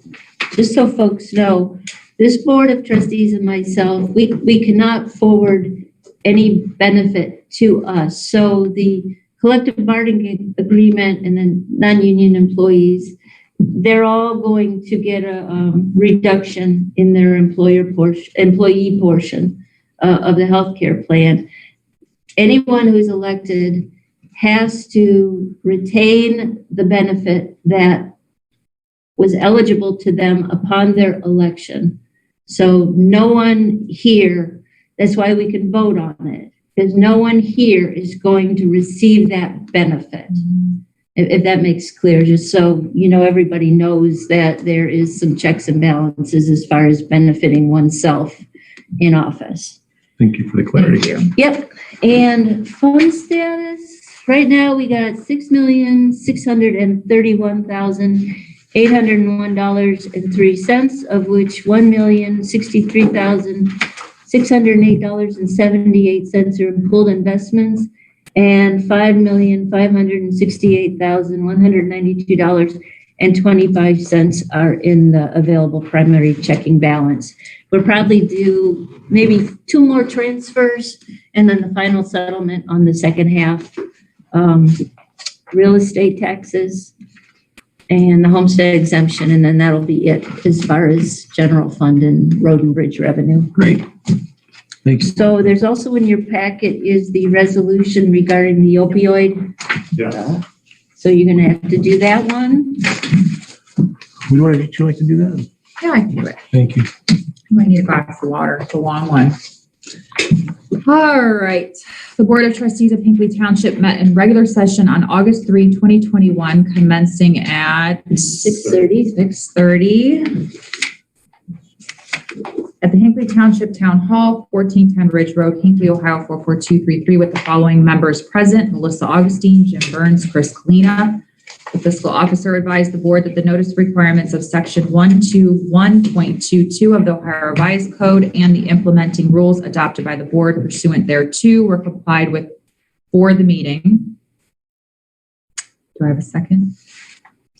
just so folks know, this board of trustees and myself, we cannot forward any benefit to us. So the collective bargaining agreement and then non-union employees, they're all going to get a reduction in their employee portion of the healthcare plan. Anyone who is elected has to retain the benefit that was eligible to them upon their election. So no one here, that's why we can vote on it, because no one here is going to receive that benefit. If that makes clear, just so, everybody knows that there is some checks and balances as far as benefiting oneself in office. Thank you for the clarity. Yep. And fund status, right now we got $6,631,801.03, of which $1,063,608.78 are in pooled investments, and $5,568,192.25 are in the available primary checking balance. We'll probably do maybe 2 more transfers and then the final settlement on the second half. Real estate taxes and the homestead exemption, and then that'll be it as far as general fund and road and bridge revenue. Great. Thanks. So there's also in your packet is the resolution regarding the opioid. Yeah. So you're gonna have to do that one. Would you like to do that? Yeah, I can do it. Thank you. I might need a glass of water. It's a long one. All right. The Board of Trustees of Hinckley Township met in regular session on August 3, 2021, commencing at 6:30 at the Hinckley Township Town Hall, 1410 Ridge Road, Hinckley, Ohio, 44233, with the following members present: Melissa Augustine, Jim Burns, Chris Kalina. The fiscal officer advised the board that the notice requirements of section 121.22 of the Ohio Revised Code and the implementing rules adopted by the board pursuant thereto were complied with for the meeting. Do I have a second?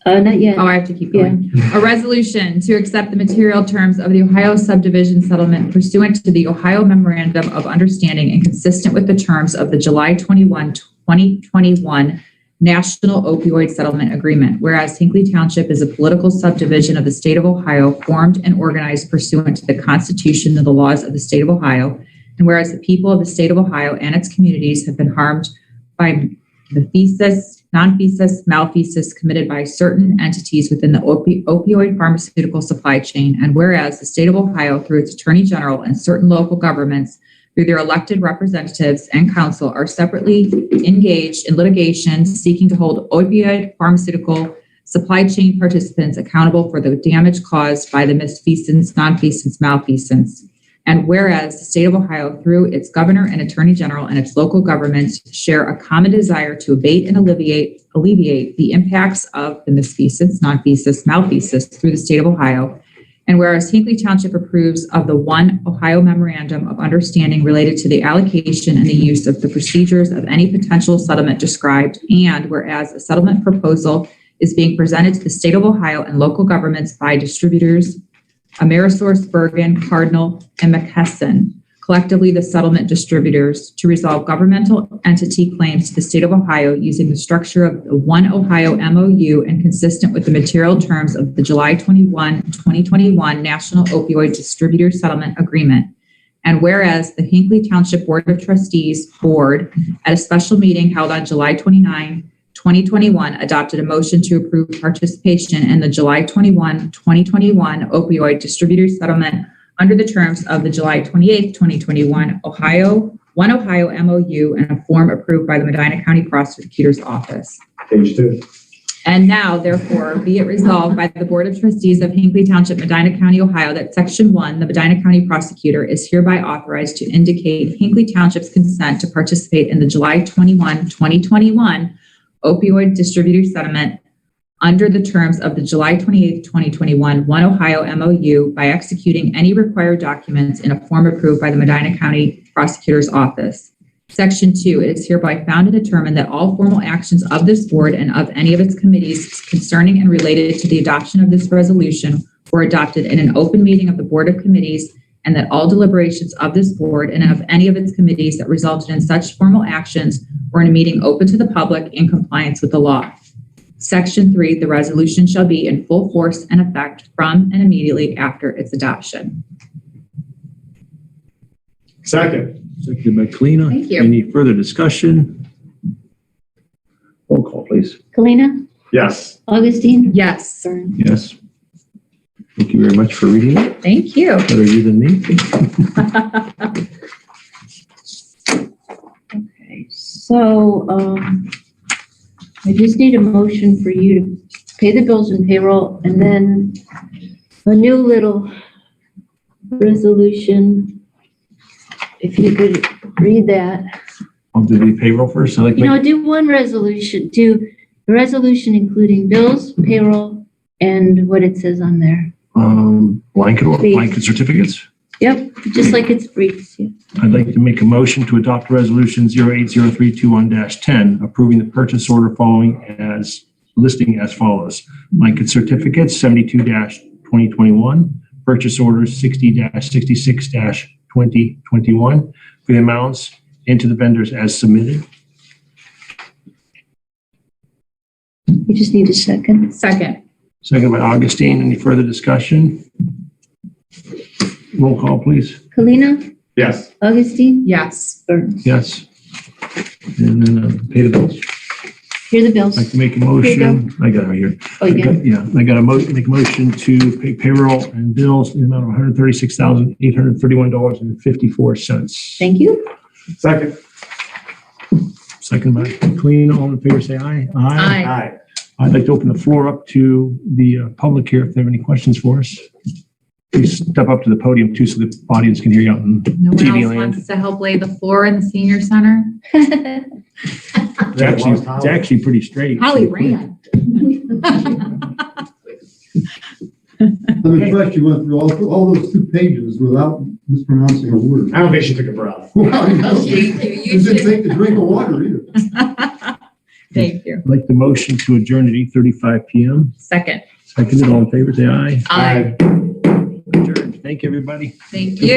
Not yet. Oh, I have to keep going. A resolution to accept the material terms of the Ohio subdivision settlement pursuant to the Ohio Memorandum of Understanding and consistent with the terms of the July 21, 2021 National Opioid Settlement Agreement. Whereas Hinckley Township is a political subdivision of the state of Ohio, formed and organized pursuant to the Constitution and the laws of the state of Ohio. And whereas the people of the state of Ohio and its communities have been harmed by the thesis, non-thesis, malfeasance committed by certain entities within the opioid pharmaceutical supply chain. And whereas the state of Ohio, through its attorney general and certain local governments, through their elected representatives and council, are separately engaged in litigation seeking to hold opioid pharmaceutical supply chain participants accountable for the damage caused by the misfeasance, non-feasance, malfeasance. And whereas the state of Ohio, through its governor and attorney general and its local governments, share a common desire to abate and alleviate the impacts of the misfeasance, non-feasance, malfeasance through the state of Ohio. And whereas Hinckley Township approves of the One Ohio Memorandum of Understanding related to the allocation and the use of the procedures of any potential settlement described, and whereas a settlement proposal is being presented to the state of Ohio and local governments by distributors Amerisource, Bergen, Cardinal, and McKesson, collectively the settlement distributors, to resolve governmental entity claims to the state of Ohio using the structure of the One Ohio MOU and consistent with the material terms of the July 21, 2021 National Opioid Distributor Settlement Agreement. And whereas the Hinckley Township Board of Trustees Board, at a special meeting held on July 29, 2021, adopted a motion to approve participation in the July 21, 2021 opioid distributor settlement under the terms of the July 28, 2021 One Ohio MOU and a form approved by the Medina County Prosecutor's Office. Page 2. And now, therefore, be it resolved by the Board of Trustees of Hinckley Township, Medina County, Ohio, that Section 1, the Medina County Prosecutor, is hereby authorized to indicate Hinckley Township's consent to participate in the July 21, 2021 opioid distributor settlement under the terms of the July 28, 2021 One Ohio MOU by executing any required documents in a form approved by the Medina County Prosecutor's Office. Section 2, it is hereby found and determined that all formal actions of this board and of any of its committees concerning and related to the adoption of this resolution were adopted in an open meeting of the Board of Committees, and that all deliberations of this board and of any of its committees that resulted in such formal actions were in a meeting open to the public in compliance with the law. Section 3, the resolution shall be in full force and effect from and immediately after its adoption. Second. Seconded by Kalina. Thank you. Any further discussion? Roll call, please. Kalina? Yes. Augustine? Yes. Burns? Yes. Thank you very much for reading it. Thank you. Better you than me. Okay, so, I just need a motion for you to pay the bills and payroll, and then a new little resolution. If you could read that. I'll do the payroll first. I like to You make know, do one resolution, do a resolution including bills, payroll, and what it says on there. blanket certificates. Yep, just like it's briefs. Yeah. I'd like to make a motion to adopt resolution 080321-10, approving the purchase order following as listing as follows. Blanket certificates 72-2021, purchase orders 60-66-2021 for the amounts into the vendors as submitted. You just need a second. Second. Second by Augustine. Any further discussion? Roll call, please. Kalina? Yes. Augustine? Yes. Burns? Yes. And then pay the bills. Here are the I'd bills. like to make a motion. I got it right here. Oh, you got it? Yeah, I got to make a motion to pay payroll and bills in the amount of $136,831.54. Thank you. Second. Second by Clean. All in favor, say aye. Aye. I'd like to open the floor up to the public here if they have any questions for us. Please step up to the podium too so the audience can hear you out in No one TV else land. wants to help lay the floor in the senior center? It's actually pretty straight. Holly ran. I'm impressed you went through all those 2 pages without mispronouncing a word. I don't think she took a breath. Wow, you Thank you. You didn't should. take a drink of water either. Thank you. I'd like the motion to adjourn at 8:35 PM. Second. Seconded, all in favor, say aye. Aye. Adjourned. Thank you, everybody. Thank you.